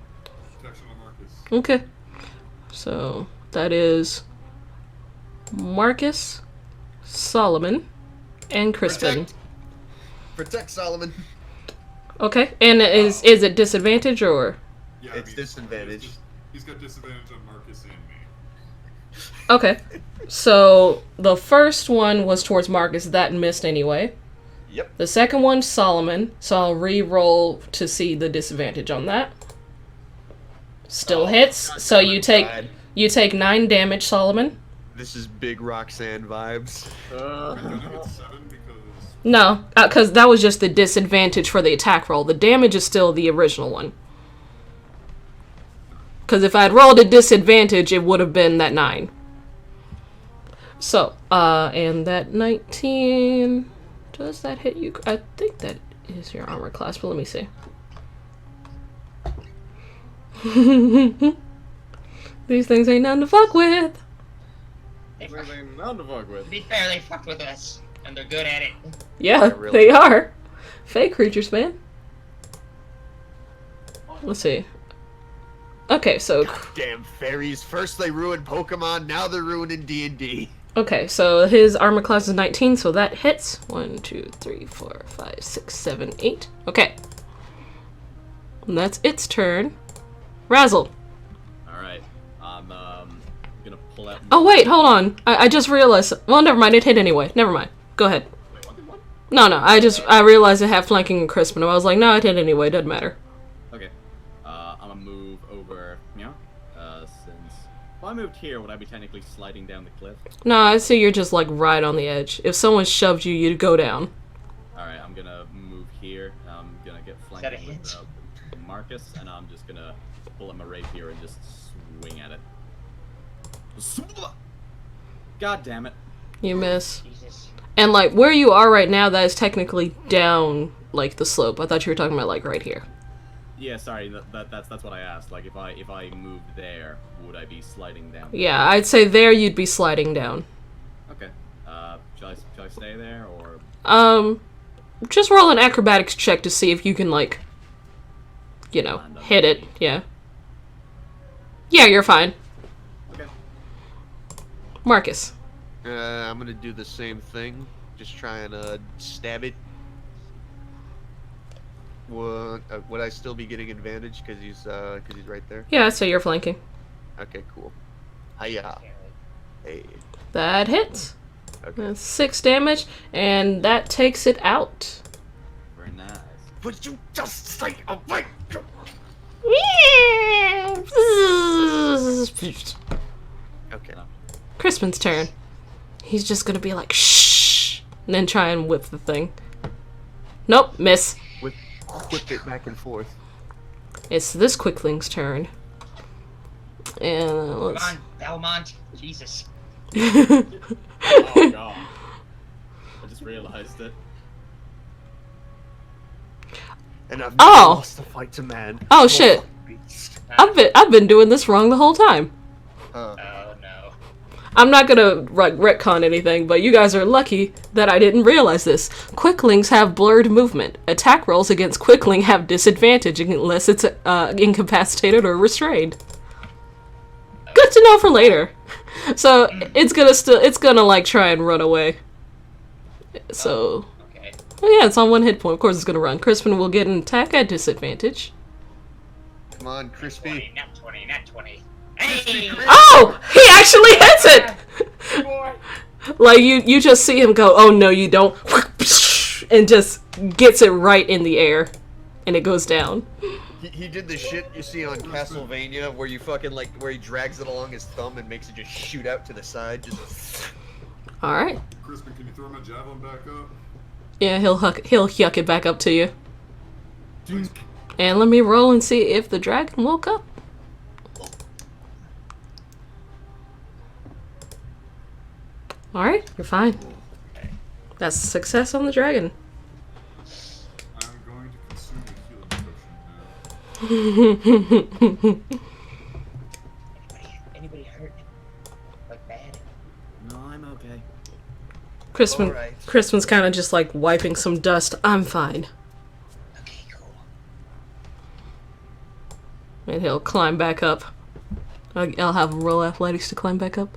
Protection on Marcus. okay. So that is Marcus, Solomon, and Crispin. Protect Solomon. Okay, and is it disadvantage or? Yeah, It's disadvantage. He's got disadvantage on Marcus and me. Okay, so the first one was towards Marcus. That missed anyway. Yep. The second one, Solomon. So I'll re-roll to see the disadvantage on that. Still hits. So you God. take 9 damage, Solomon. This is big Roxanne vibes. I'm gonna get 7 because No, because that was just the disadvantage for the attack roll. The damage is still the original one. Because if I'd rolled a disadvantage, it would have been that 9. So, and that 19... Does that hit you? I think that is your armor class, but let me see. These things ain't nothing to fuck with. They fuck- Everything not to fuck to with. be fair, they fucked with us, and they're good at it. Yeah, really. they are. Fake creatures, man. Let's see. Okay, so Damn fairies. First they ruined Pokemon, now they're ruining D&D. okay, so his armor class is 19, so that hits. 1, 2, 3, 4, 5, 6, 7, 8. Okay. And that's its turn. Razzle. Alright. I'm gonna pull out. Oh wait, hold on. I just realized. Well, never mind. It hit anyway. Never mind. Go ahead. Wait, what? No. I realized it had flanking and Crispin. I was like, no, it hit anyway. Doesn't matter. Okay. I'm gonna move over. Yeah. Since if I moved here, would I be technically sliding down the cliff? No, I see you're just like right on the edge. If someone shoved you, you'd go down. Alright, I'm gonna move here. I'm gonna get that a flanked hit? with Marcus, and I'm just gonna pull out my rapier and just swing at it. God damn it. You miss. Jesus. And like where you are right now, that is technically down like the slope. I thought you were talking about like right here. Yeah, sorry. That's what I asked. Like, if I moved there, would I be sliding down? Yeah, I'd say there you'd be sliding down. Okay. Shall I stay there or? Just roll an acrobatics check to see if you can like, you know, Land on hit my it. feet. Yeah. Yeah, you're fine. Okay. Marcus. I'm gonna do the same thing. Just try and stab it. Would I still be getting advantage because he's right there? Yeah, so you're flanking. Okay, cool. Hiya. Hey. That hits. Okay. That's 6 damage, and that takes it out. Very nice. Would you just say a word? Okay. Crispin's turn. He's just gonna be like, shh, and then try and whip the thing. Nope, miss. Whip it back and forth. It's this quickling's turn. And Come let's... on, Belmont. Jesus. Oh god. I just realized it. And I've Oh! lost the fight to man. Oh, shit. Beast. I've been doing this wrong the whole time. Huh. Oh no. I'm not gonna retcon anything, but you guys are lucky that I didn't realize this. Quicklings have blurred movement. Attack rolls against Quickling have disadvantage unless it's incapacitated or restrained. Good to know for later. So it's gonna like try and run away. So Okay. oh yeah, it's on 1 hit point. Of course it's gonna run. Crispin will get an attack at disadvantage. Come on, Crispy. Not 20, not 20. Hey! Oh! He actually hits it! Like, you just see him go, oh no you don't, and just gets it right in the air, and it goes down. He did the shit you see on Castlevania where you fucking like, where he drags it along his thumb and makes it just shoot out to the side. Just. Alright. Crispin, can you throw my javelin back up? Yeah, he'll yuck it back up to you. And let me roll and see if the dragon woke up. Alright, you're fine. That's a success on the dragon. I'm going to consume a healing potion now. Anybody hurt? Like bad? No, I'm okay. Alright. Crispin's kind of just like wiping some dust. I'm fine. Okay, cool. And he'll climb back up. I'll have him roll athletics to climb back up.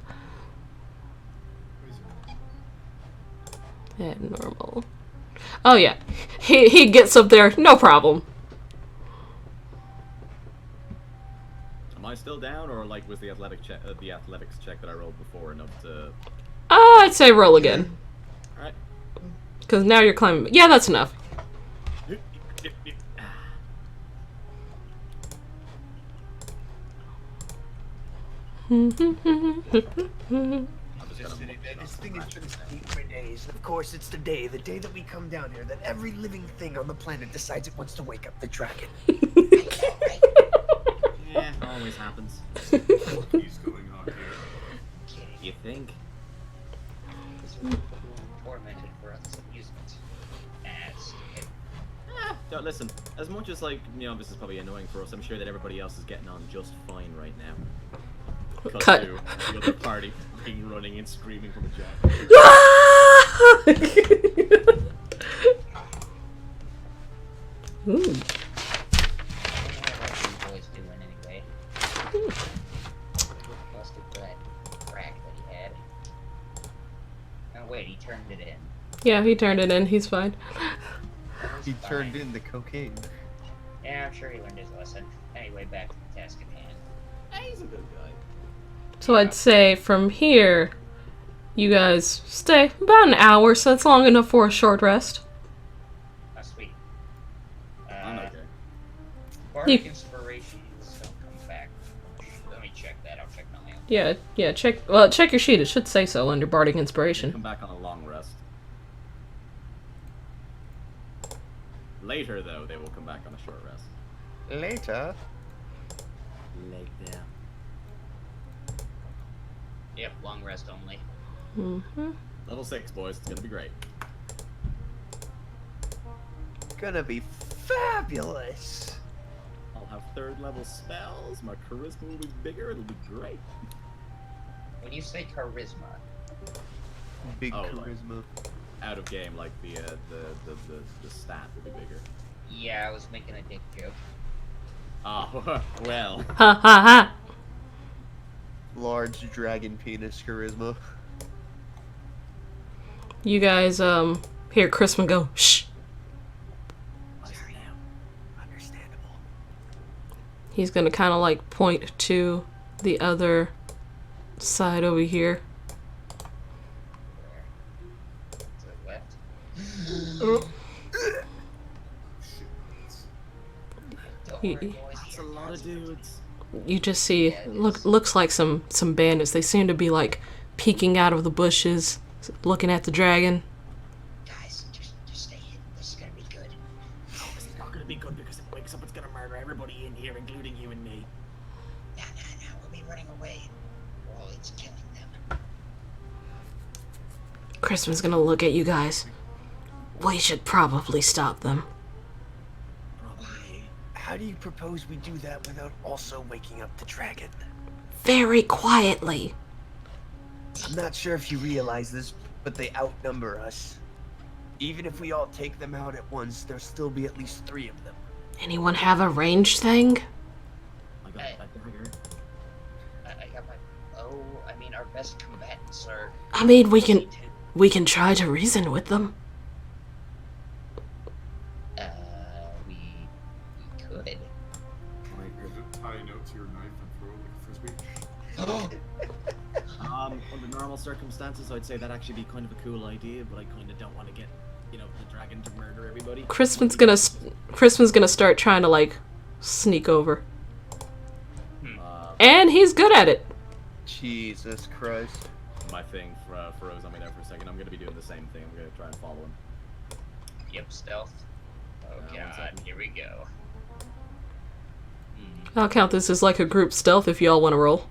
At normal. Oh yeah, he gets up there, no problem. Am I still down, or like was the athletics check that I rolled before enough to? I'd say roll again, All right. because now you're climbing. Yeah, that's enough. Just sitting there. This thing has been asleep for days. Of course, it's the day that we come down here, that every living thing on the planet decides it wants to wake up the dragon. Yeah, always happens. He's going on here. You think? This was tormented for us amusement. As No, listen. As much as like this is probably annoying for us, I'm sure that everybody else is getting on just fine right now. Cut. To the other party fucking running and screaming from a jet. Ooh. I don't know what you boys doing anyway. Busted for that crack that he had. Oh wait, he turned it in. Yeah, he turned it in. He's fine. That was He fine. turned in the cocaine. Yeah, I'm sure he learned his lesson. Anyway, back to the task at hand. He's a good guy. So I'd say from here, you guys stay about an hour, so that's long enough for a short rest. Oh, sweet. I'm okay. Bardic Inspirations don't come back. Let me check that. I'll check my own. Yeah, check your sheet. It should say so under Bardic Inspiration. Come back on a long rest. Later, though, they will come back on a short rest. Later. Later. Yep, long rest only. Mm-hmm. Level 6, boys. It's gonna be great. Gonna be fabulous. I'll have 3rd level spells. My charisma will be bigger. It'll be great. When you say charisma, Big Oh, like- charisma. Out of game, like the stat will be bigger. yeah, I was making a dick joke. Oh, well. Ha ha ha! Large dragon penis charisma. You guys, hear Crispin go, shh. Sorry. Understandable. He's gonna kind of like point to the other side over here. Where? To the left? Don't He- worry, boys. That's a lot of dudes. You just see, looks like some bandits. They seem to be like peeking out of the bushes, looking at the dragon. Guys, just stay hidden. This is gonna be good. Oh, this is not gonna be good because if it wakes up, it's gonna murder everybody in here, including you and me. Nah, we'll be running away. Well, it's killing them. Crispin's gonna look at you guys. We should probably stop them. Probably. How do you propose we do that without also waking up the dragon? Very quietly. I'm not sure if you realize this, but they outnumber us. Even if we all take them out at once, there'll still be at least 3 of them. Anyone have a range thing? I got Hey. that dagger. I got my. Oh, I mean, our best combatants are. I mean, we can try to reason with them. We could. Like, tie a note to your knife and throw it like a frisbee. Under normal circumstances, I'd say that'd actually be kind of a cool idea, but I kind of don't want to get, the dragon to murder everybody. Crispin's gonna start trying to like sneak over, and he's good at it. Jesus Christ. My thing froze on me there for a second. I'm gonna be doing the same thing. I'm gonna try and follow him. Yep, stealth. Oh one god, second. here we go. I'll count this as like a group stealth if y'all want to roll.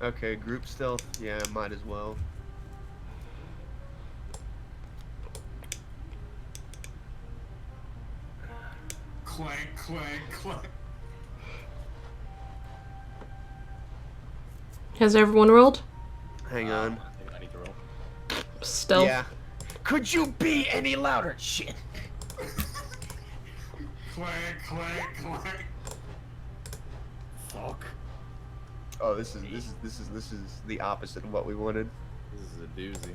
Okay, group stealth. Yeah, might as well. Clank, clank, clank. Has everyone rolled? Hang on. I think I need to roll. Stealth. Yeah. Could you be any louder? Shit. Clank, clank, clank. Fuck. Oh, this is the opposite of what we wanted. This is a doozy.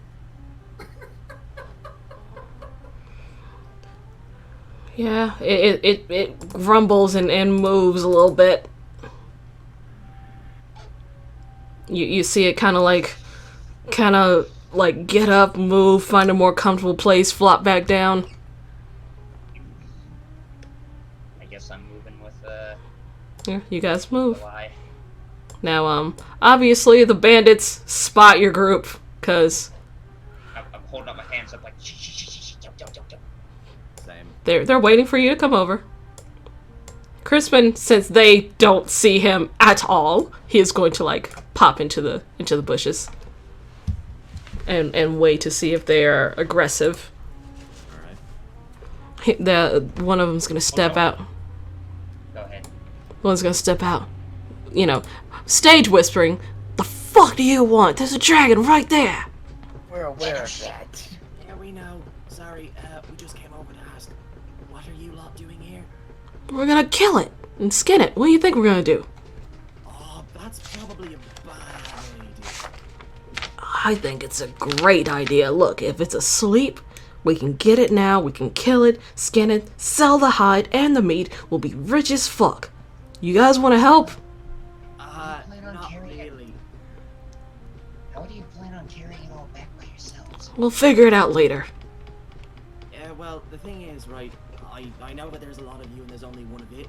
Yeah, it grumbles and moves a little bit. You see it kind of like get up, move, find a more comfortable place, flop back down. I guess I'm moving with Yeah, you guys move. lie. Now, obviously the bandits spot your group, cause I'm holding up my hands up like shh, don't. Same. they're waiting for you to come over. Crispin, since they don't see him at all, he is going to like pop into the bushes and wait to see if they are aggressive. All right. One of them's gonna step out. Go ahead. One's gonna step out. You know, stage whispering. The fuck do you want? There's a dragon right there. We're aware of that. Yeah, we know. Sorry, we just came over to ask. What are you lot doing here? We're gonna kill it and skin it. What do you think we're gonna do? Oh, that's probably a bad idea. I think it's a great idea. Look, if it's asleep, we can get it now, we can kill it, skin it, sell the hide and the meat. We'll be rich as fuck. You guys want to help? plan on Not carrying it? really. How do you plan on carrying it all back by yourselves? We'll figure it out later. Yeah, well, the thing is, right, I know that there's a lot of you and there's only one of it.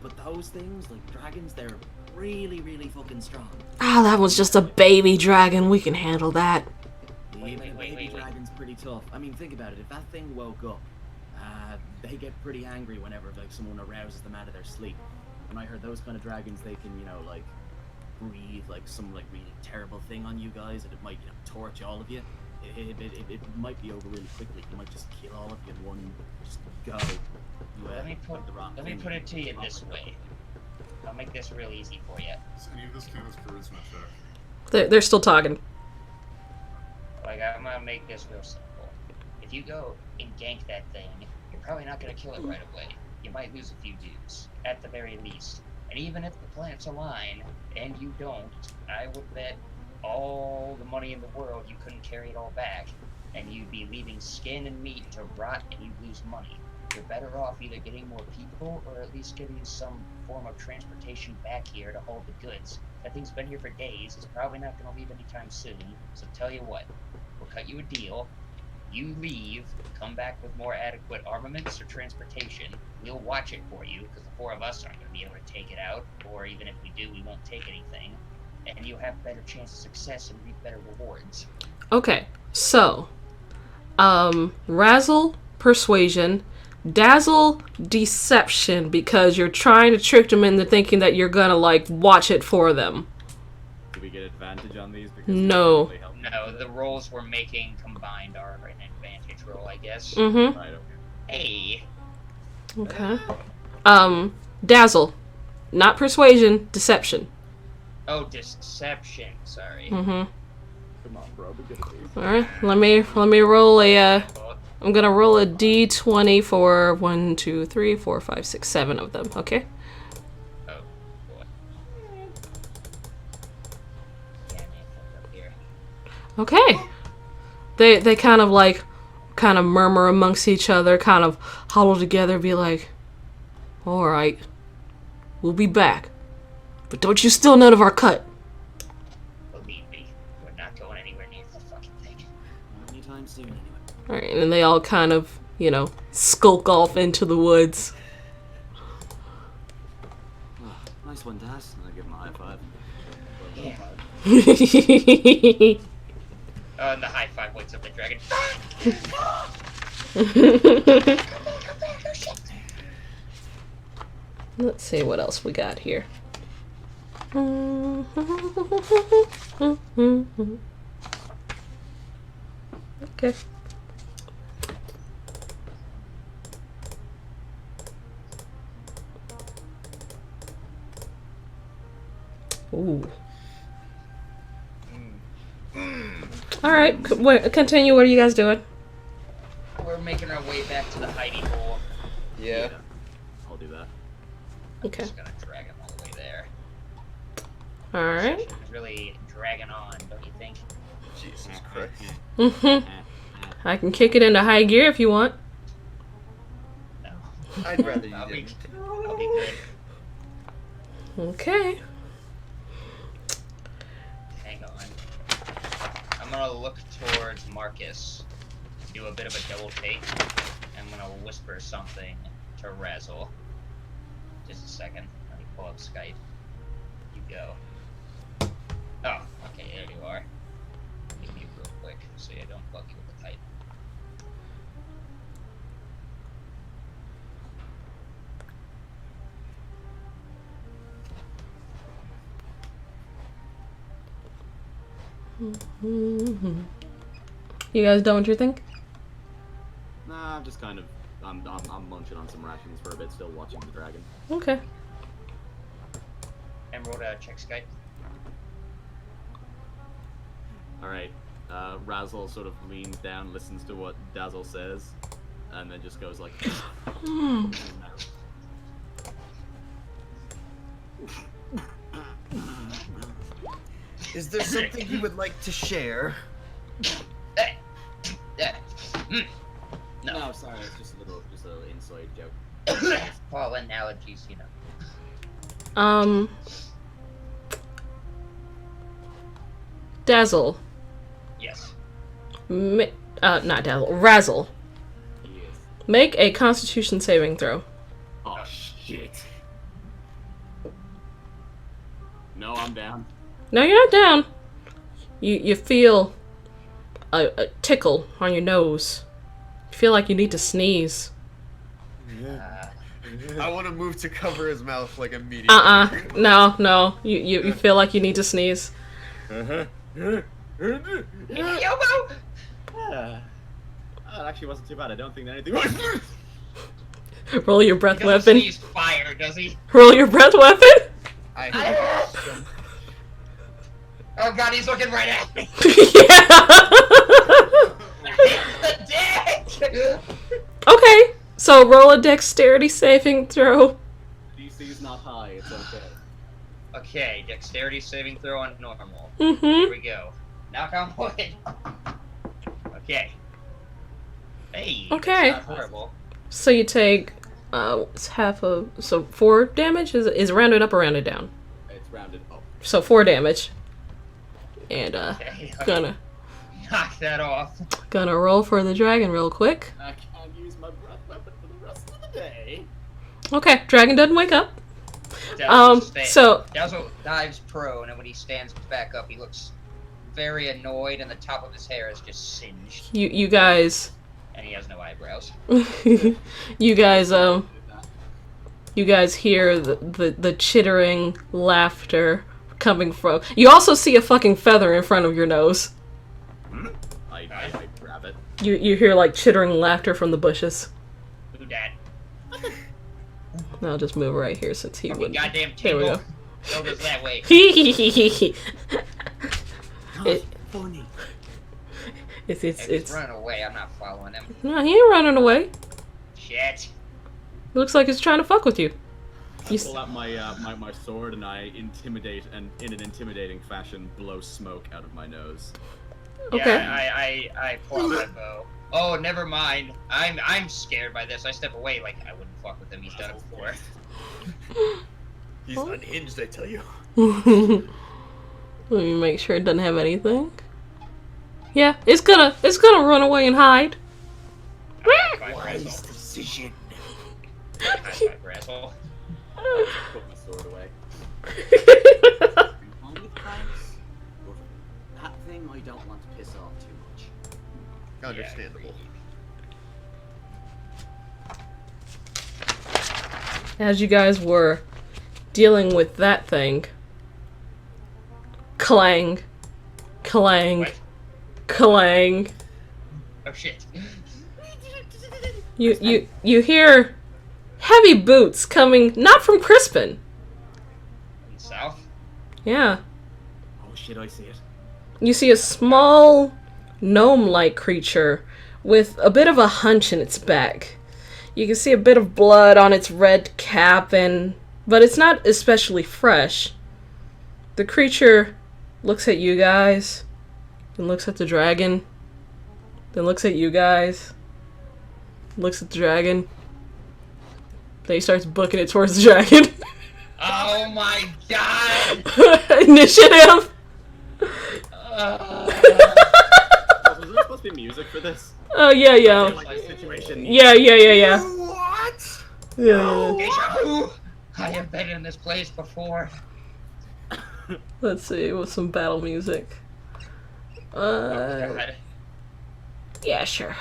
But those things, like dragons, they're really, really fucking strong. Ah, that was just a baby dragon. We can handle that. Even a baby wait. dragon's pretty tough. I mean, think about it. If that thing woke up, they get pretty angry whenever like someone arouses them out of their sleep. And I heard those kind of dragons, they can, like breathe like some like really terrible thing on you guys, and it might torch all of you. it might be over really quickly. You might just kill all of you in one just go. Let me put it to you this way. I'll make this real easy for you. Does any of this count as charisma check? They're still talking. Like, I'm gonna make this real simple. If you go and gank that thing, you're probably not gonna kill it right away. You might lose a few dudes, at the very least. And even if the planets align, and you don't, I would bet all the money in the world you couldn't carry it all back, and you'd be leaving skin and meat to rot and you'd lose money. You're better off either getting more people or at least getting some form of transportation back here to hold the goods. That thing's been here for days, it's probably not going to leave anytime soon, so tell you what, we'll cut you a deal. You leave, come back with more adequate armaments or transportation, we'll watch it for you, because the four of us aren't going to be able to take it out, or even if we do, we won't take anything, and you'll have better chance of success and reap better rewards. Okay, so, Razzle, persuasion, Dazzle, deception, because you're trying to trick them into thinking that you're gonna, like, watch it for them. Do we get advantage on these? Because No. they help. No, the rolls we're making combined are an advantage roll, I guess. Mm-hmm. Right, okay. Hey, Okay. Dazzle. Not persuasion, deception. oh, deception, sorry. Mm-hmm. Come on, bro. We get it. Alright, let me roll a, Oh, I'm gonna roll a d20 for 1, 2, 3, 4, 5, 6, 7 of them, okay? oh, boy. Yeah, man, fucked up here. Okay. They kind of murmur amongst each other, kind of huddle together, be like, alright, we'll be back. But don't you steal none of our cut. Believe me, we're not going anywhere near the fucking thing. Not anytime soon, anyway. Alright, and they all kind of, skulk off into the woods. Oh, nice one, Daz. And I give him a high five. Yeah. And the high five wakes up the dragon. Let's see what else we got here. Okay. Ooh. All right, continue. What are you guys doing? We're making our way back to the hidey hole. Yeah. I'll do that. Okay. Just gonna drag him all the way there. All right. It's really dragging on, don't you think? Jesus Christ. Mhm. I can kick it into high gear if you want. No. I'd rather you I'll be, didn't. I'll be good. Okay. Hang on. I'm gonna look towards Marcus, do a bit of a double take. I'm gonna whisper something to Razzle. Just a second. Let me pull up Skype. You go. Oh, okay, there you are. Give me real quick so I don't bug you with the type. You guys done what you think? Nah, I'm just kind of. I'm munching on some rations for a bit, still watching the dragon. Okay. Emerald, check Skype. Alright. Razzle sort of leans down, listens to what Dazzle says, and then just goes like. Is there something you would like to share? No. No, sorry, it's just a little inside joke. Pollen allergies, you know. Dazzle. Yes. Not Dazzle. Razzle. Yes. Make a Constitution saving throw. Oh shit. No, I'm down. No, you're not down. You feel a tickle on your nose. You feel like you need to sneeze. I want to move to cover his mouth like immediately. No. You feel like you need to sneeze. Yobo! That actually wasn't too bad. I don't think that anything. Roll your breath He doesn't weapon. sneeze fire, does he? Roll your breath weapon. Oh god, he's looking right at me. Yeah. The dick! Okay, so roll a dexterity saving throw. DC's not high. It's okay. Okay, dexterity saving throw on normal. Mm-hmm. Here we go. Knock on wood. Okay. Hey. Okay. That's not horrible. So you take it's half of 4 damage. Is it rounded up or rounded down? It's rounded up. So 4 damage. And Okay. gonna Knock that off. roll for the dragon real quick. I can't use my breath weapon for the rest of the day. Okay, dragon doesn't wake up. Dazzle So Dazzle dives prone, and when he stands back up, he looks very annoyed, and the top of his hair is just singed, you guys and he has no eyebrows. you guys hear the chittering laughter coming from. You also see a fucking feather in front of your nose. I grab it. You hear like chittering laughter from the bushes. Who dat? I'll just move right here since he wouldn't. Goddamn There we tingle. go. Go goes that way. It- Funny. If he's it's running away, I'm not following him. no, he ain't running away. Shit. Looks like he's trying to fuck with you. I pull out my sword and I intimidate and in an intimidating fashion blow smoke out of my nose. Okay. Yeah, I pull out my bow. Oh, never mind. I'm scared by this. I step away like I wouldn't fuck with him. He's done it before. He's unhinged, I tell you. Let me make sure it doesn't have anything. Yeah, it's gonna run away and hide. Wise decision. High Brazzle. Put my sword away. Only times that thing I don't want to piss off too much. Understandable. As you guys were dealing with that thing, clang, clang, What? clang. Oh shit. You hear heavy boots coming not from Crispin. South? Yeah. Oh shit, I see it. You see a small gnome-like creature with a bit of a hunch in its back. You can see a bit of blood on its red cap, but it's not especially fresh. The creature looks at you guys, then looks at the dragon, then looks at you guys, looks at the dragon. Then he starts booking it towards the dragon. Oh my god! Initiative! Oh, was there supposed to be music for this? Oh, yeah. Like this situation. Yeah. What? Yeah. Deja vu! I have been in this place before. Let's see, with some battle music. Oh, God. Yeah, sure.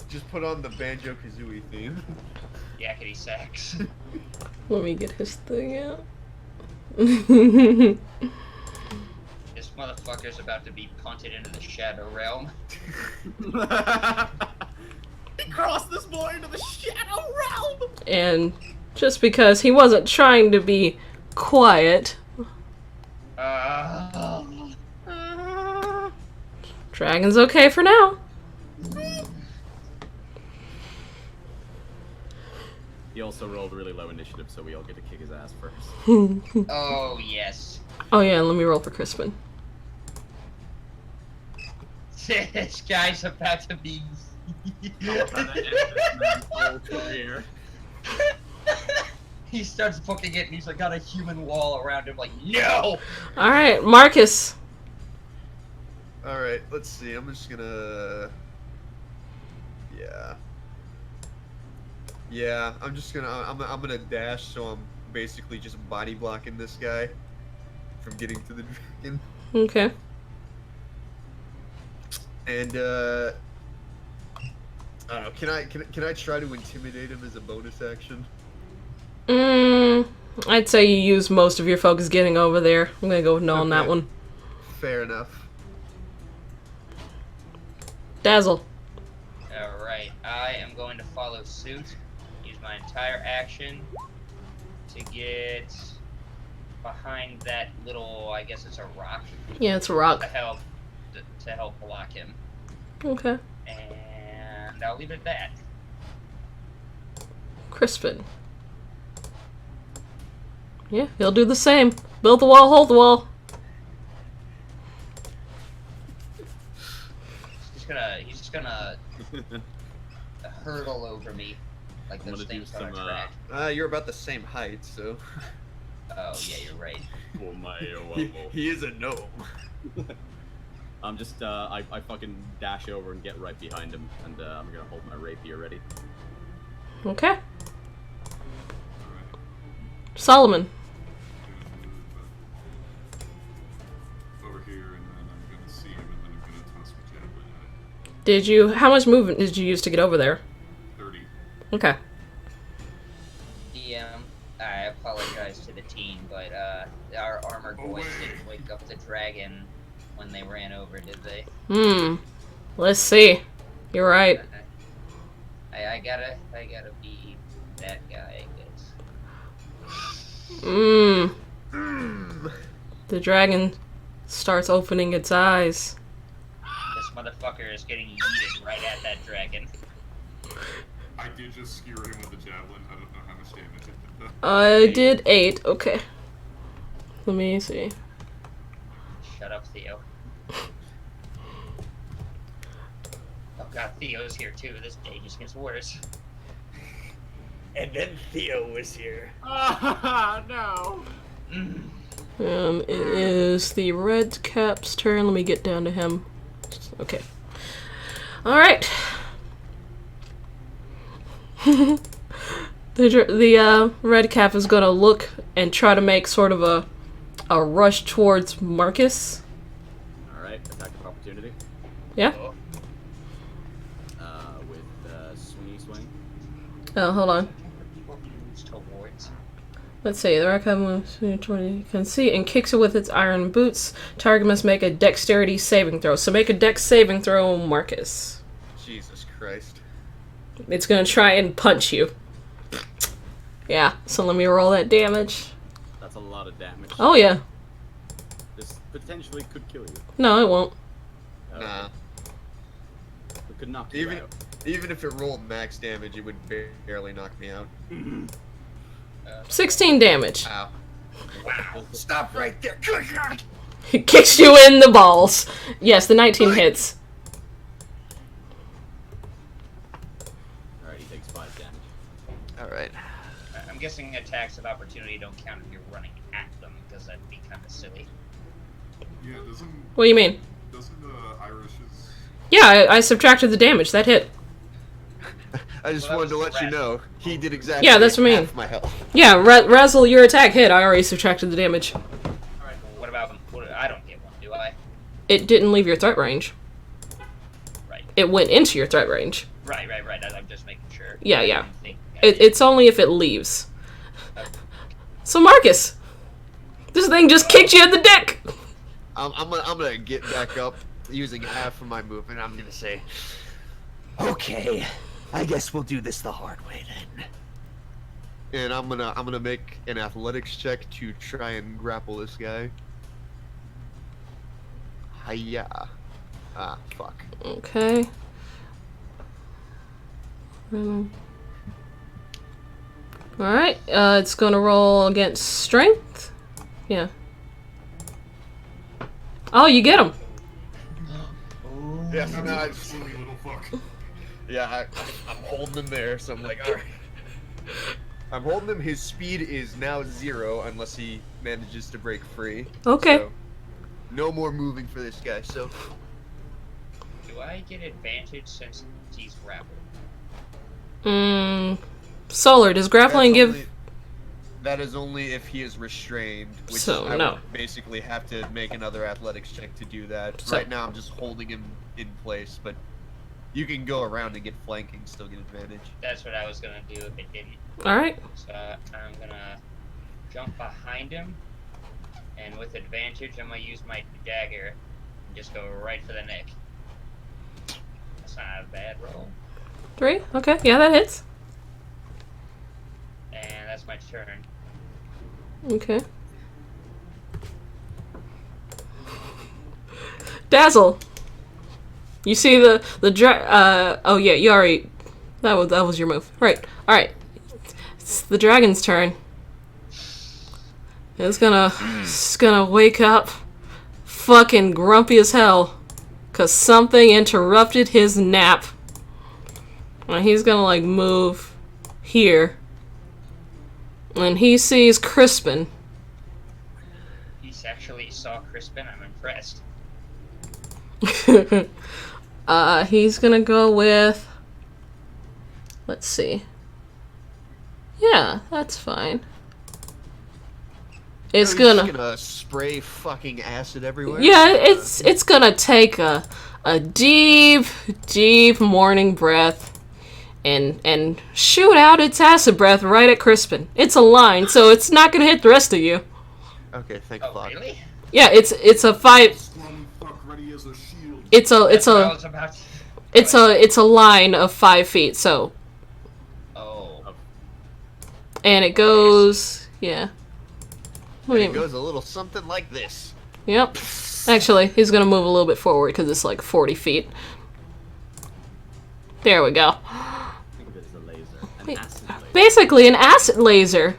Just put on the Banjo Kazooie theme. Yakety sax. Let me get his thing out. This motherfucker's about to be punted into the Shadow Realm. He crossed this boy into the shadow realm! And just because he wasn't trying to be quiet, Dragon's okay for now. He also rolled really low initiative, so we all get to kick his ass first. Oh, yes. Oh yeah, and let me roll for Crispin. This guy's about to be... He starts booking it and he's like got a human wall around him like, no! Alright, Marcus. Alright, let's see. I'm just gonna... Yeah, I'm just gonna... I'm gonna dash, so I'm basically just body blocking this guy from getting to the dragon. Okay. And, I don't know, can I try to intimidate him as a bonus action? I'd say you use most of your focus getting over there. I'm gonna go with no on that Okay. one. Fair enough. Dazzle. Alright, I am going to follow suit. Use my entire action to get behind that little, I guess it's a rock, Yeah, it's a to rock. help block him. Okay. And I'll leave it at that. Crispin. Yeah, he'll do the same. Build the wall, hold the wall. He's just gonna hurtle over me like I'm those gonna do things on a some, track. You're about the same height, so. Oh yeah, you're right. Oh my, He is a gnome. I'm just, I fucking dash over and get right behind him, and I'm gonna hold my rapier ready. Okay. Alright. Solomon. Over here, and then I'm gonna see him, and then I'm gonna toss my javelin at Did you... How much movement did you use to get over there? it. 30. Okay. I apologize to the team, but our armored boys didn't wake up the dragon when they ran over, did they? Let's see. You're right. I gotta be that guy, I guess. The dragon starts opening its eyes. This motherfucker is getting yeeted right at that dragon. I did just skewer him with the javelin. I don't know how much damage it did though. I did 8. Okay. Let me see. Shut up, Theo. Oh god, Theo's here too. This day just gets worse. And then Theo was here. No! It is the red cap's turn. Let me get down to him. Okay. Alright. The red cap is gonna look and try to make sort of a rush towards Marcus. Alright, attack of opportunity. Yeah? With swingy swing. Oh, hold on. Moves towards. Let's see. The red cap moves 20. You can see and kicks it with its iron boots. Target must make a dexterity saving throw. So make a dex saving throw, Marcus. Jesus Christ. It's gonna try and punch you. Yeah, so let me roll that damage. That's a lot of damage. Oh yeah. This potentially could kill you. No, it won't. Nah. It could knock you Even out. even if it rolled max damage, it would barely knock me out. 16 damage. Ow. Stop right there. It kicks you in the balls. Yes, the 19 hits. Alright, he takes 5 damage. Alright. I'm guessing attacks of opportunity don't count if you're running at them, because that'd be kind of silly. Yeah, What do you mean? doesn't Irish's Yeah, I subtracted the damage. That hit. I just Well, wanted to that was let you Razzle. know he did exactly Yeah, that's what I mean. half my health. Yeah, Razzle, your attack hit. I already subtracted the damage. Alright, well, what about I don't get one, do I? It didn't leave your threat range. Right. It went into your threat range. Right. I'm just making sure. Yeah, I yeah. didn't think I did. It's only if it leaves. So Marcus, this thing just kicked you in the dick. I'm gonna get back up using half of my movement. I'm gonna say, Okay, I guess we'll do this the hard way then. and I'm gonna make an athletics check to try and grapple this guy. Hiya. Ah, fuck. Okay. Alright, it's gonna roll against strength. Yeah. Oh, you get him. Yeah, so now I just, silly little fuck. yeah, I'm holding him there, so I'm like, alright. I'm holding him. His speed is now 0 unless he manages to break free. Okay. So, no more moving for this guy, so. Do I get advantage since he's grappled? Solar, does grappling give... That is only if he is restrained, which So, I no. would basically have to make another athletics check to do that. So- Right now, I'm just holding him in place, but you can go around and get flanking, still get advantage. That's what I was gonna do if it didn't. Alright. So I'm gonna jump behind him, and with advantage, I'm gonna use my dagger and just go right for the neck. not a bad roll. 3? Okay, yeah, that hits. And that's my turn. Okay. Dazzle. You see oh yeah, you already that was your move. Right. Alright. It's the dragon's turn. It's gonna wake up fucking grumpy as hell. 'Cause something interrupted his nap. And he's gonna like move here. And he sees Crispin. He actually saw Crispin. I'm impressed. He's gonna go with. Let's see. Yeah, that's fine. It's He's just gonna. gonna spray fucking acid everywhere. Yeah, it's gonna take a deep morning breath and shoot out its acid breath right at Crispin. It's a line, so it's not gonna hit the rest of you. Okay, thank Oh, fuck. really? Yeah, it's a 5. Scrum fuck ready as a shield. It's That's what I a was about to... it's a line of 5 feet. So Oh. and it goes yeah. And it goes a little something like this. Yep. Actually, he's gonna move a little bit forward because it's like 40 feet. There we go. Think of it as a laser. An acid laser. Basically, an acid laser,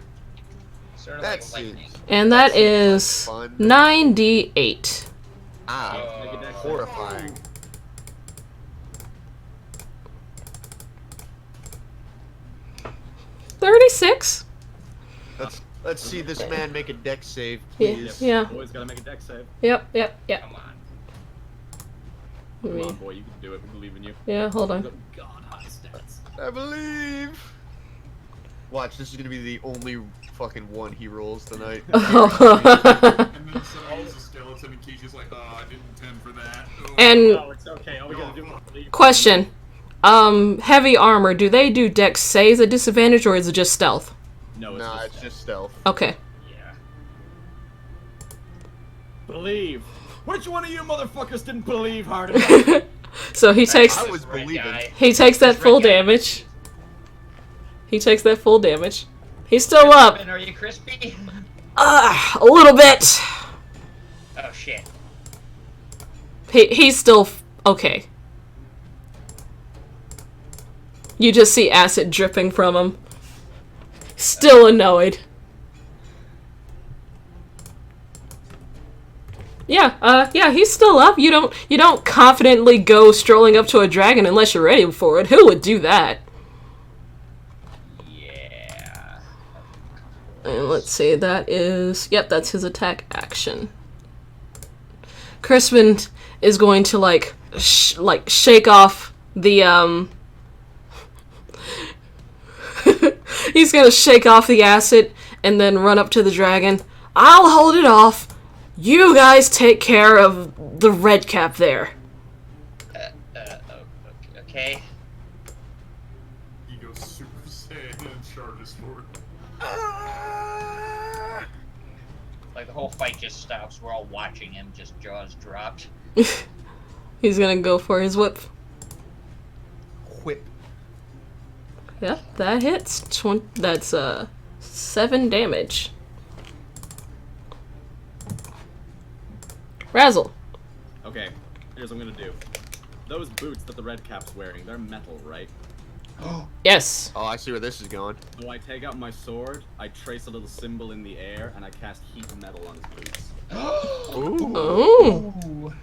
Sort of That's like it. lightning. and that is Fun. 9d8. Ah, Make a dex save. horrifying. $36. Let's see this man make a dex save, Yeah. please. Yeah. Always gotta make a dex save. Yep. Come on. Let Come me- on, boy, you can do it. We believe in you. Yeah, hold on. God, high stats. I believe. Watch, this is gonna be the only fucking one he rolls tonight. And then somebody uses a skeleton and Keisha's like, oh, I didn't intend for that. Oh. And No, it's okay. All we gotta do is believe. question. Heavy armor, do they do dex saves at disadvantage or is it just stealth? No, it's Nah, just it's just stealth. Okay. Yeah. believe. Which one of you motherfuckers didn't believe hard enough? So he takes I was Red believing. guy. he takes that Red full guy. damage. He takes that full damage. He's still up. Crispin, are you crispy? A little bit. Oh shit. He's still okay. You just see acid dripping from him. Still annoyed. Yeah, he's still up. You don't confidently go strolling up to a dragon unless you're ready for it. Who would do that? Yeah. And let's see, that's his attack action. Crispin is going to shake off the he's gonna shake off the acid and then run up to the dragon. I'll hold it off. You guys take care of the red cap there. Okay. He goes Super Saiyan and charges forward. Like the whole fight just stops. We're all watching him, just jaws dropped. He's gonna go for his whip. Whip. Yep, that hits. That's 7 damage. Razzle. Okay, here's what I'm gonna do. Those boots that the red cap's wearing, they're metal, right? Yes. Oh, I see where this is going. So I take out my sword, I trace a little symbol in the air, and I cast heat metal on his boots. Ooh. Oh.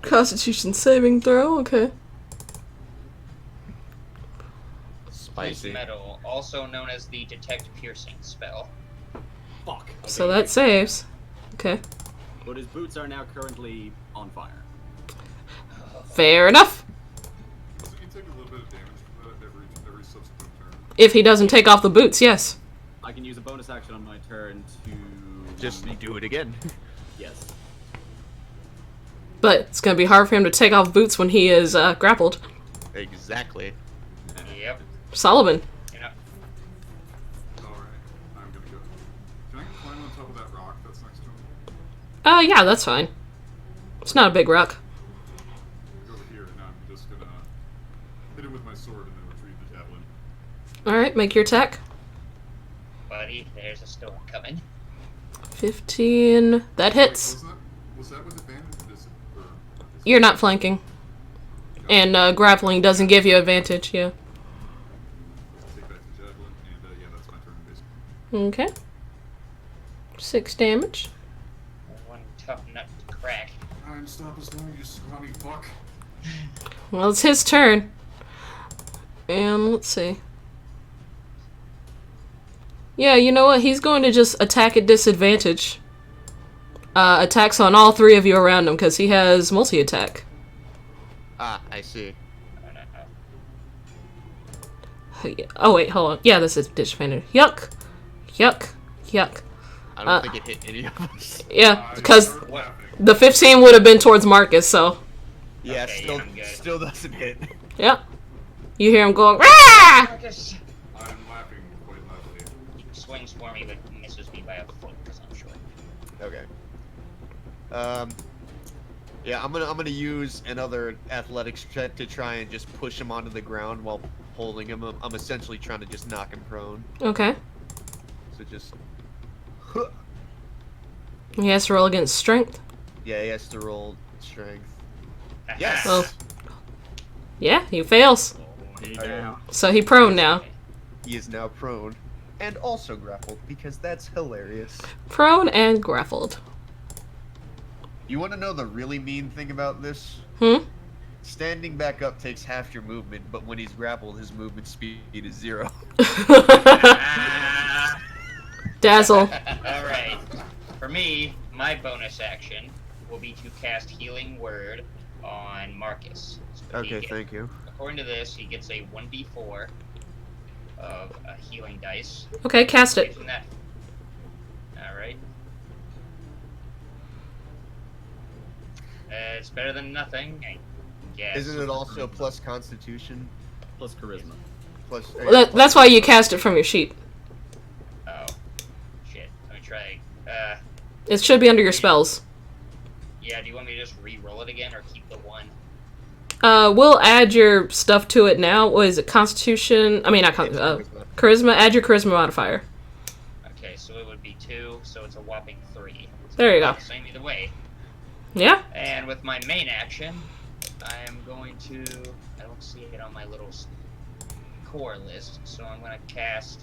Constitution saving throw. Okay. Spicy. Metal, also known as the Detect Piercing spell. Fuck. So Okay, that saves. Okay. But his boots are now currently on fire. Fair enough. Doesn't he take a little bit of damage from that every subsequent turn? If he doesn't take off the boots, yes. I can use a bonus action on my turn to Just do it again. Yes. But it's gonna be hard for him to take off boots when he is grappled. Exactly. Yep. Solomon. You know, Alright, I'm gonna go. Can I climb on top of that rock that's next to him? Yeah, that's fine. It's not a big rock. Go over here, and I'm just gonna Alright, make your attack. Buddy, there's a storm coming. 15. That hits. Was that with advantage or or You're not flanking. And grappling doesn't give you advantage, yeah. take back the javelin, and yeah, that's my turn basically. Okay. 6 damage. One tough nut to crack. Time stop us now, you scrawny fuck. Well, it's his turn. And let's see. Yeah, you know what? He's going to just attack at disadvantage. Attacks on all 3 of you around him because he has multi-attack. Ah, I see. Oh wait, hold on. Yeah, this is disadvantage. Yuck. Yuck. Yuck. I don't think it hit any of us. Yeah, because Start laughing. the 15 would have been towards Marcus, so. Yeah, Okay, still, yeah, I'm good. still doesn't hit. Yep. You hear him going, "Rah!" Marcus! I'm laughing quite loudly. He swings for me, but misses me by a foot because I'm short. Okay. Yeah, I'm gonna use another athletics check to try and just push him onto the ground while holding him. I'm essentially trying to just knock him prone. Okay. So just. He has to roll against strength. Yeah, he has to roll strength. Yes. Oh. Yeah, he fails. So he prone now. He is now prone and also grappled because that's hilarious. Prone and grappled. You want to know the really mean thing about this? Hmm? Standing back up takes half your movement, but when he's grappled, his movement speed is 0. Dazzle. Alright. For me, my bonus action will be to cast Healing Word on Marcus. So Okay, thank you. According to this, he gets a 1d4 of healing dice. Okay, cast it. Isn't that... Alright. It's better than nothing, I guess. Isn't it also plus Constitution? Plus charisma. Plus. That's why you cast it from your sheet. Oh. Shit. Let me try. It should be under your spells. Yeah, do you want me to just re-roll it again or keep the 1? We'll add your stuff to it now. What is it? Constitution? I mean, not charisma. Add your charisma modifier. Okay, so it would be 2, so it's a whopping 3. So There you go. Same either way. Yeah? And with my main action, I am going to... I don't see it on my little core list, so I'm going to cast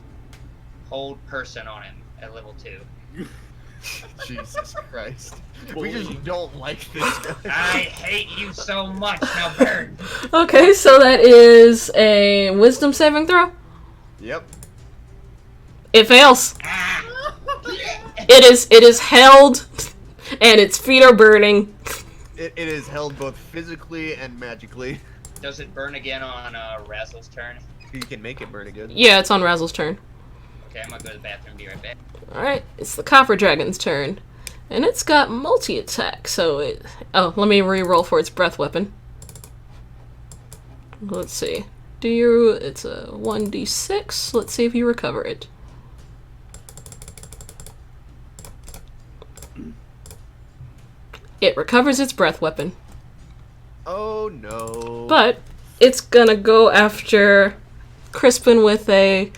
Hold Person on him at level 2. Jesus Christ. We just don't like this guy. I hate you so much, now burn! Okay, so that is a wisdom saving throw. Yep. It fails. Ah! It is held, and its feet are burning. It is held both physically and magically. Does it burn again on Razzle's turn? You can make it burn again. Yeah, it's on Razzle's turn. Okay, I'm gonna go to the bathroom and be right back. Alright, it's the Copper Dragon's turn. And it's got multi-attack, so it... Oh, let me re-roll for its breath weapon. Let's see. It's a 1d6. Let's see if you recover it. It recovers its breath weapon. Oh no. But it's gonna go after Crispin with a...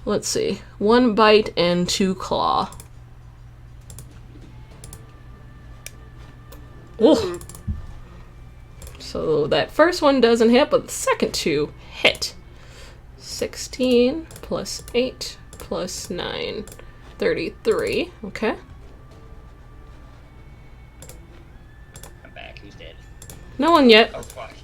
Let's see. 1 bite and 2 claw. Ooh. So that first one doesn't hit, but the second 2 hit. 16 plus 8 plus 9. 33. Okay. I'm back. Who's dead? No one yet. Oh, fuck.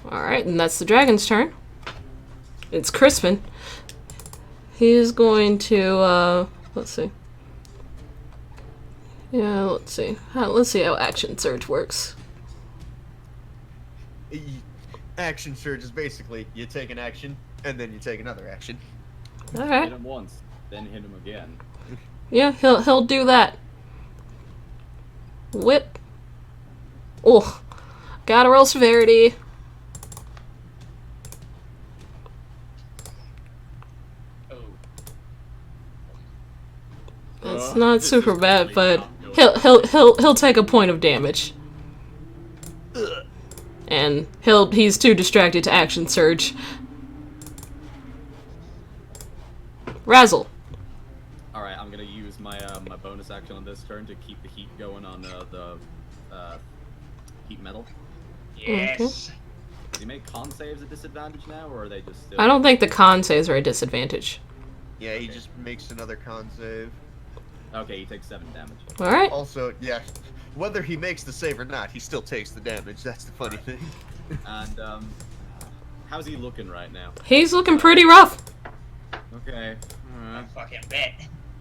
Alright, and that's the dragon's turn. It's Crispin. He's going to, let's see. Yeah, let's see. Let's see how Action Surge works. Action surge is basically you take an action and then you take another action. Hit Alright. him once, then hit him again. Yeah, he'll do that. Whip. Oh, gotta roll severity. Oh. It's not super bad, but he'll take a point of damage. Ugh. And he's too distracted to action surge. Razzle. Alright, I'm gonna use my my bonus action on this turn to keep the heat going on the heat metal. Yes. Does he make con saves at disadvantage now, or are they just still... I don't think the con saves are a disadvantage. Yeah, he just makes another con save. Okay, he takes 7 damage. Alright. Also, yeah, whether he makes the save or not, he still takes the damage. That's the funny thing. And, how's he looking right now? He's looking pretty rough. Okay. I fucking bet.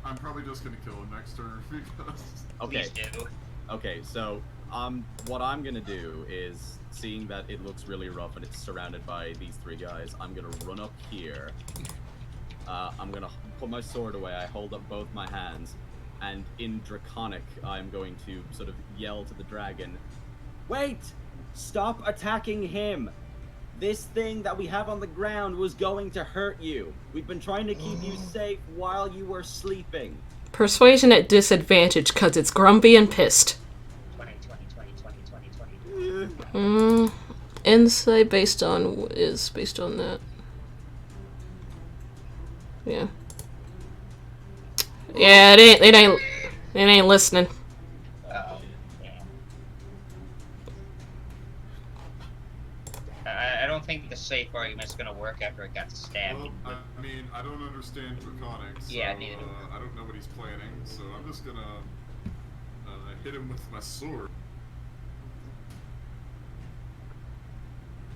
I'm probably just gonna kill him next turn because. Okay. Please do. Okay, so, what I'm gonna do is, seeing that it looks really rough and it's surrounded by these 3 guys, I'm gonna run up here. I'm gonna put my sword away, I hold up both my hands, and in Draconic, I'm going to sort of yell to the dragon, "Wait! Stop attacking him! This thing that we have on the ground was going to hurt you. We've been trying to keep you safe while you were sleeping." Persuasion at disadvantage because it's grumpy and pissed. 20, 20, 20, 20, 20, 20. Insight based on that. Yeah. Yeah, it ain't listening. Uh-oh. Damn. I don't think the safe argument's gonna work after it got stabbed. Well, I mean, I don't understand Draconic, so Yeah, neither do I don't know what he's planning, so I'm just gonna hit him with my sword.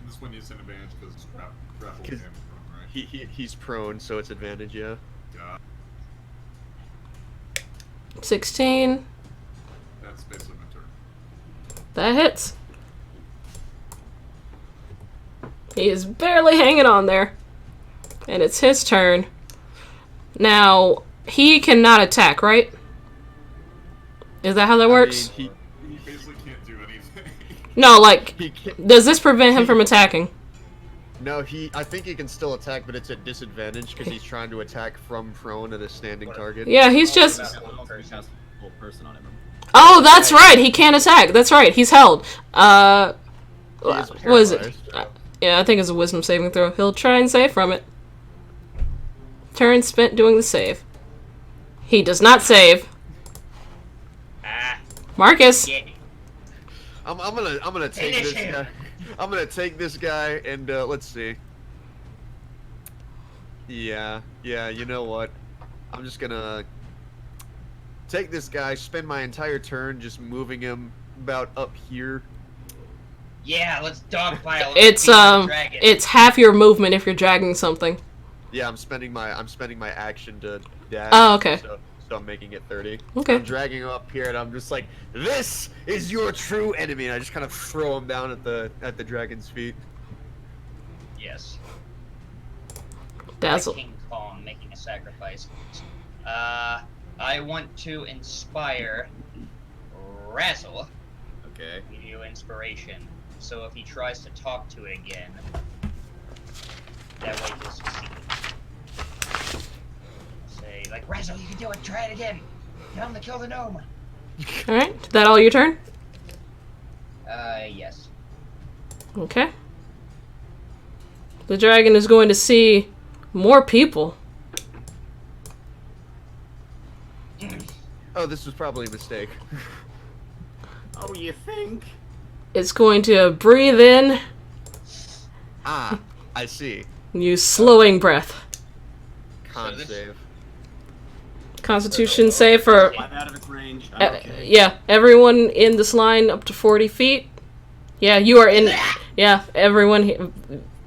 This one is an advantage because it's grapple damage, right? He's prone, so it's advantage, yeah. Yeah, 16. that's basically my turn. That hits. He is barely hanging on there. And it's his turn. Now, he cannot attack, right? Is that how that works? He basically can't do anything. No, like, He can't, does this prevent him from attacking? no, I think he can still attack, but it's at disadvantage because he's trying to attack from prone at a standing target. Yeah, he's just... Full person on him. Oh, that's right. He can't attack. That's right. He's held. He is What is it? paralyzed. Yeah, I think it's a wisdom saving throw. He'll try and save from it. Turn spent doing the save. He does not save. Ah, Marcus. get it. I'm gonna take Finish this him. guy. I'm gonna take this guy and let's see. Yeah, you know what? I'm just gonna take this guy, spend my entire turn just moving him about up here. Yeah, let's dogpile. It's half your movement if you're dragging something. Yeah, I'm spending my action to dash. Oh, okay. So I'm making it 30. Okay. I'm dragging him up here, and I'm just like, "This is your true enemy." And I just kind of throw him down at the dragon's feet. Yes. Dazzle. Like King Kong making a sacrifice. I want to inspire Razzle. Okay. Give you inspiration. So if he tries to talk to it again, that way he'll succeed. Say, like, Razzle, you can do it. Try it again. Tell him to kill the gnome. Alright. Is that all your turn? Yes. Okay. The dragon is going to see more people. Oh, this was probably a mistake. Oh, you think? It's going to breathe in, Ah, I see. use slowing breath. Con So this- save. Constitution save for I'm out of its range. I'm okay. yeah, everyone in this line up to 40 feet. Yeah, you are in. Yeah, everyone.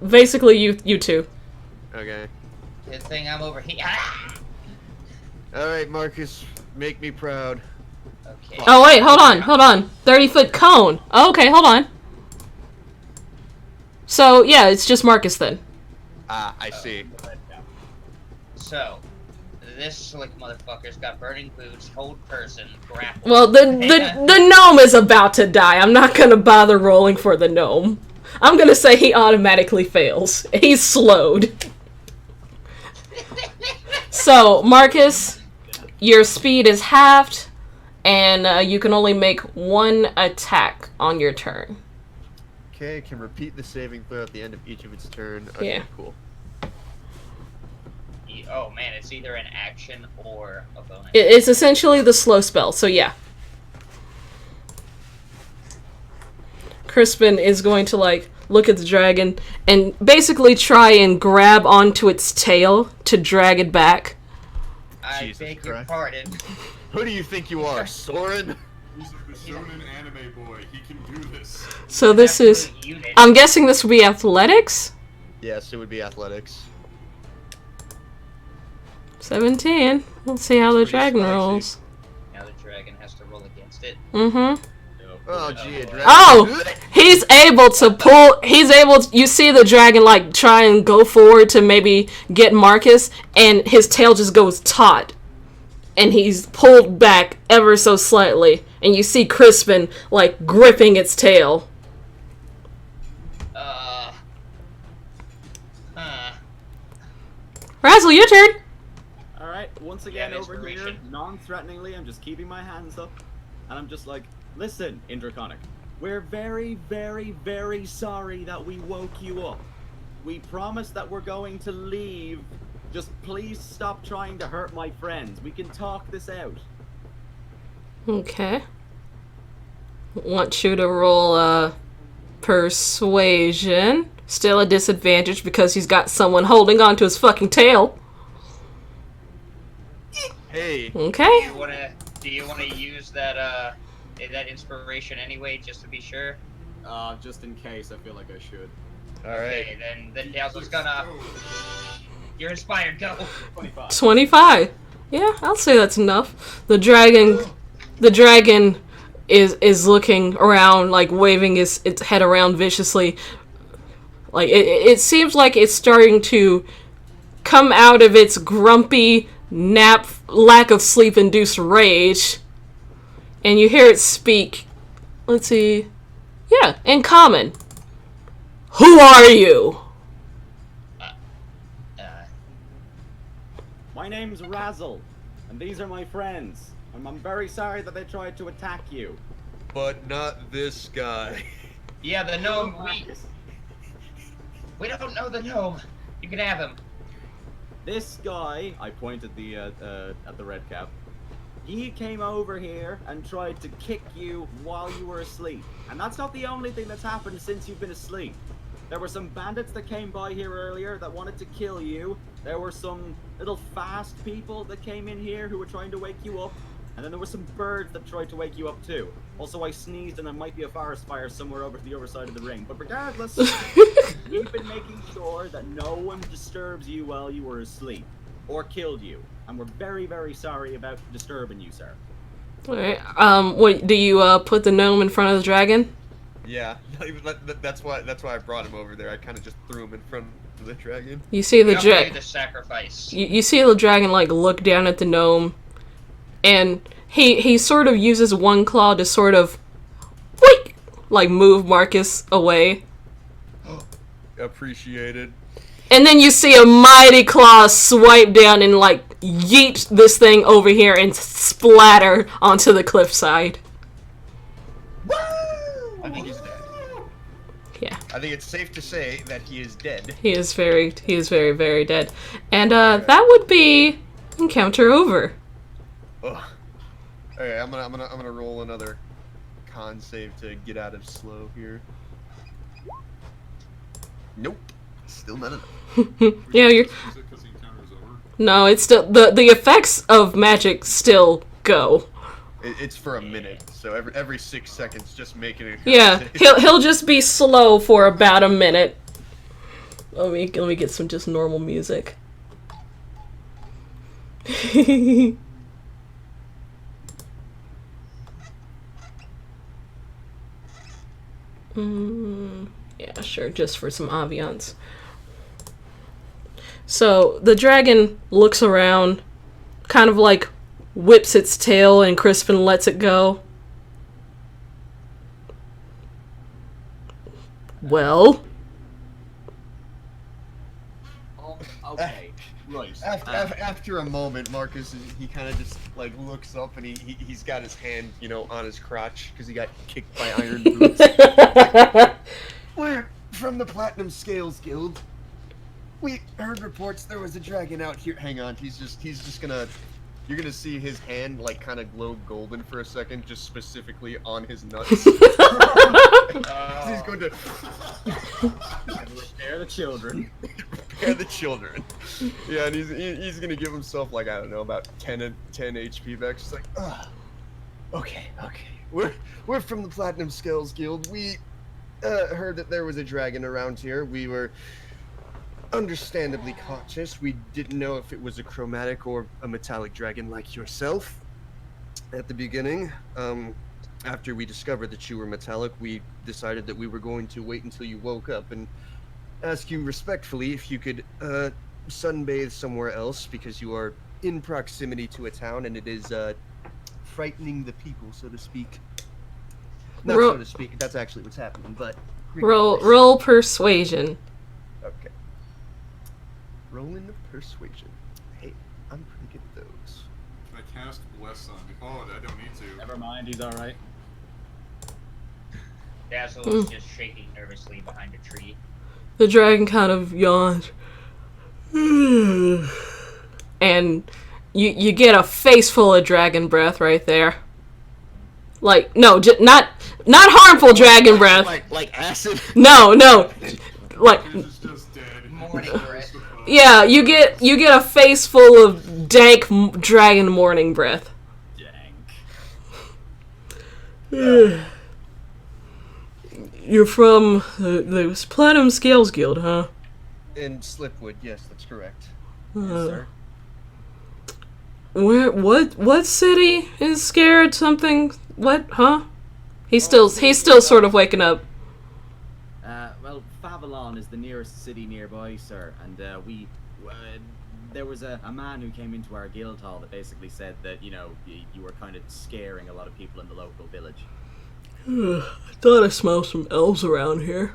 Basically, you two. Okay. Good thing I'm over here. Ah! All right, Marcus, make me proud. Okay. Oh wait, hold on. 30-foot cone. Oh, okay, hold on. So yeah, it's just Marcus then. Ah, I see. So, this slick motherfucker's got burning boots, hold person, grapple. Well, the gnome is about to die. I'm not gonna bother rolling for the gnome. I'm gonna say he automatically fails. He's slowed. So, Marcus, your speed is halved, and you can only make one attack on your turn. Okay, it can repeat the saving throw at the end of each of its turn. Okay, Yeah. cool. Oh man, it's either an action or a bonus. It's essentially the slow spell, so yeah. Crispin is going to, like, look at the dragon and basically try and grab onto its tail to drag it back. I Jesus beg your Christ. pardon. Who do you think you are, Soren? He's a shonen anime boy. He can do this. So this is... Absolute unit. I'm guessing this would be athletics? Yes, it would be athletics. 17. Let's see how the Pretty dragon spicy. rolls. Now the dragon has to roll against it. Mm-hmm. Oh, gee, a dragon. Oh! He's able to pull... You see the dragon, like, try and go forward to maybe get Marcus, and his tail just goes taut. And he's pulled back ever so slightly. And you see Crispin, like, gripping its tail. Razzle, your turn! Alright, once You have again over here, inspiration? non-threateningly, I'm just keeping my hands up, and I'm just like, listen, Indraconic, we're very, very, very sorry that we woke you up. We promise that we're going to leave. Just please stop trying to hurt my friends. We can talk this out. Okay. Want you to roll, persuasion. Still a disadvantage because he's got someone holding on to his fucking tail. Hey. Okay. Do you wanna use that that inspiration anyway, just to be sure? Just in case, I feel like I should. Alright. Okay, then Dazzle's gonna. You're inspired. Go. 25. 25. Yeah, I'll say that's enough. The dragon is looking around, like waving its head around viciously. Like it seems like it's starting to come out of its grumpy lack of sleep induced rage. And you hear it speak. Let's see. Yeah, in common. Who are you? My name's Razzle, and these are my friends. And I'm very sorry that they tried to attack you. But not this guy. Yeah, the gnome. We don't know the gnome. You can have him. This guy, I pointed at the red cap. He came over here and tried to kick you while you were asleep. And that's not the only thing that's happened since you've been asleep. There were some bandits that came by here earlier that wanted to kill you. There were some little fast people that came in here who were trying to wake you up. And then there were some birds that tried to wake you up too. Also, I sneezed and there might be a forest fire somewhere over to the other side of the ring. But regardless, we've been making sure that no one disturbs you while you were asleep. Or killed you. And we're very, very sorry about disturbing you, sir. Alright, what, do you, put the gnome in front of the dragon? Yeah, that's why I brought him over there. I kind of just threw him in front of the dragon. You see the You have to do dragon. the sacrifice. You see the dragon, like, look down at the gnome, and he sort of uses one claw to sort of, wait, like, move Marcus away. Appreciated. And then you see a mighty claw swipe down and, like, yeet this thing over here and splatter onto the cliffside. I think he's dead. Yeah, I think it's safe to say that he is dead. he is very, very dead. And, that would be encounter over. Ugh. Okay, I'm gonna roll another con save to get out of slow here. Nope. Still not enough. Yeah, you're... Is it because the encounter is over? No, it's still... The effects of magic still go. It's for a minute, so every 6 seconds, just making it. Yeah, he'll just be slow for about a minute. Let me get some just normal music. Yeah, sure, just for some ambiance. So the dragon looks around, kind of like whips its tail, and Crispin lets it go. Well, Oh, okay, right. After a moment, Marcus he kind of just like looks up and he's got his hand on his crotch because he got kicked by iron boots. from the Platinum Scales Guild. We heard reports there was a dragon out here. Hang on, he's just gonna. You're gonna see his hand like kind of glow golden for a second, just specifically on his nuts. He's going to Spare the children. prepare the children. Yeah, and he's gonna give himself like, I don't know, about 10 HP back. Just like, okay. We're from the Platinum Scales Guild. We heard that there was a dragon around here. We were understandably cautious. We didn't know if it was a chromatic or a metallic dragon like yourself at the beginning. After we discovered that you were metallic, we decided that we were going to wait until you woke up and ask you respectfully if you could sunbathe somewhere else, because you are in proximity to a town and it is frightening the people, so to speak. Not so to speak, that's actually what's happening, but Roll persuasion. okay. Rolling the persuasion. Hey, I'm pretty good at those. Can I cast Bless on him? Oh, I don't need to. Never mind, he's alright. Dazzle is just shaking nervously behind a tree. The dragon kind of yawns. And you get a face full of dragon breath right there. Like, no, not harmful dragon breath. Like acid. No. Like, This is just dead. Morning breath. yeah, you get a face full of dank dragon morning breath. Dank. You're from the Platinum Scales Guild, huh? In Slipwood, yes, that's correct. Yes, sir. What city is scared? Something? What? Huh? He's still sort of waking up. Well, Favalon is the nearest city nearby, sir, and there was a man who came into our guild hall that basically said that, you were kind of scaring a lot of people in the local village. I thought I smelled some elves around here.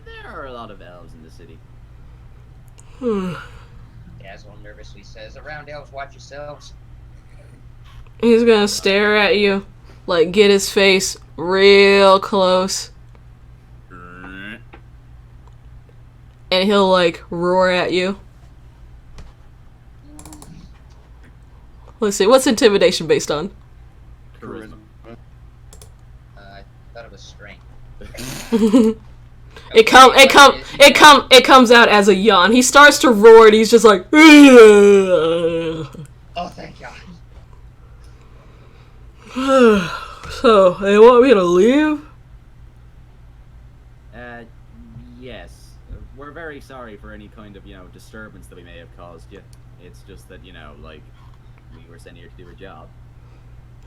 There are a lot of elves in the city. Dazzle nervously says, "Around elves, watch yourselves." He's gonna stare at you, like get his face real close, and he'll like roar at you. Let's see, what's intimidation based on? Charisma. I thought it was strength. It comes out as a yawn. He starts to roar and he's just like, Oh, thank God. So, they want me to leave? Yes. We're very sorry for any kind of, disturbance that we may have caused you. It's just that, we were sent here to do a job.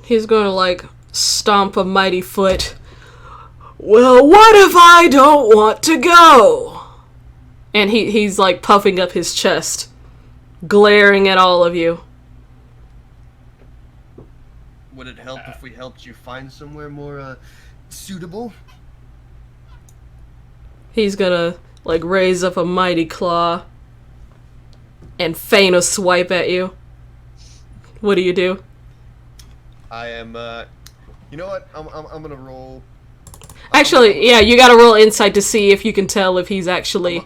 He's gonna like stomp a mighty foot. Well, what if I don't want to go? And he's like puffing up his chest, glaring at all of you. Would it help if we helped you find somewhere more suitable? He's gonna like raise up a mighty claw and feign a swipe at you. What do? I am. You know what? I'm gonna roll. Actually, yeah, you gotta roll insight to see if you can tell if he's actually.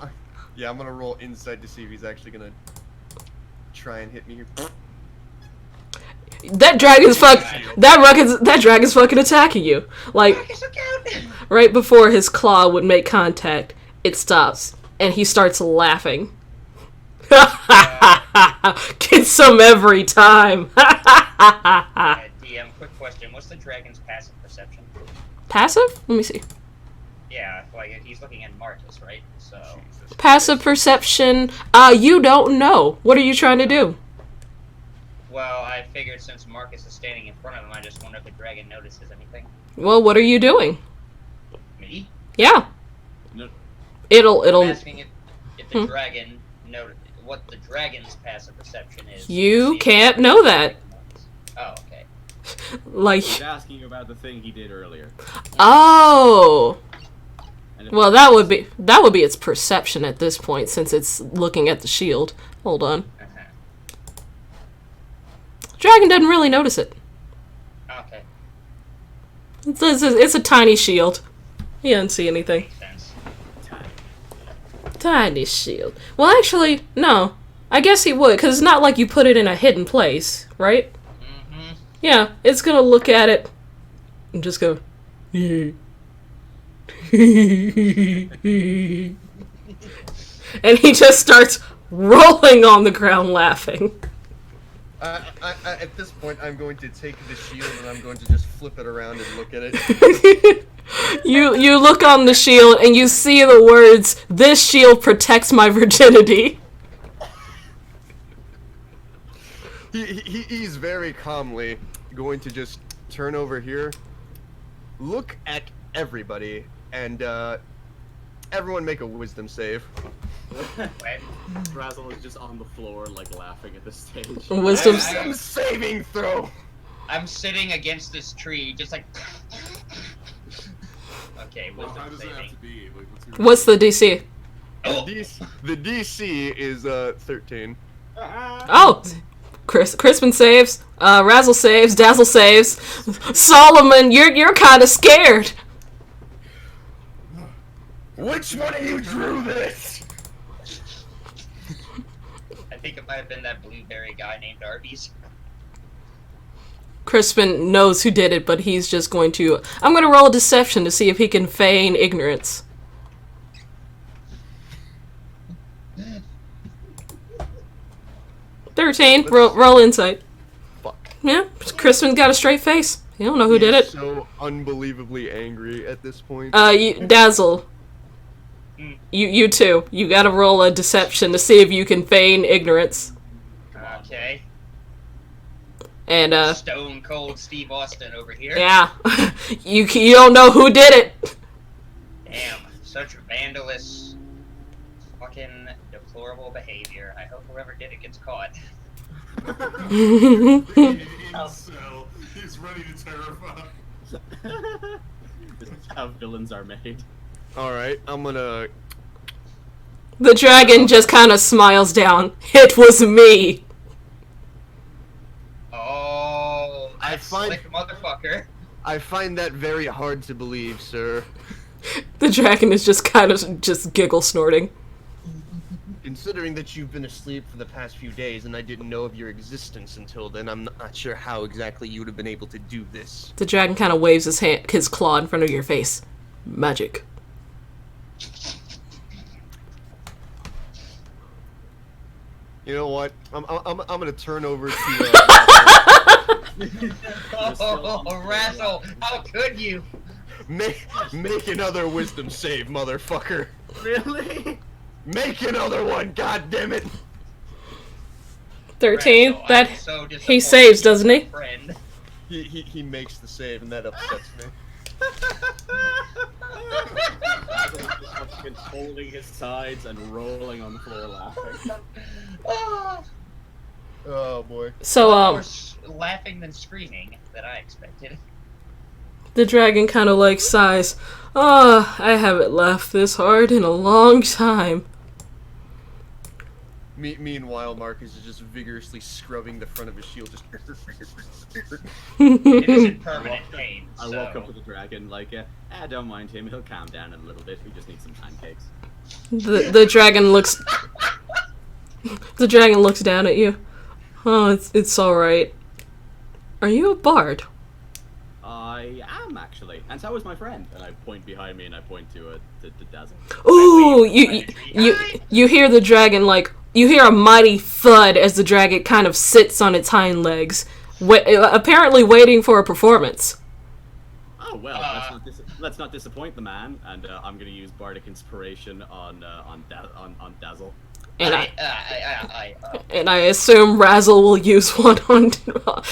Yeah, I'm gonna roll insight to see if he's actually gonna try and hit me here. That dragon's fucking attacking you. Like right before his claw would make contact, it stops and he starts laughing. Get some every time. DM, quick question: what's the dragon's passive perception? Passive? Let me see. Yeah, like he's looking at Marcus, right? So. Passive perception. You don't know. What are you trying to do? Well, I figured since Marcus is standing in front of him, I just wonder if the dragon notices anything. Well, what are you doing? Me? Yeah. No. It'll. I'm asking if the dragon what the dragon's passive perception is. You can't know that. Oh, okay. Like. He's asking about the thing he did earlier. Oh. And if Well, that would be its perception at this point, since it's looking at the shield. Hold on. Uh-huh. Dragon doesn't really notice it. Okay. It's a tiny shield. He doesn't see anything. Makes sense. find this shield? Well, actually, no. I guess he would, because it's not like you put it in a hidden place, right? Mm-hmm. Yeah, it's gonna look at it and just go. And he just starts rolling on the ground laughing. At this point, I'm going to take the shield and I'm going to just flip it around and look at it. You look on the shield and you see the words, "This shield protects my virginity." He's very calmly going to just turn over here, look at everybody, and everyone make a wisdom save. Wait. Razzle is just on the floor, like, laughing at this stage. Wisdom. Wisdom saving throw. I'm sitting against this tree, just like. Okay, Well, how wisdom does it have saving. to be? Like, What's the DC? Oh, The DC is 13. Oh, Crispin saves. Razzle saves. Dazzle saves. Solomon, you're kind of scared. Which one of you drew this? I think it might have been that blueberry guy named Arby's. Crispin knows who did it, but he's just going to... I'm going to roll a deception to see if he can feign ignorance. 13. Roll insight. Fuck. Yeah, Crispin's got a straight face. You don't know who did it. So unbelievably angry at this point. Dazzle. You too. You gotta roll a deception to see if you can feign ignorance. Okay. And, Stone Cold Steve Austin over here. yeah. you don't know who did it. Damn, such vandalous, fucking deplorable behavior. I hope whoever did it gets caught. Incel. He's ready to terrify. This is how villains are made. Alright, I'm gonna... The dragon just kind of smiles down. It was me. Oh, I that find- slick motherfucker. I find that very hard to believe, sir. The dragon is just kind of just giggle snorting. Considering that you've been asleep for the past few days and I didn't know of your existence until then, I'm not sure how exactly you would have been able to do this. The dragon kind of waves his claw in front of your face. Magic. You know what? I'm gonna turn over to Oh, Razzle, how could you? make another wisdom save, motherfucker. Really? Make another one, god damn it. 13. Razzle, That I'm so he disappointed saves, in doesn't he? my friend. He makes the save and that upsets me. Just fucking holding his sides and rolling on the floor laughing. Oh, Oh boy. So more laughing than screaming that I expected. the dragon kind of like sighs. Oh, I haven't laughed this hard in a long time. Meanwhile, Marcus is just vigorously scrubbing the front of his shield. Just. It is in permanent pain. I so. walk up to the dragon like, don't mind him, he'll calm down in a little bit, we just need some pancakes. The dragon looks. The dragon looks down at you. Oh, it's all right. Are you a bard? I am, actually, and so is my friend. And I point behind me and I point to Dazzle. Ooh, you hear the dragon like you hear a mighty thud as the dragon kind of sits on its hind legs, apparently waiting for a performance. Oh well, let's not disappoint the man, and I'm gonna use bardic inspiration on Dazzle. And I and I assume Razzle will use one on.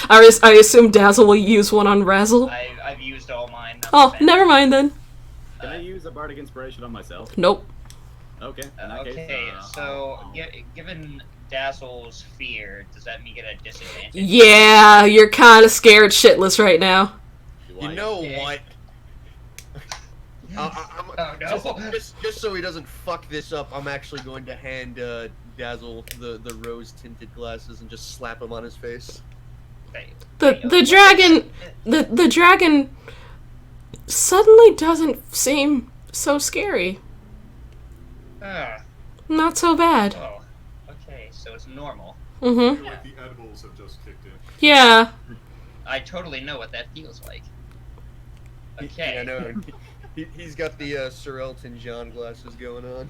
I assume Dazzle will use one on Razzle. I've used all mine. Oh, never mind then. Can I use a bardic inspiration on myself? Nope. Okay. In that Okay, case, so given Dazzle's fear, does that mean get a disadvantage? Yeah, you're kind of scared shitless right now. You know Yeah. what? Oh no! Just so he doesn't fuck this up, I'm actually going to hand Dazzle the rose tinted glasses and just slap him on his face. The dragon suddenly doesn't seem so scary. Not so bad. Oh, okay, so it's normal. I Mm-hmm. feel like the edibles have just kicked in. Yeah. I totally know what that feels like. Yeah, Okay. no, he's got the Sir Elton John glasses going on.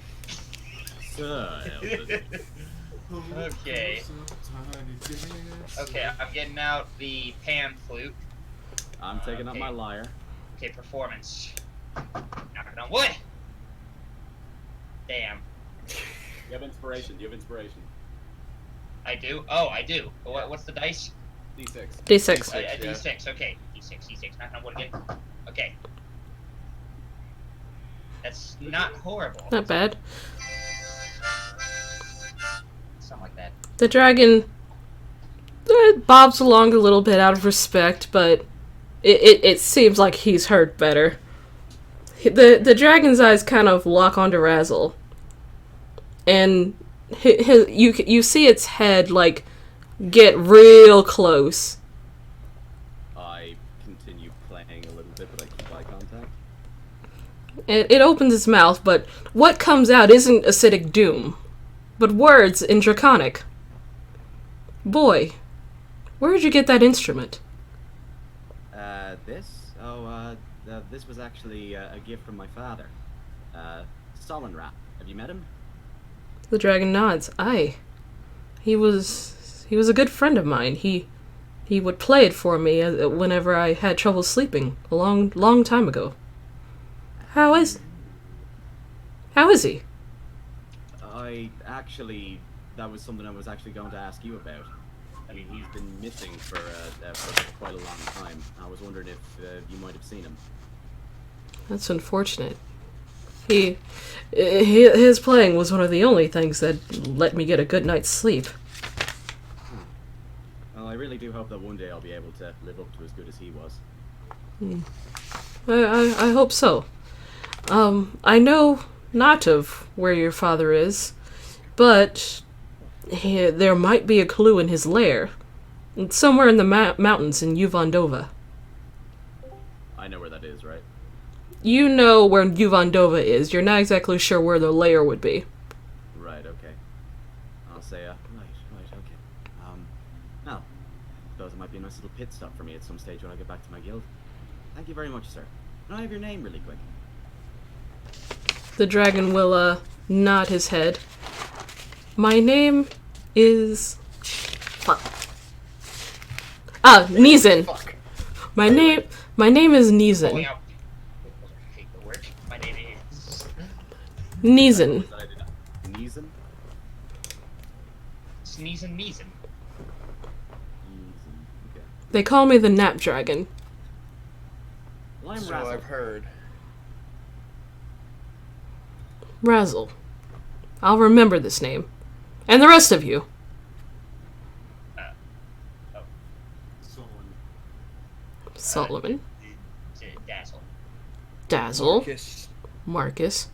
Okay. Okay, I'm getting out the pan flute. I'm taking up Okay. my lyre. Okay, performance. Knocking on wood. Damn. You have inspiration. Do you have inspiration? I do. Oh, I do. What's the dice? D6. D6. A yeah. D6. Okay. D6. Knocking on wood again. Okay. That's not horrible. Not bad. Something like that. The dragon bobs along a little bit out of respect, but it seems like he's heard better. The dragon's eyes kind of lock onto Razzle, and you see its head like get real close. I continue playing a little bit, but I keep eye contact. It opens its mouth, but what comes out isn't acidic doom, but words in Draconic. Boy, where'd you get that instrument? This? Oh, this was actually a gift from my father. Solenrat. Have you met him? The dragon nods. Aye. He was a good friend of mine. He would play it for me whenever I had trouble sleeping a long time ago. How is he? That was something I was actually going to ask you about. I mean, he's been missing for quite a long time. I was wondering if you might have seen him. That's unfortunate. His playing was one of the only things that let me get a good night's sleep. Well, I really do hope that one day I'll be able to live up to as good as he was. I hope so. I know not of where your father is, but there might be a clue in his lair. It's somewhere in the mountains in Uvandova. I know where that is, right? You know where Uvandova is. You're not exactly sure where the lair would be. Right, okay. I'll say, right, okay. Well, I suppose it might be a nice little pit stop for me at some stage when I get back to my guild. Thank you very much, sir. Can I have your name really quick? The dragon will, nod his head. My name is... Fuck. Nizan. Fuck. My name is Pulling Nizan. out paperwork. My name is. Nizan. That I did not. Neeson? Sneezing. Neeson. Okay. They call me the Nap Dragon. Well, I'm So Razzle. I've heard. Razzle. I'll remember this name. And the rest of you. Someone. Solomon. Dazzle. Dazzle. Kiss. Marcus.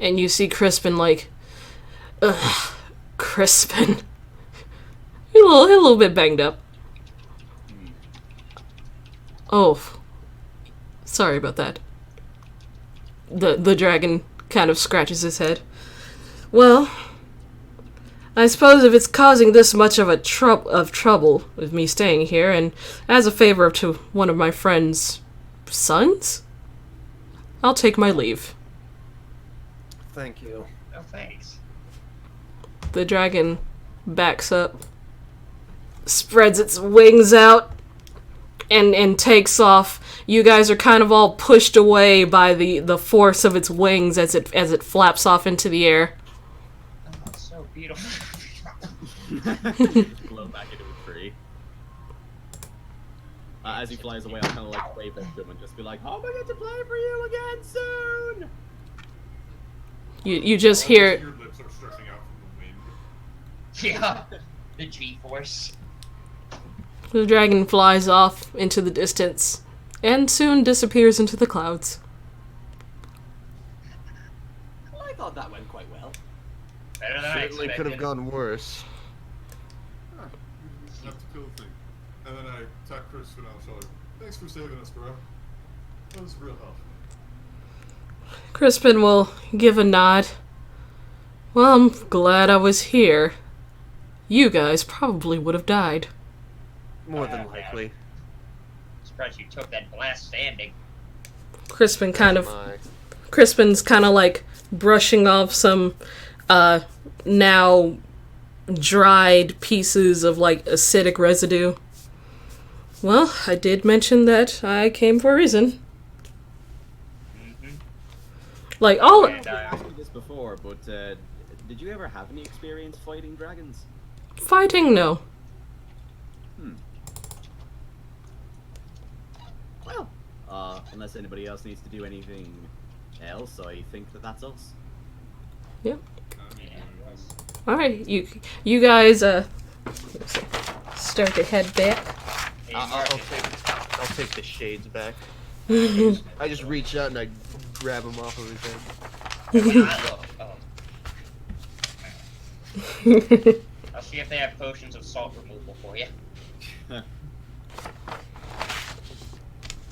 And you see Crispin like... Ugh. Crispin. He's a little bit banged up. Oh. Sorry about that. The dragon kind of scratches his head. Well, I suppose if it's causing this much of trouble with me staying here, and as a favor to one of my friend's sons, I'll take my leave. Thank you. Oh, thanks. The dragon backs up, spreads its wings out, and takes off. You guys are kind of all pushed away by the force of its wings as it flaps off into the air. Oh, it's so beautiful. Blow back into a tree. As he flies away, I'll kind of like wave at him and just be like, "Oh, I get to play for you again soon!" You just hear Your lips are stretching out from the wind. Yeah. The G-force. the dragon flies off into the distance and soon disappears into the clouds. Well, I thought that went quite well. Better than I Certainly expected. could have gone worse. Ah, you just have to kill the thing. And then I tap Crispin on the shoulder. Thanks for saving us, bro. That was real help. Crispin will give a nod Well, I'm glad I was here. You guys probably would have died. More than likely. Surprised you took that last standing. Crispin's kind My- of like brushing off some now dried pieces of like acidic residue. Well, I did mention that I came for a reason. Mm-hmm. Like all And, I asked you this before, but did you ever have any experience fighting dragons? fighting, no. Well, unless anybody else needs to do anything else, I think that that's us. Yeah. yeah, it was. All right, you guys start to head back. Hey, I'll Marcus, take the shades back. I just reach out and I grab him off of his head. I'll see if they have potions of salt removal for you.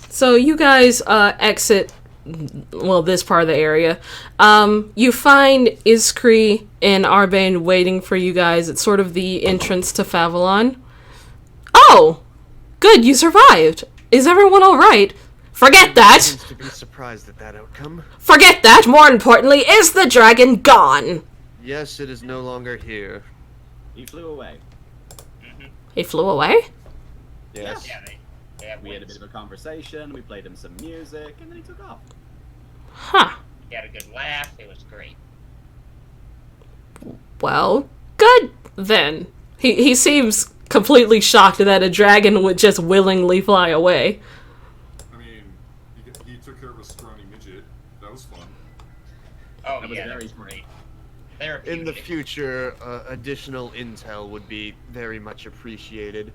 So you guys exit, well, this part of the area. You find Iskri and Arbane waiting for you guys. It's sort of the entrance to Favalon. Oh! Good, you survived! Is everyone alright? Forget that! Seems to be surprised at that outcome. Forget that! More importantly, is the dragon gone? Yes, it is no longer here. He flew away. Mm-hmm. He flew away? Yes. Yeah, they have We had a wings. bit of a conversation, we played him some music, and then he took off. Huh. He had a good laugh. It was great. Well, good then. He seems completely shocked that a dragon would just willingly fly away. I mean, he took care of a scrawny midget. That was fun. Oh That was yeah, that very was smart. great. In the Therapeutic. future, additional intel would be very much appreciated.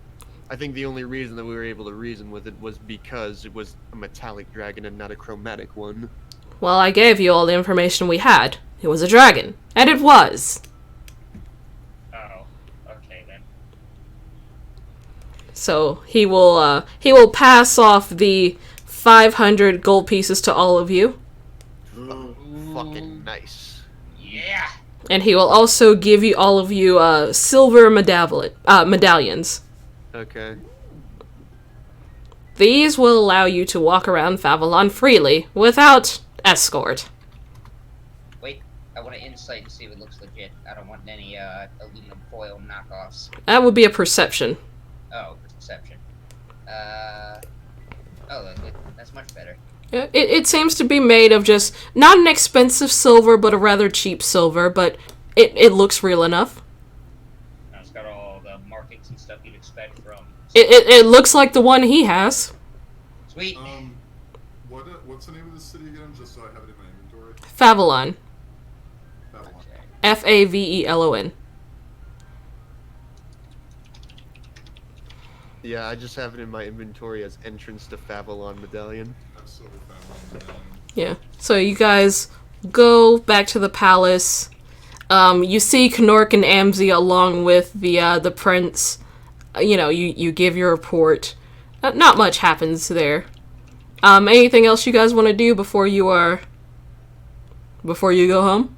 I think the only reason that we were able to reason with it was because it was a metallic dragon and not a chromatic one. Well, I gave you all the information we had. It was a dragon. And it was. Oh, okay then. So he will pass off the 500 gold pieces to all of you. Fucking nice. Yeah. And he will also give you all of you silver medallions. Okay. These will allow you to walk around Favalon freely, without escort. Wait, I want to insight and see if it looks legit. I don't want any aluminum foil knockoffs. That would be a perception. Oh, perception. That's much better. It seems to be made of just, not an expensive silver, but a rather cheap silver, but it looks real enough. It's got all the markings and stuff you'd expect from. It looks like the one he has. Sweet. What's the name of the city again? Just so I have it in my inventory. Favalon. Babylon. Favelon. Yeah, I just have it in my inventory as entrance to Favalon medallion. That's Silver Babylon. Yeah. So you guys go back to the palace. You see Knork and Amzi along with the prince. You give your report. Not much happens there. Anything else you guys want to do before you go home?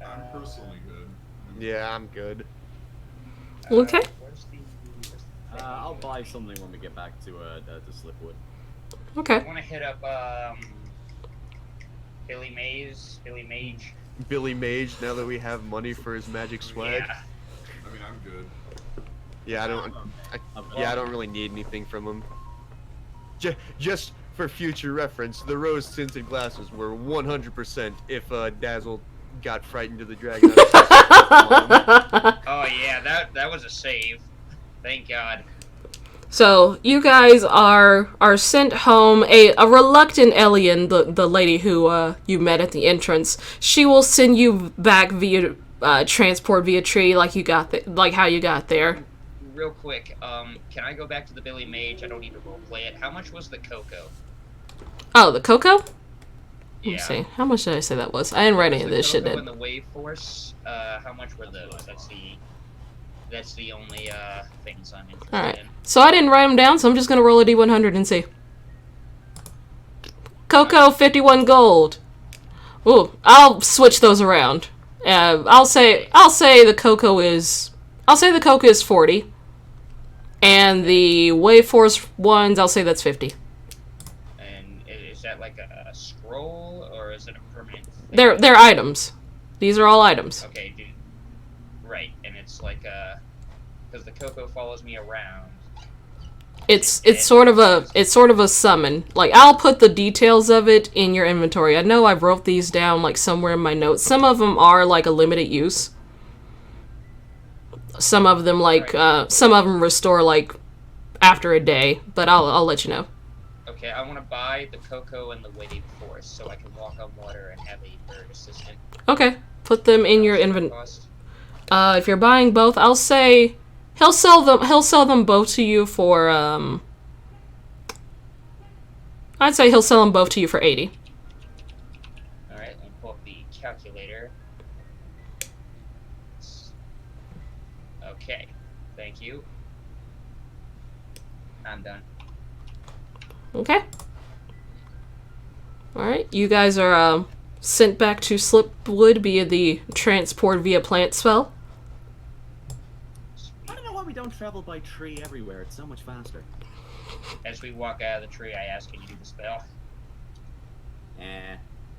I'm personally good. Yeah, I'm good. Okay. Where's the I'll buy something when we get back to Slipwood. Okay. I want to hit up Billy Mage. Billy Mage, now that we have money for his magic swag. Yeah. I mean, I'm good. Yeah, I don't really need anything from him. Just for future reference, the rose-tinted glasses were 100% if Dazzle got frightened of the dragon. Oh yeah, that was a save. Thank God. So you guys are sent home. A reluctant Elian, the lady who you met at the entrance, she will send you back via transport via tree like how you got there. Real quick, can I go back to the Billy Mage? I don't need to roleplay it. How much was the cocoa? Oh, the cocoa? Let me Yeah. see. How much did I say that was? I didn't write any of The this shit cocoa in. and the wave force. How much were those? That's the only things I'm interested Alright. in. So I didn't write them down, so I'm just gonna roll a D100 and see. Cocoa, 51 gold. Ooh, I'll switch those around. I'll say the cocoa is 40, and the Way Force ones, I'll say that's 50. And is that like a scroll, or is it a permanent thing? They're items. These are all items. Okay, dude. Right, and it's like because the cocoa follows me around. It's sort of a summon. Like, I'll put the details of it in your inventory. I know I wrote these down like somewhere in my notes. Some of them are like a limited use. Some of them some of them restore like after a day, but I'll let you know. Okay, I want to buy the cocoa and the Wave Force so I can walk on water and have a bird assistant. Okay, put them in your What's that inventory. cost? If you're buying both, I'll say he'll sell them both to you for I'd say he'll sell them both to you for 80. Alright, let me pull up the calculator. Okay, thank you. I'm done. Okay. Alright, you guys are sent back to Slipwood via the transport via plant spell. I don't know why we don't travel by tree everywhere. It's so much faster. As we walk out of the tree, I ask, can you do the spell?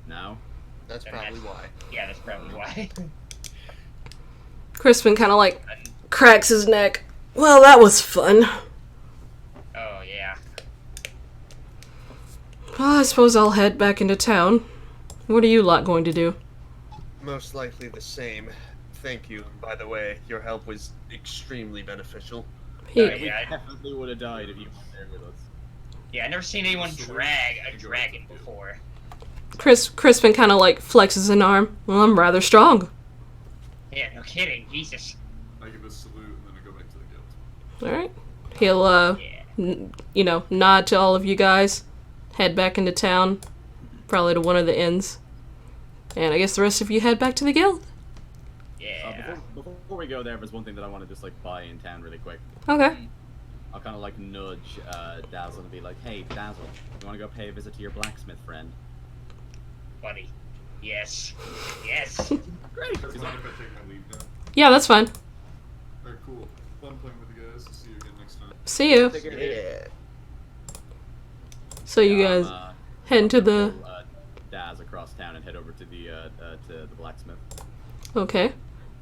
No. That's probably why. Yeah, that's probably why. Crispin kind of like cracks his neck. Well, that was fun. Oh, yeah. Well, I suppose I'll head back into town. What are you lot going to do? Most likely the same. Thank you, by the way. Your help was extremely beneficial. He, Yeah, We I- definitely would have died if you weren't there with us. Yeah, I've never seen anyone drag a dragon before. Crispin kind of like flexes an arm. Well, I'm rather strong. Yeah, no kidding. Jesus. I give a salute and then I go back to the guild. All right. He'll Yeah. nod to all of you guys. Head back into town, probably to one of the inns. And I guess the rest of you head back to the guild. Yeah. Before we go there, there's one thing that I want to just like buy in town really quick. Okay. I'll kind of like nudge Dazzle and be like, "Hey, Dazzle, you want to go pay a visit to your blacksmith friend?" Buddy. Yes. Yes. Great. That's fine if I take my leave now. Yeah, that's fine. Alright, cool. Fun playing with you guys. See you again next time. See you. Yeah. So you guys head to the... Daz across town and head over to the blacksmith. Okay.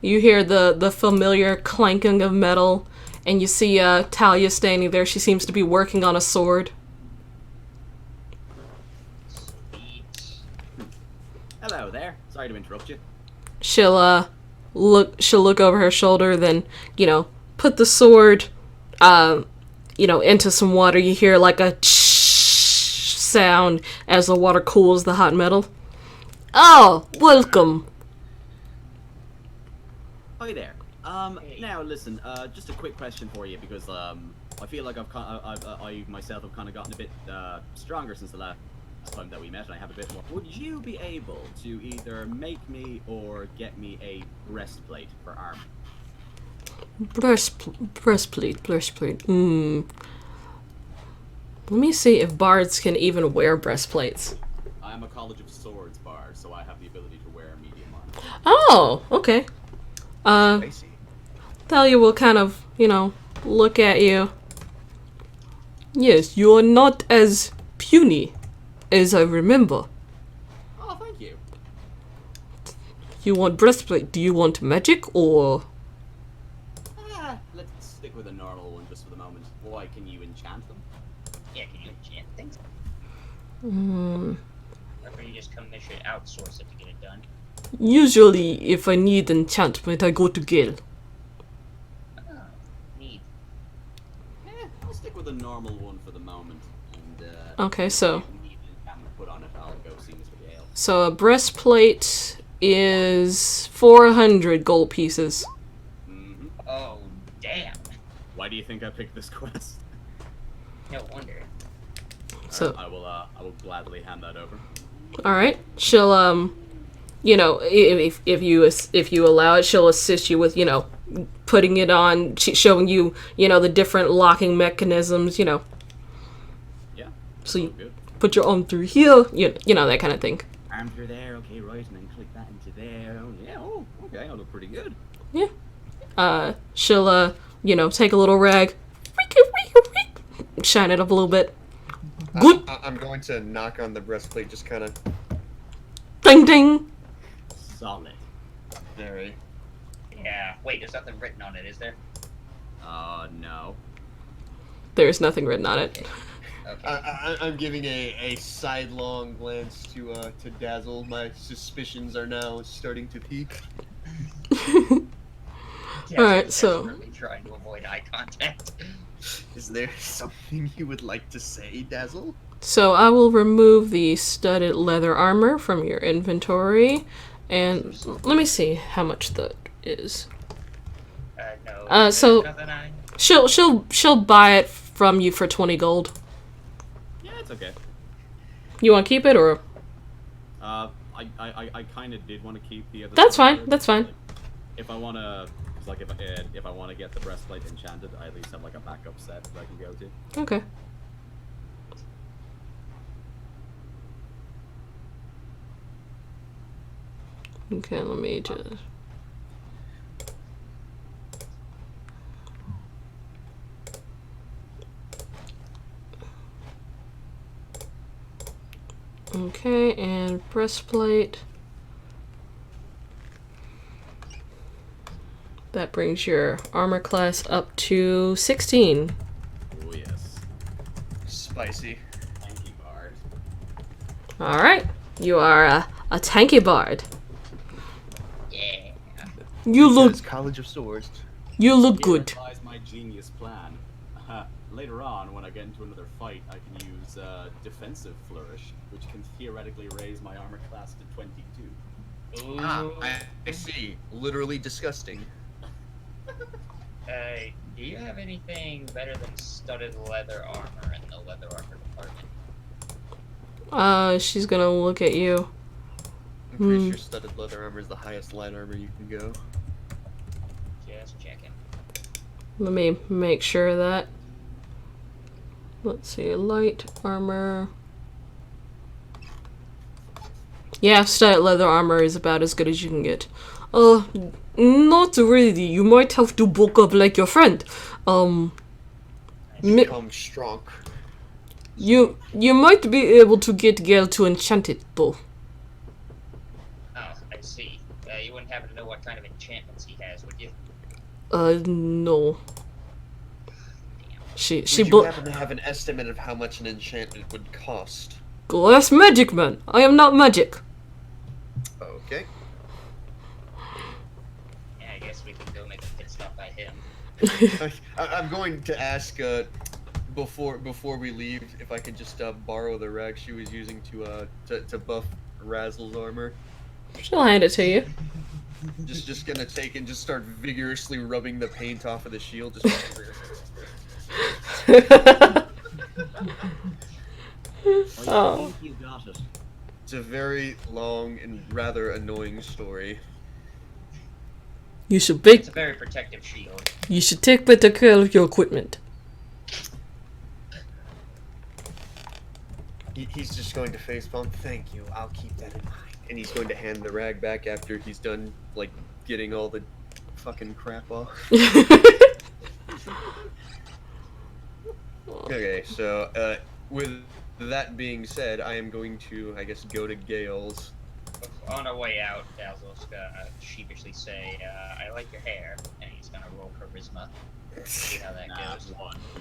You hear the familiar clanking of metal, and you see Talia standing there. She seems to be working on a sword. Sweet. Hello there. Sorry to interrupt you. She'll look over her shoulder, then, put the sword, into some water. You hear like a sound as the water cools the hot metal. Oh, welcome. Hi there. Now listen. Just a quick question for you because I feel like I myself have kind of gotten a bit stronger since the last time that we met, and I have a bit more. Would you be able to either make me or get me a breastplate for armor? Breastplate. Let me see if bards can even wear breastplates. I am a College of Swords bard, so I have the ability to wear medium armor. Oh, okay. Spicy. Thalia will kind of, look at you. Yes, you are not as puny as I remember. Oh, thank you. You want breastplate? Do you want magic or... Let's stick with a normal one just for the moment. Why, can you enchant them? Yeah, can you enchant things? Mm, Or can you just commission outsource it to get it done? usually, if I need enchantment, I go to Gale. Oh, neat. I'll stick with a normal one for the moment. And, Okay, so... if you need an enchantment put on it, I'll go see Mr. Gale. So a breastplate is 400 gold pieces. Mm-hmm. Oh, damn. Why do you think I picked this quest? No wonder. So, I will gladly hand that over. alright. She'll, if you allow it, she'll assist you with, putting it on, showing you, the different locking mechanisms, Yeah. So you Good. put your arm through here, that kind of thing. arm through there, okay, right, and then click that into there. Oh, yeah, oh, okay, I look pretty good. She'll, take a little rag, shine it up a little bit. Good. I'm going to knock on the breastplate, just kind of. Ding ding. Solid. Very. Yeah. Wait, there's nothing written on it, is there? No. There's nothing written on it. Okay. I'm giving a sidelong glance to Dazzle. My suspicions are now starting to peak. Yeah, Alright, I'm so- desperately trying to avoid eye contact. Is there something you would like to say, Dazzle? So I will remove the studded leather armor from your inventory, and let me see how much that is. No. So- Nothing I... She'll buy it from you for 20 gold. Yeah, it's okay. You want to keep it, or I kind of did want to keep the other. That's stuff, fine, but, that's fine. like, if I want to, like, if I want to get the breastplate enchanted, I at least have like a backup set that I can go to. Okay. Okay, let me just. Okay, and breastplate. That brings your armor class up to 16. Oh yes. Spicy. Thank you, Bard. Alright, you are a tanky bard. Yeah. You look Because College of Swords. good. Here lies my genius plan. Later on, when I get into another fight, I can use defensive flourish, which can theoretically raise my armor class to 22. Ooh. I see. Literally disgusting. Do you have anything better than studded leather armor in the leather armor department? She's gonna look at you. I'm pretty sure studded leather armor is the highest light armor you can go. Just checking. Let me make sure of that. Let's see, light armor. Yeah, studded leather armor is about as good as you can get. Not really. You might have to bulk up like your friend. Mi- Become strong. you might be able to get Gale to enchant it, though. Oh, I see. You wouldn't happen to know what kind of enchantments he has, would you? No. She Would you bu- happen to have an estimate of how much an enchantment would cost? Glass magic man. I am not magic. Okay. Yeah, I guess we can go make a pit stop by him. I'm going to ask before we leave if I could just borrow the rag she was using to buff Razzle's armor. She'll hand it to you. Just gonna take and just start vigorously rubbing the paint off of the shield. Just Oh. think you got it. It's a very long and rather annoying story. You should It's a very protective shield. You should take better care of your equipment. He's just going to facepalm. Thank you. I'll keep that in mind. And he's going to hand the rag back after he's done, like, getting all the fucking crap off. Okay, so, with that being said, I am going to, I guess, go to Gale's. On our way out, Dazzle's gonna sheepishly say, I like your hair, and he's gonna roll charisma. See how that goes.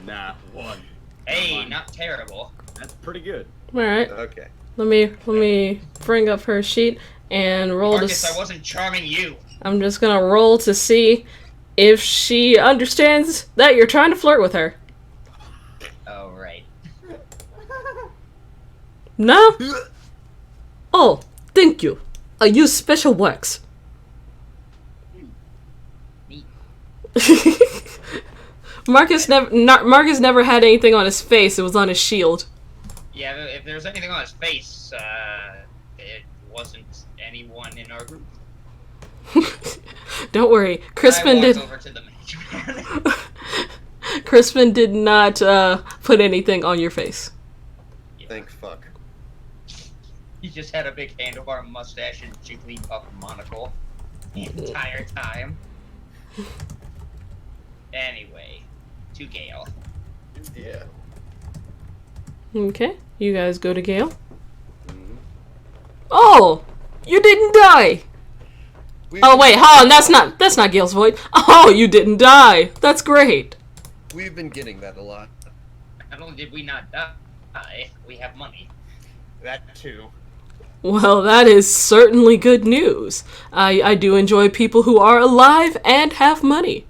Nah, one. Hey, Come on. not terrible. That's pretty good. Alright, Okay. let me bring up her sheet and roll Marcus, to I wasn't charming you. I'm just gonna roll to see if she understands that you're trying to flirt with her. Oh, right. No? Oh, thank you. I use special wax. Neat. Marcus never had anything on his face. It was on his shield. Yeah, if there was anything on his face, it wasn't anyone in our group. Don't worry, Crispin I did. walk over to the mage man. Crispin did not put anything on your face. Yeah. Thank fuck. He just had a big handlebar mustache and Jigglypuff monocle the entire time. Anyway, to Gale. Yeah. Okay, you guys go to Gale. Oh, you didn't die. Oh wait, hold on. That's not Gale's voice. Oh, you didn't die. That's great. We've been getting that a lot. Not only did we not die, we have money. That too. Well, that is certainly good news. I do enjoy people who are alive and have money.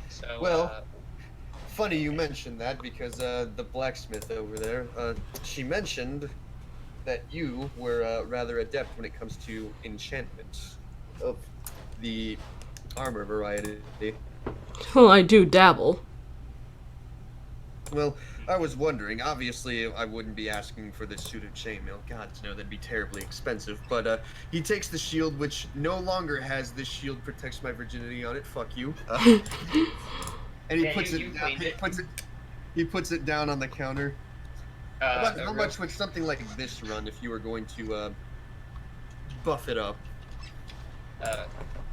So, Well, funny you mentioned that because the blacksmith over there, she mentioned that you were rather adept when it comes to enchantments of the armor variety. Well, I do dabble. Well, I was wondering, obviously I wouldn't be asking for this suit of chainmail, gods no, that'd be terribly expensive, but he takes the shield, which no longer has this shield protects my virginity on it, fuck you. And he Yeah, puts you it down, cleaned it. he puts it down on the counter. How real- much would something like this run if you were going to buff it up?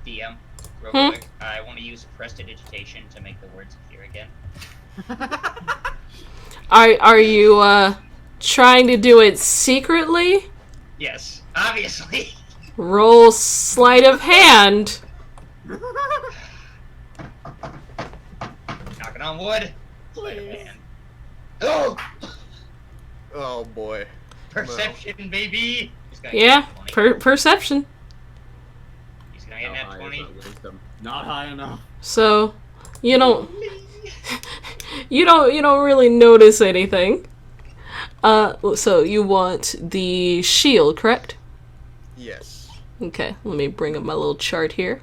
DM, real quick. I want to use prestidigitation to make the words appear again. Are you trying to do it secretly? Yes, obviously. Roll sleight of hand. Knocking on wood. Sleight of hand. Oh boy. Perception, baby. He's gonna get Yeah, nat 20. perception. He's gonna get How nat high 20. is that wisdom? Not high enough. So, you don't really notice anything. So you want the shield, correct? Yes. Okay, let me bring up my little chart here.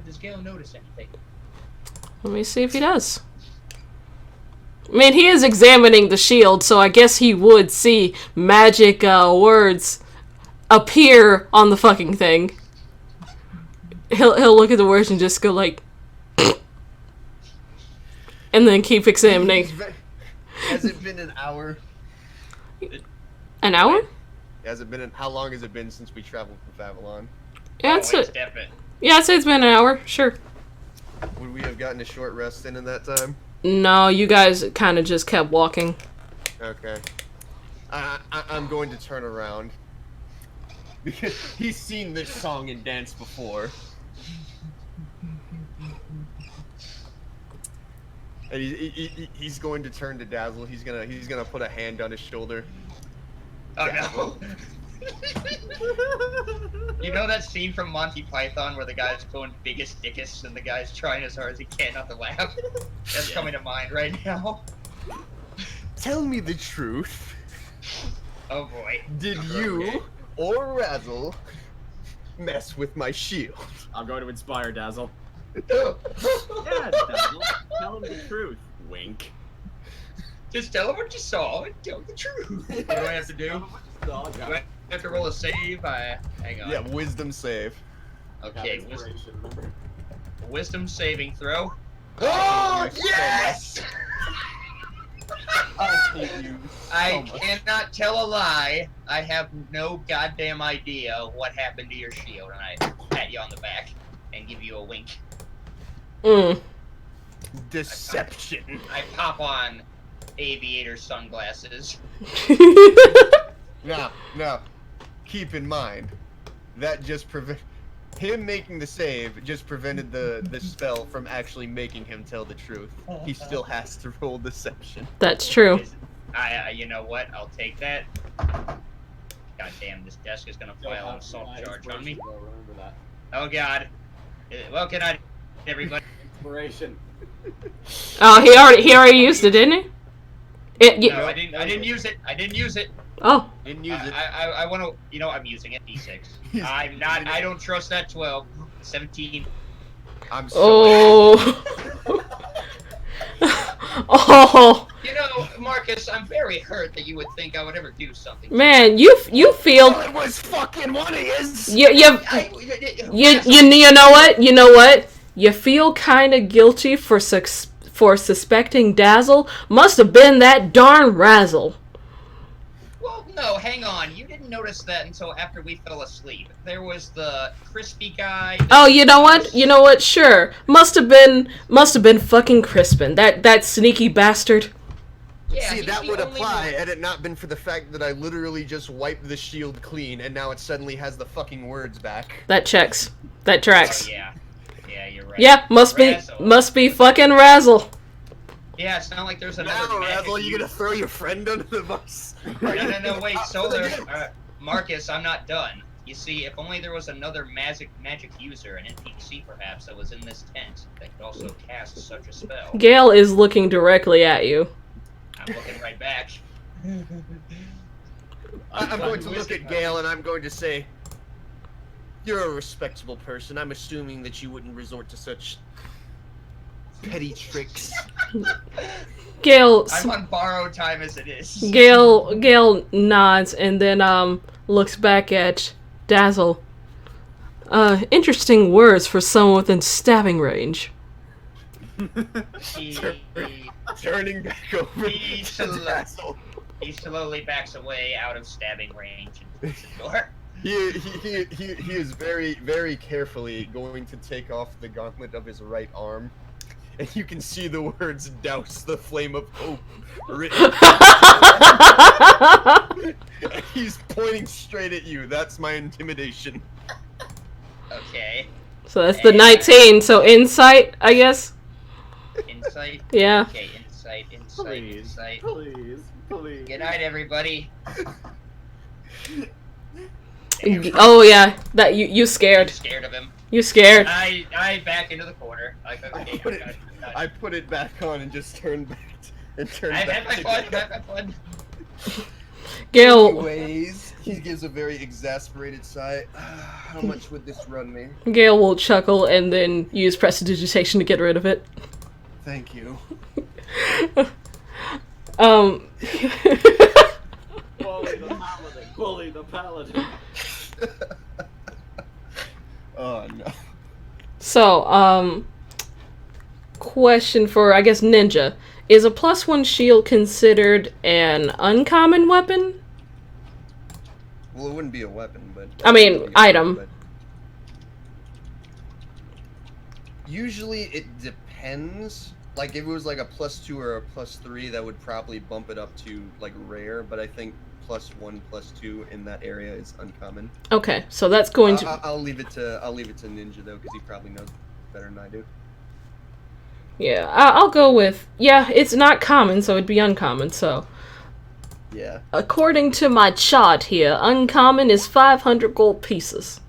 Does Gale notice anything? Let me see if he does. I mean, he is examining the shield, so I guess he would see magic words appear on the fucking thing. He'll look at the words and just go like, and then keep examining. Has it been an hour? An hour? How long has it been since we traveled from Favalon? Yeah, it's wait, a, step it. yeah, I'd say it's been an hour. Sure. Would we have gotten a short rest in that time? No, you guys kind of just kept walking. Okay. I'm going to turn around. Because he's seen this song and dance before. And he's going to turn to Dazzle. He's gonna put a hand on his shoulder. Oh no. You know that scene from Monty Python where the guy's going biggest dickus and the guy's trying as hard as he can not to laugh? That's coming to mind right now. Tell me the truth. Oh boy. Did you or Razzle mess with my shield? I'm going to inspire Dazzle. Yeah, Dazzle. Tell him the truth. Wink. Just tell him what you saw and tell him the truth. What do I have to do? Do I have to roll a save? Hang on. Yeah, wisdom save. Okay, wisdom saving throw. Oh, yes! I hate you. I much. cannot tell a lie. I have no goddamn idea what happened to your shield, and I pat you on the back and give you a wink. Deception. I pop on aviator sunglasses. No. Keep in mind, that just him making the save just prevented the spell from actually making him tell the truth. He still has to roll deception. That's true. You know what? I'll take that. God damn, this desk is gonna file an assault charge on me. Remember that. Oh god. Well, good night, everybody. Inspiration. Oh, he already used it, didn't he? No, I didn't use it. I didn't use it. Oh. Didn't use it. I want to. You know, I'm using it. D6. I'm not. I don't trust that 12. 17. I'm sorry. Oh. Oh. You know, Marcus, I'm very hurt that you would think I would ever do something. Man, you feel It was fucking one of his. you know what? You know what? You feel kind of guilty for suspecting Dazzle. Must have been that darn Razzle. Well, no, hang on. You didn't notice that until after we fell asleep. There was the crispy guy. Oh, you know what? You know what? Sure. Must have been fucking Crispin. That sneaky bastard. Yeah, See, he's that the would only apply one- had it not been for the fact that I literally just wiped the shield clean, and now it suddenly has the fucking words back. That checks. That tracks. Oh, yeah. Yeah, you're right. Yeah, must be fucking Razzle. Yeah, it's not like there's another Now, magic Razzle, you user. gonna throw your friend under the bus? No, wait, Solar, Marcus, I'm not done. You see, if only there was another magic user, an NPC perhaps, that was in this tent that could also cast such a spell. Gale is looking directly at you. I'm looking right back. I'm going to look at Gale and I'm going to say, you're a respectable person. I'm assuming that you wouldn't resort to such petty tricks. Gale I'm on borrowed time as it is. Gale nods and then looks back at Dazzle. Interesting words for someone within stabbing range. He Turning back over He to slowly- Dazzle. slowly backs away out of stabbing range and closes the door. He is very, very carefully going to take off the gauntlet of his right arm. And you can see the words "Douse the flame of hope" written. He's pointing straight at you. That's my intimidation. Okay. So that's the 19, so insight, I guess? Insight? Yeah. Okay, insight. Please, please. Good night, everybody. Oh yeah, that you I'm scared. scared of him. You scared. I back into the corner. Like, okay, I put it back on and just turned back I've had my to fun. Gale. I've had fun. Gale Anyways, he gives a very exasperated sigh. How much would this run me? Gale will chuckle and then use prestidigitation to get rid of it. Thank you. Bully the paladin. Bully the paladin. Oh no. So, question for, I guess, Ninja. Is a +1 shield considered an uncommon weapon? Well, it wouldn't be a weapon, but I mean, item. but- Usually, it depends. Like, if it was like a +2 or a +3, that would probably bump it up to like rare. But I think +1, +2 in that area is uncommon. Okay, so that's going to... I'll leave it to Ninja though, because he probably knows better than I do. Yeah, I'll go with... Yeah, it's not common, so it'd be uncommon, so... Yeah. According to my chart here, uncommon is 500 gold pieces.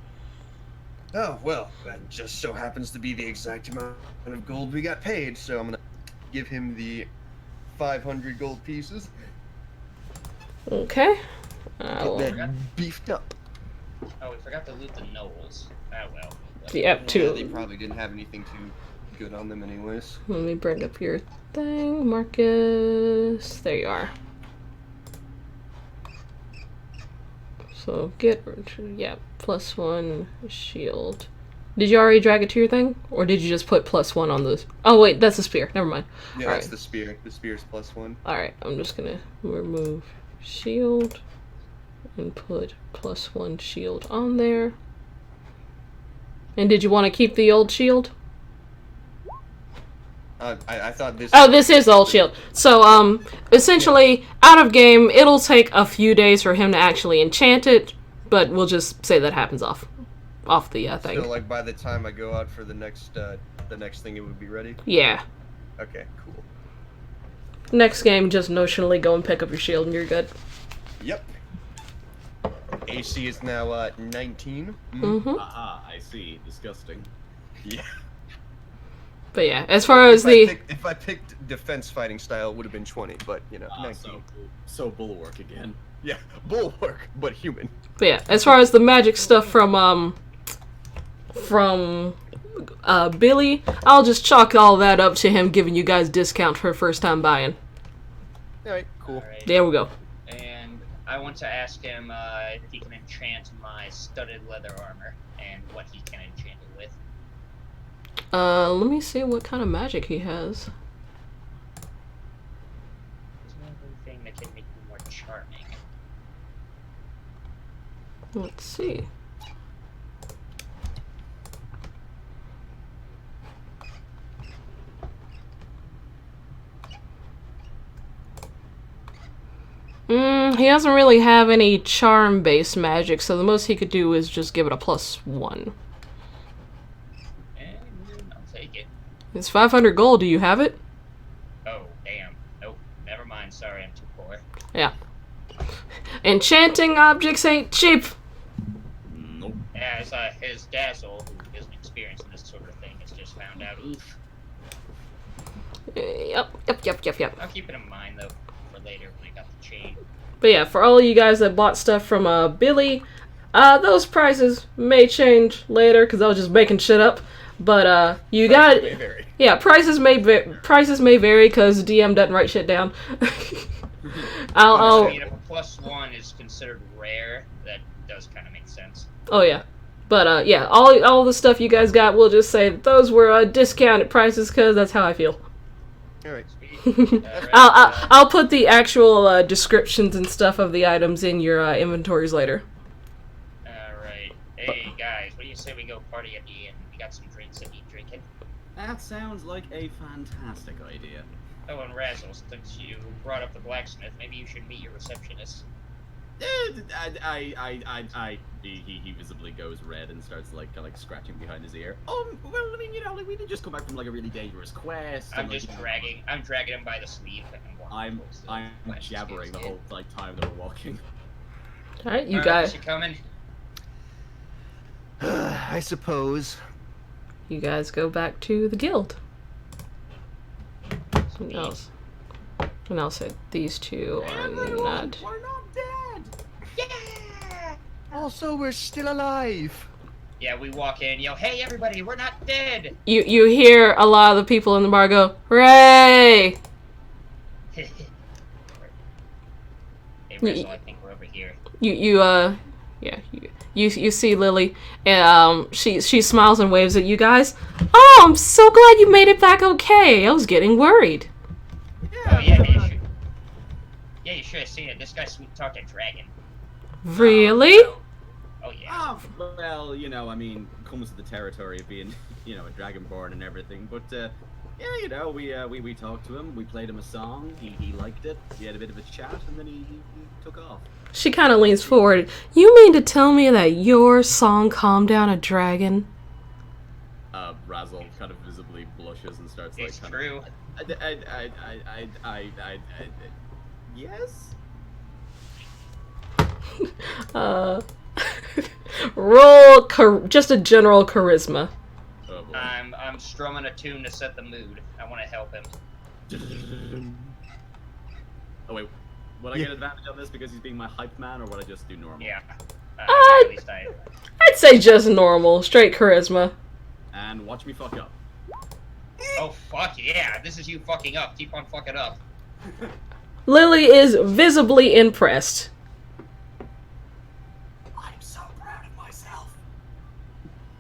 Oh well, that just so happens to be the exact amount of gold we got paid. So I'm gonna give him the 500 gold pieces. Okay. Get that beefed up. Oh, we forgot to loot the gnolls. Ah, well. Yep, Yeah, they two. probably didn't have anything too good on them anyways. Let me bring up your thing, Marcus. There you are. So get, yeah, +1 shield. Did you already drag it to your thing? Or did you just put +1 on the... Oh wait, that's a spear. Never mind. Yeah, Alright. that's the spear. The spear's +1. Alright, I'm just gonna remove shield and put +1 shield on there. And did you want to keep the old shield? I thought this. Oh, this is the old shield. So, essentially, out of game, it'll take a few days for him to actually enchant it, but we'll just say that happens off the thing. So like by the time I go out for the next thing, it would be ready. Yeah. Okay, cool. Next game, just notionally go and pick up your shield and you're good. Yep. AC is now 19. Mm-hmm. Aha, I see. Disgusting. Yeah. But yeah, as far as If I picked defense fighting style, it would have been 20, but you know, 19. So bulwark again. Yeah, bulwark, but human. But yeah, as far as the magic stuff from Billy, I'll just chalk all that up to him giving you guys discount for first time buying. Alright, cool. Alright. There we go. And I want to ask him if he can enchant my studded leather armor and what he can enchant it with. Let me see what kind of magic he has. Is there anything that can make me more charming? Let's see. He doesn't really have any charm-based magic, so the most he could do is just give it a +1. And I'll take it. It's 500 gold. Do you have it? Oh, damn. Nope. Never mind. Sorry, I'm too poor. Yeah. Enchanting objects ain't cheap. Nope. As his Dazzle, who isn't experienced in this sort of thing, has just found out. Oof. Yep. I'll keep it in mind, though, for later when I got the chain. But yeah, for all of you guys that bought stuff from Billy, those prices may change later because I was just making shit up. But you got May vary. yeah, prices may vary because DM doesn't write shit down. I mean, if a +1 is considered rare, that does kind of make sense. Oh yeah, but yeah, all the stuff you guys got, we'll just say that those were discounted prices because that's how I feel. All right. Alright, I'll put the actual descriptions and stuff of the items in your inventories later. Alright. Hey, guys, what do you say we go party at the inn? We got some drinks that need drinking. That sounds like a fantastic idea. Oh, and Razzle, since you brought up the blacksmith, maybe you should meet your receptionist. He visibly goes red and starts like scratching behind his ear. Well, I mean, like we did just come back from like a really dangerous quest. I'm and, just dragging him by the sleeve and walking towards the I'm quest jabbering the inn. whole time that we're walking. All right, you Alright, guys. is she coming? I suppose. You guys go back to the guild. Sweet. And I'll say these two are not. We're not dead. Yeah! Also, we're still alive. Yeah, we walk in and yell, "Hey, everybody, we're not dead!" You hear a lot of the people in the bar go, "Hooray!" Hey, Razzle, I think we're over here. You see Lily, and she smiles and waves at you guys. Oh, I'm so glad you made it back okay. I was getting worried. Oh, yeah, you should. Yeah, you should have seen it. This guy sweet talked a dragon. Really? Oh, yeah. Oh, well, I mean, comes to the territory of being, a dragonborn and everything. But yeah, we talked to him. We played him a song. He liked it. We had a bit of a chat, and then he took off. She kind of leans forward. You mean to tell me that your song calmed down a dragon? Razzle kind of visibly blushes and starts It's like. true. Yes. Roll just a general charisma. Oh boy. I'm strumming a tune to set the mood. I want to help him. Oh wait, would I get advantage on this because he's being my hype man, or would I just do normal? Yeah. Uh, At least I'd say just normal, straight charisma. And watch me fuck up. Oh, fuck yeah. This is you fucking up. Keep on fucking up. Lily is visibly impressed. I'm so proud of myself.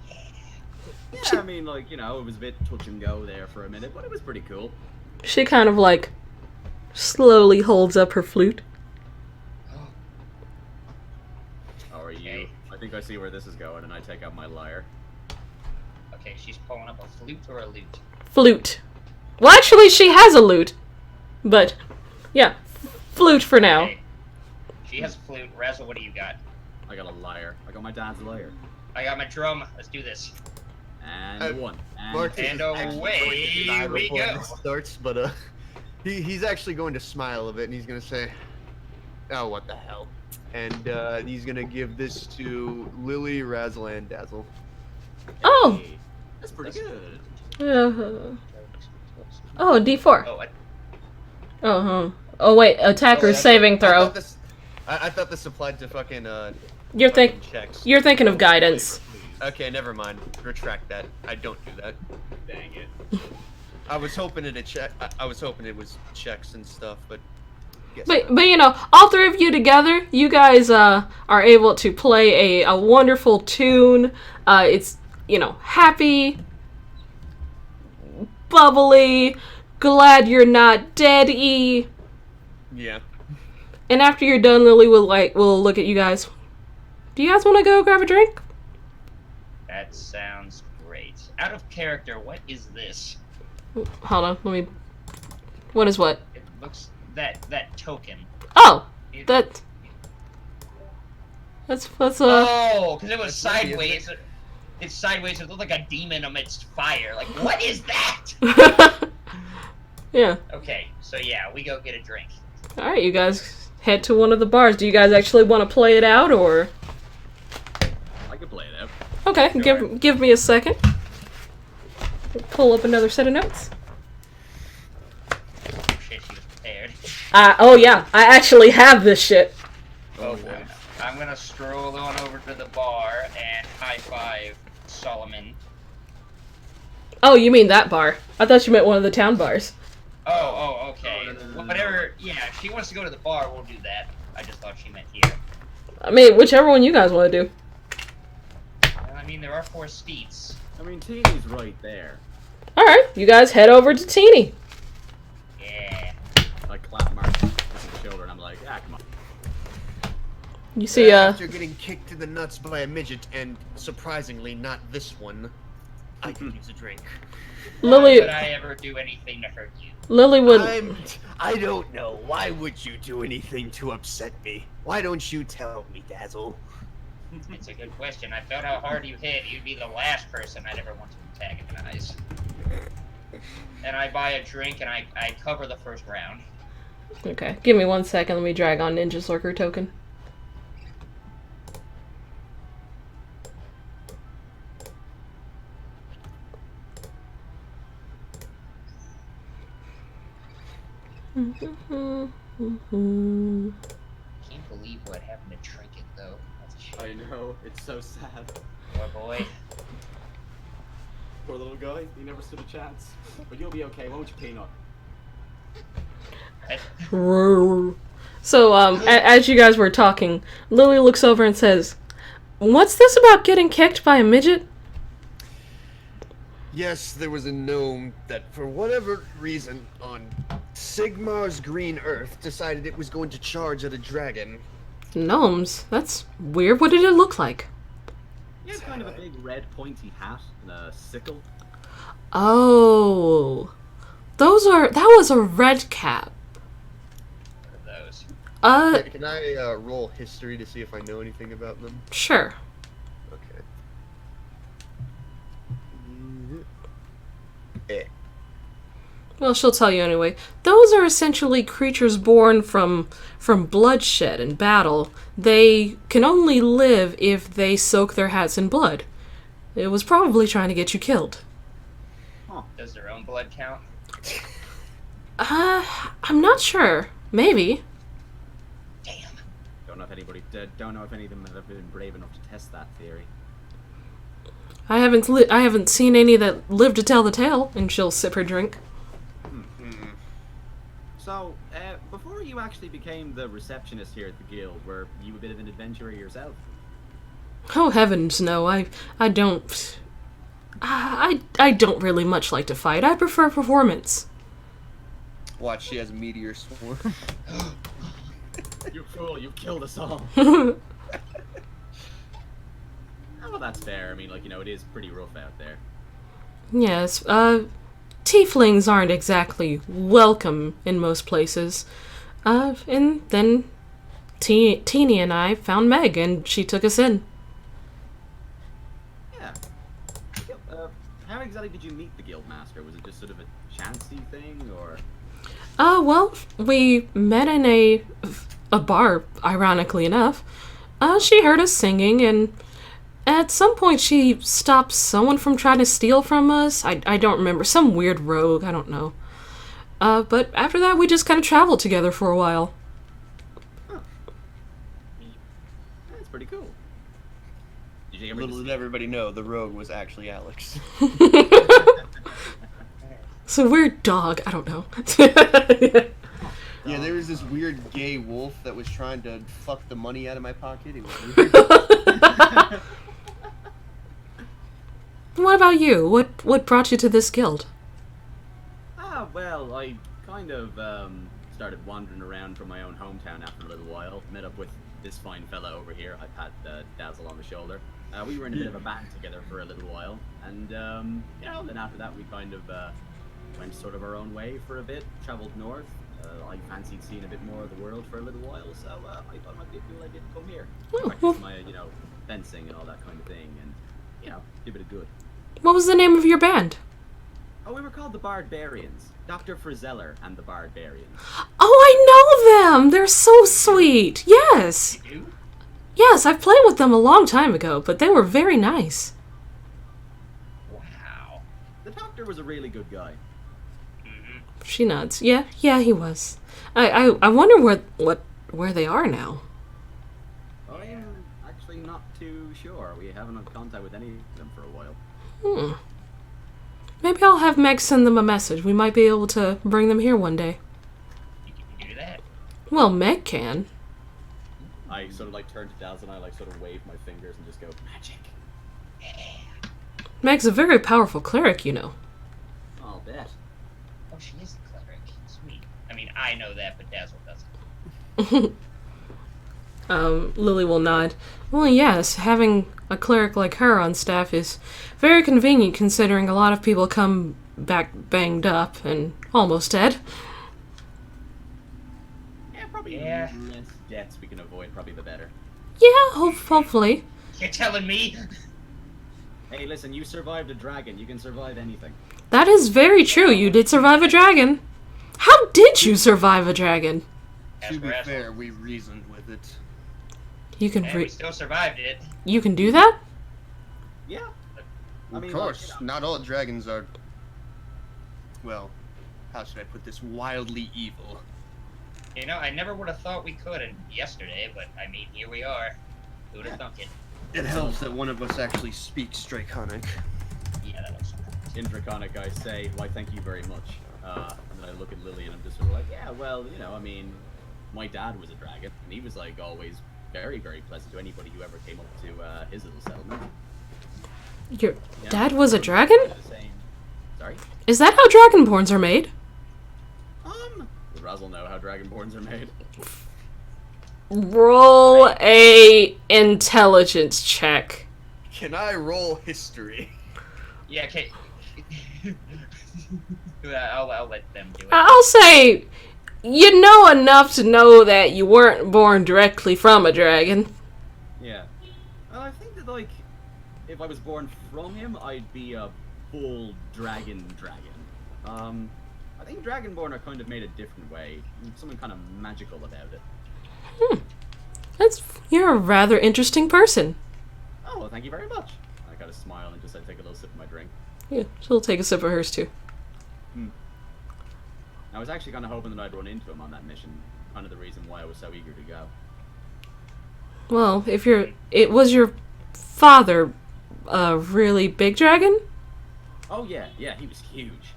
Yeah, I mean, like, it was a bit touch and go there for a minute, but it was pretty cool. She kind of like slowly holds up her flute. How are you? Okay. I think I see where this is going, and I take out my lyre. Okay, she's pulling up a flute or a lute. Flute. Well, actually, she has a lute. But, yeah, flute for now. Okay. She has a flute. Razzle, what do you got? I got a lyre. I got my dad's lyre. I got my drum. Let's do this. And one. And Marcus And is actually away going to deny we before go. this starts, but he's actually going to smile a bit, and he's going to say, "Oh, what the hell?" And he's going to give this to Lily, Razzle, and Dazzle. Oh! Hey, that's pretty good. Oh, D4. Oh, Uh-huh. Oh, wait, attacker's saving throw. I thought this applied to fucking You're fucking checks. You're thinking of guidance. Okay, never mind. Retract that. I don't do that. Dang it. I was hoping it I was hoping it was checks and stuff, but. Guess But not. all three of you together, you guys are able to play a wonderful tune. It's happy, bubbly, glad you're not dead-y. Yeah. And after you're done, Lily will look at you guys. Do you guys want to go grab a drink? That sounds great. Out of character, what is this? Hold on, let me... What is what? It looks that token. Oh! It- That's Oh, because it was That's lucky, isn't sideways. It's sideways. It looked like a demon amidst fire. Like, what is that? Yeah. Okay, so yeah, we go get a drink. Alright, you guys head to one of the bars. Do you guys actually want to play it out, or...? I can play it out. Okay, Sure. give me a second. Pull up another set of notes. Oh, shit, she was prepared. Oh yeah, I actually have this shit. Oh, I'm gonna stroll on over to the bar and high five Solomon. Oh, you mean that bar. I thought you meant one of the town bars. Oh, okay. No. Whatever. Yeah, if she wants to go to the bar, we'll do that. I just thought she meant here. I mean, whichever one you guys want to do. Well, I mean, there are 4 seats. I mean, Teeny's right there. Alright, you guys head over to Teeny. Yeah. I clap Mark on the shoulder and I'm like, ah, come on. You see, After getting kicked in the nuts by a midget, and surprisingly not this one, I could use a drink. Lily- Why would I ever do anything to hurt you? Lily would... I don't know. Why would you do anything to upset me? Why don't you tell me, Dazzle? It's a good question. I felt how hard you hit. You'd be the last person I'd ever want to antagonize. And I buy a drink and I cover the first round. Okay, give me 1 second. Let me drag on Ninja's Lurker token. Can't believe what happened to Trinket, though. That's a shame. I know, it's so sad. Poor boy. Poor little guy, he never stood a chance. But you'll be okay, won't you, Peanut? So, as you guys were talking, Lily looks over and says, "What's this about getting kicked by a midget?" Yes, there was a gnome that, for whatever reason, on Sigmar's green earth, decided it was going to charge at a dragon. Gnomes? That's weird. What did it look like? Yeah, kind of a big red pointy hat and a sickle. Oh. That was a red cap. What are those? Can I roll history to see if I know anything about them? Sure. Okay. Well, she'll tell you anyway. Those are essentially creatures born from bloodshed and battle. They can only live if they soak their hats in blood. It was probably trying to get you killed. Does their own blood count? I'm not sure. Maybe. Damn. Don't know if any of them have been brave enough to test that theory. I haven't seen any that live to tell the tale. And she'll sip her drink. So, before you actually became the receptionist here at the guild, were you a bit of an adventurer yourself? Oh heavens, no! I don't. I don't really much like to fight. I prefer performance. Watch, she has a meteor swarm. You fool, you killed us all. Oh, well, that's fair. I mean, like, you know, it is pretty rough out there. Yes, tieflings aren't exactly welcome in most places. And then Teeny and I found Meg, and she took us in. Yeah. How exactly did you meet the guildmaster? Was it just sort of a chancy thing, or? Well, we met in a bar, ironically enough. She heard us singing, and at some point she stopped someone from trying to steal from us. I don't remember. Some weird rogue, I don't know. But after that, we just kind of traveled together for a while. That's pretty cool. Did you ever Little just- did everybody know, the rogue was actually Alex. It's a weird dog. I don't know. Yeah, there was this weird gay wolf that was trying to fuck the money out of my pocket. It was weird. What about you? What brought you to this guild? Ah, well, I kind of started wandering around from my own hometown after a little while. Met up with this fine fella over here. I pat Dazzle on the shoulder. We were in a bit of a band together for a little while, and you know, then after that we kind of went sort of our own way for a bit. Traveled north. I fancied seeing a bit more of the world for a little while, so I thought it might be a cool idea to come here. Practice my, you know, fencing and all that kind of thing, and you know, give it a good. What was the name of your band? Oh, we were called the Barbarians. Dr. Frizeller and the Barbarians. Oh, I know them! They're so sweet! Yes! You do? Yes, I've played with them a long time ago, but they were very nice. Wow. The Doctor was a really good guy. Mm-hmm. She nods. Yeah, he was. I wonder where they are now. I'm actually not too sure. We haven't had contact with any of them for a while. Maybe I'll have Meg send them a message. We might be able to bring them here one day. You can do that. Well, Meg can. I sort of like turn to Dazzle and I like sort of wave my fingers and just go, magic. Meg's a very powerful cleric, you know. I'll bet. Oh, she is a cleric. Sweet. I mean, I know that, but Dazzle doesn't. Lily will nod. Well, yes, having a cleric like her on staff is very convenient considering a lot of people come back banged up and almost dead. Yeah, probably Yeah. less deaths we can avoid, probably the better. Yeah, hopefully. You're telling me? Hey, listen, you survived a dragon. You can survive anything. That is very true. You did survive a dragon. How did you survive a dragon? To be Asper, fair, we reasoned with it. You can and we still survived it. you can do that? Yeah. I Of mean, course, like, you know, not all dragons are. Well, how should I put this? Wildly evil. You know, I never would have thought we could yesterday, but I mean, here we are. Who would have thunk it? It helps that one of us actually speaks Draconic. Yeah, that looks in Draconic, I say, why, thank you very much. And then I look at Lily and I'm just sort of like, yeah, well, you know, I mean, my dad was a dragon, and he was, like, always very, very pleasant to anybody who ever came up to his little settlement. Your Yeah. dad was a dragon? The same. Sorry? Is that how dragonborns are made? Would Razzle know how Dragonborns are made? Roll a intelligence check. Can I roll history? Yeah, okay. I'll let them do it. I'll say you know enough to know that you weren't born directly from a dragon. Yeah. Well, I think that, like, if I was born from him, I'd be a full dragon. I think Dragonborn are kind of made a different way. Something kind of magical about it. You're a rather interesting person. Oh, well, thank you very much. I kind of smile and just take a little sip of my drink. Yeah, she'll take a sip of hers too. I was actually kind of hoping that I'd run into him on that mission. Kind of the reason why I was so eager to go. Well, it was your father a really big dragon? Oh, yeah, he was huge.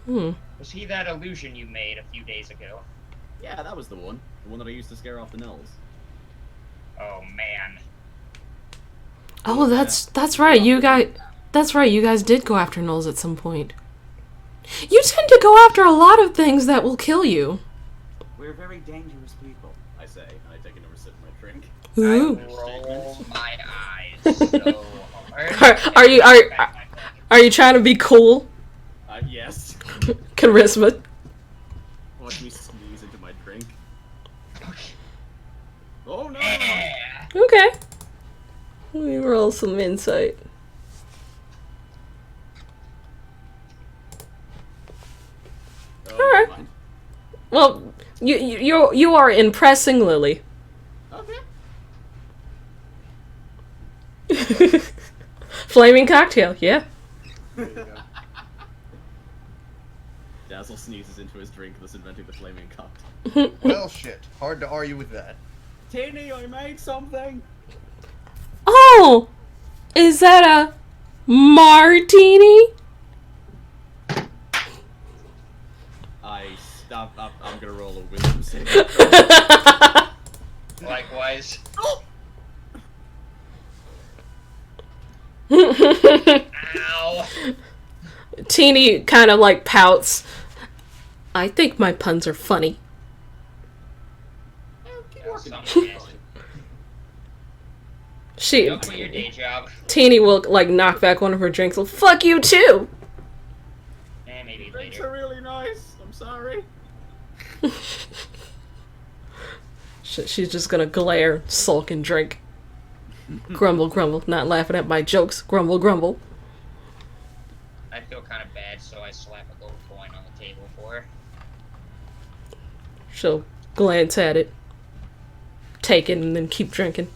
Was he that illusion you made a few days ago? Yeah, that was the one. The one that I used to scare off the gnolls. Oh man. Oh, that's right. That's right. You guys did go after gnolls at some point. You tend to go after a lot of things that will kill you. We're very dangerous people, I say, and I take another sip of my drink. Ooh. I roll my eyes so hard. Are you trying to be cool? Yes. Charisma. Watch me sneeze into my drink. Oh no! Yeah. Okay. Let me roll some insight. Oh, Alright. never mind. Well, you are impressing Lily. Okay. Flaming cocktail, yeah. Dazzle sneezes into his drink, thus inventing the flaming cocktail. Well, shit. Hard to argue with that. Tinny, I made something! Oh! Is that a martini? I'm gonna roll a wisdom save. Likewise. Ow. Teeny kind of like pouts. I think my puns are funny. Something has to- She, Don't quit your day job. Teeny will like knock back one of her drinks. Well, fuck you too. Maybe Drinks later. are really nice. I'm sorry. She's just gonna glare, sulk, and drink. Grumble, grumble. Not laughing at my jokes. Grumble, grumble. I feel kind of bad, so I slap a gold coin on the table for her. She'll glance at it, take it, and then keep drinking.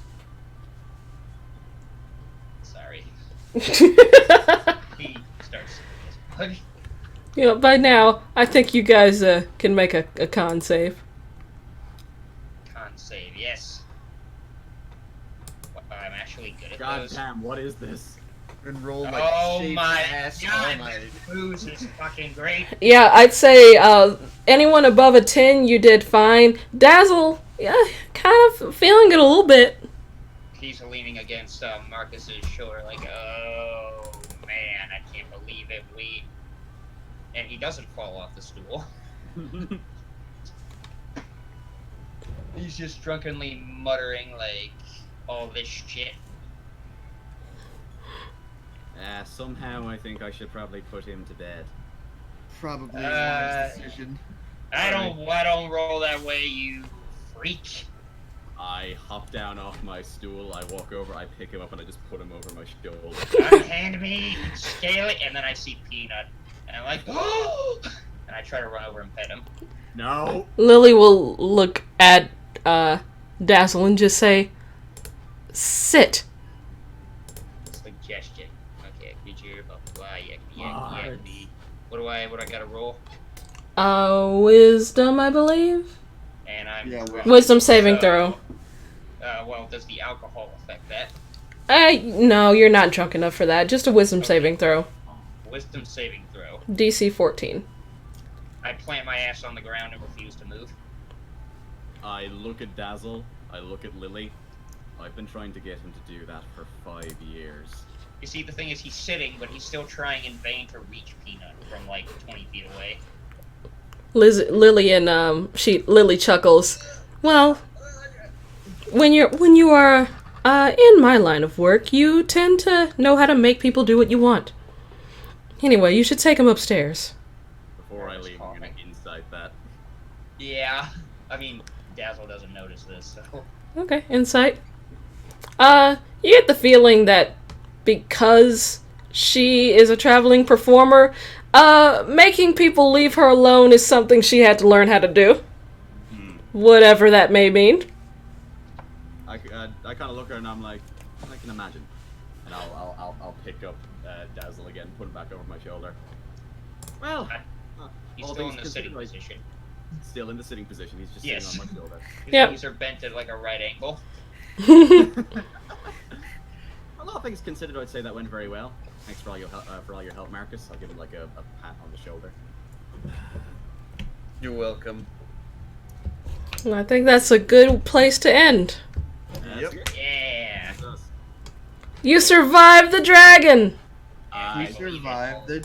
Sorry. He starts his You know, by now, I think you guys can make a con save. con save. Yes. I'm actually good at God those. damn, what is this? And roll like Oh shape my ass all god, night. this booze is fucking great. Yeah, I'd say anyone above a 10, you did fine. Dazzle, yeah, kind of feeling it a little bit. He's leaning against Marcus's shoulder like, oh man, I can't believe it. And he doesn't fall off the stool. He's just drunkenly muttering like all this shit. Somehow I think I should probably put him to bed. Probably a wise decision. I don't roll that way, you freak. I hop down off my stool, I walk over, I pick him up, and I just put him over my shoulder. Unhand me, scale it, and then I see Peanut. And I'm like, oh! And I try to run over and pet him. No! Lily will look at Dazzle and just say, "Sit." Suggestion. Okay, creature, blah blah blah, yeah. What do I gotta roll? Wisdom, I believe? And I'm Yeah, drunk, Wisdom saving so, throw. Well, does the alcohol affect that? No, you're not drunk enough for that. Just a wisdom saving throw. Wisdom saving throw. DC 14. I plant my ass on the ground and refuse to move. I look at Dazzle, I look at Lily. I've been trying to get him to do that for 5 years. You see, the thing is, he's sitting, but he's still trying in vain to reach Peanut from like 20 feet away. Lily chuckles. Well, when you are in my line of work, you tend to know how to make people do what you want. Anyway, you should take him upstairs. Before I leave, I'm gonna insight that. Yeah, I mean, Dazzle doesn't notice this, so. Okay, insight. You get the feeling that because she is a traveling performer, making people leave her alone is something she had to learn how to do. Whatever that may mean. I kind of look at her and I'm like, I can imagine. And I'll pick up Dazzle again, put him back over my shoulder. Well, He's all still things in the sitting considered, position. Still in the sitting position. He's just Yes. sitting on my shoulder. His Yep. knees are bent at like a right angle. A lot of things considered, I'd say that went very well. Thanks for all your help, Marcus. I'll give him like a pat on the shoulder. You're welcome. I think that's a good place to end. Yep. Yeah. You survived the dragon! I We survived the